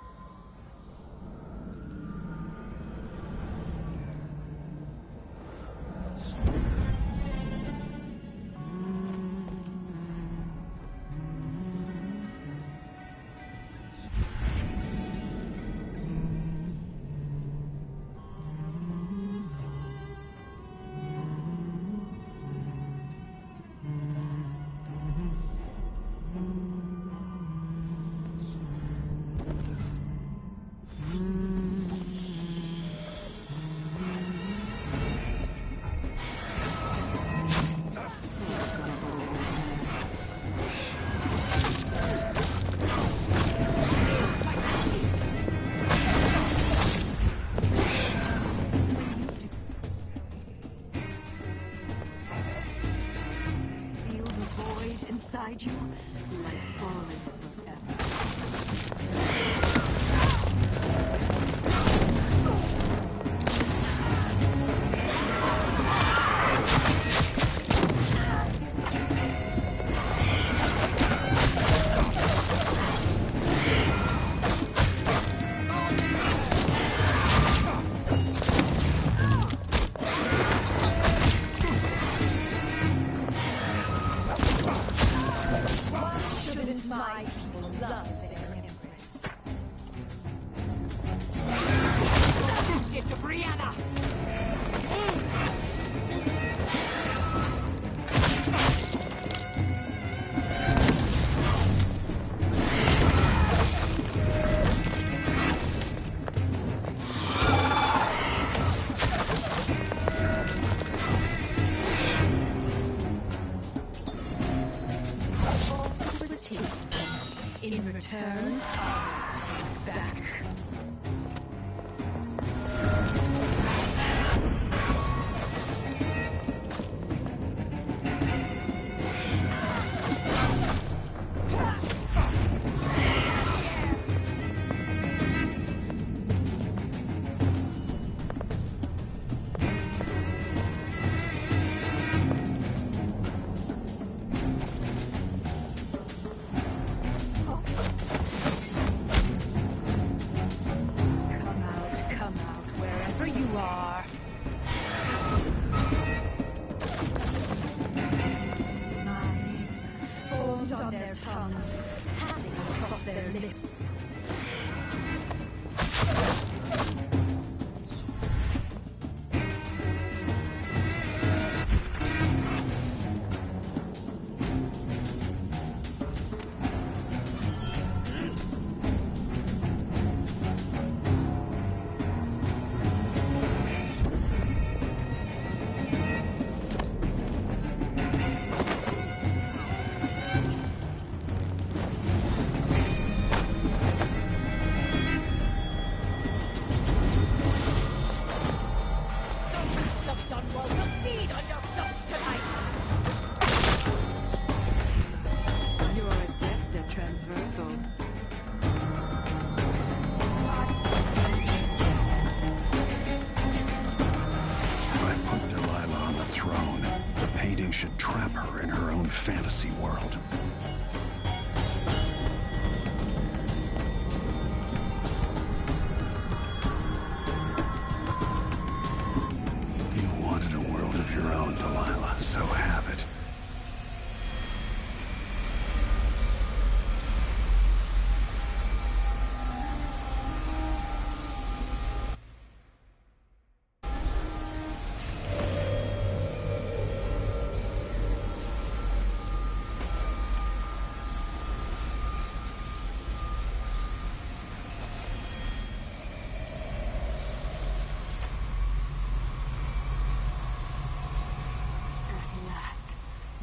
Inside you, like falling forever. My people love their empress. Did to Brianna! In return, I'll take back. On their tongues, passing across their lips. Should trap her in her own fantasy world. You wanted a world of your own, Delilah, so have it.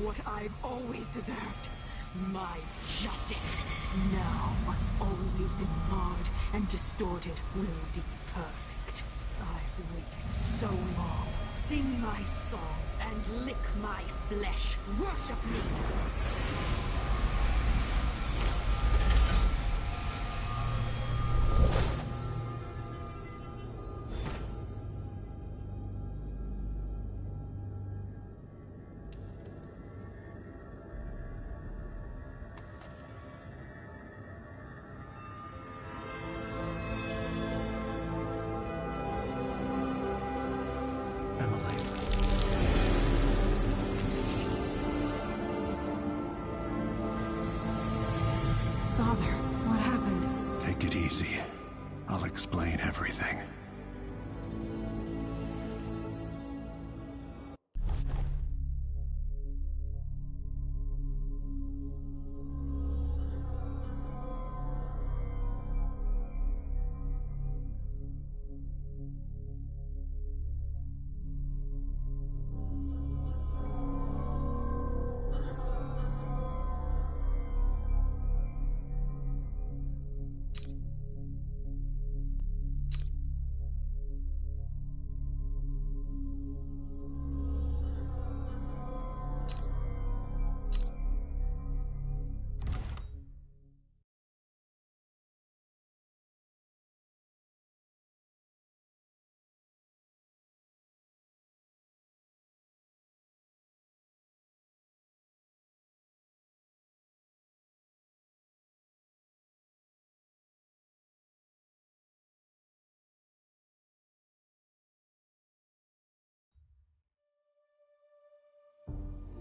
what I've always deserved. My justice. Now what's always been marred and distorted will be perfect. I've waited so long. Sing my songs and lick my flesh. Worship me! Father, what happened? Take it easy. I'll explain everything.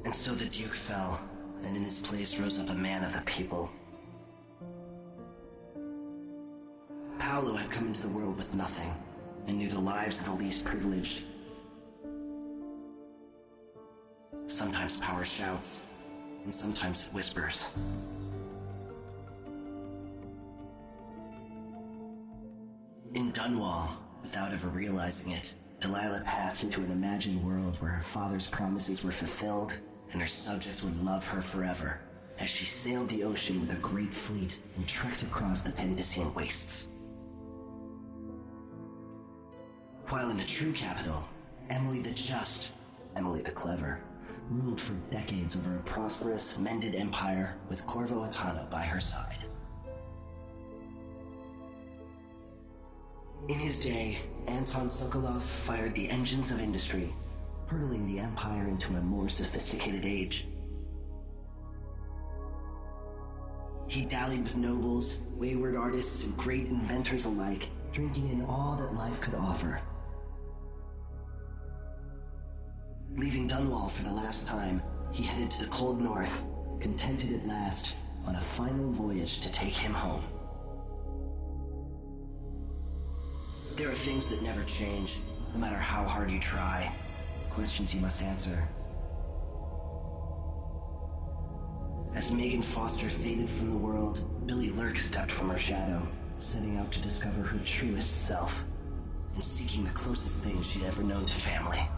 And so the Duke fell, and in his place rose up a man of the people. Paolo had come into the world with nothing, and knew the lives of the least privileged. Sometimes power shouts, and sometimes it whispers. In Dunwall, without ever realizing it, Delilah passed into an imagined world where her father's promises were fulfilled, and her subjects would love her forever, as she sailed the ocean with a great fleet and trekked across the Pendician wastes. While in the true capital, Emily the Just, Emily the Clever, ruled for decades over a prosperous, mended empire with Corvo Atano by her side. In his day, Anton Sokolov fired the engines of industry, hurtling the empire into a more sophisticated age. He dallied with nobles, wayward artists, and great inventors alike, drinking in all that life could offer. Leaving Dunwall for the last time, he headed to the cold north, contented at last, on a final voyage to take him home. There are things that never change, no matter how hard you try. Questions you must answer. As Megan Foster faded from the world, Billy Lurk stepped from her shadow, setting out to discover her truest self, and seeking the closest thing she'd ever known to family.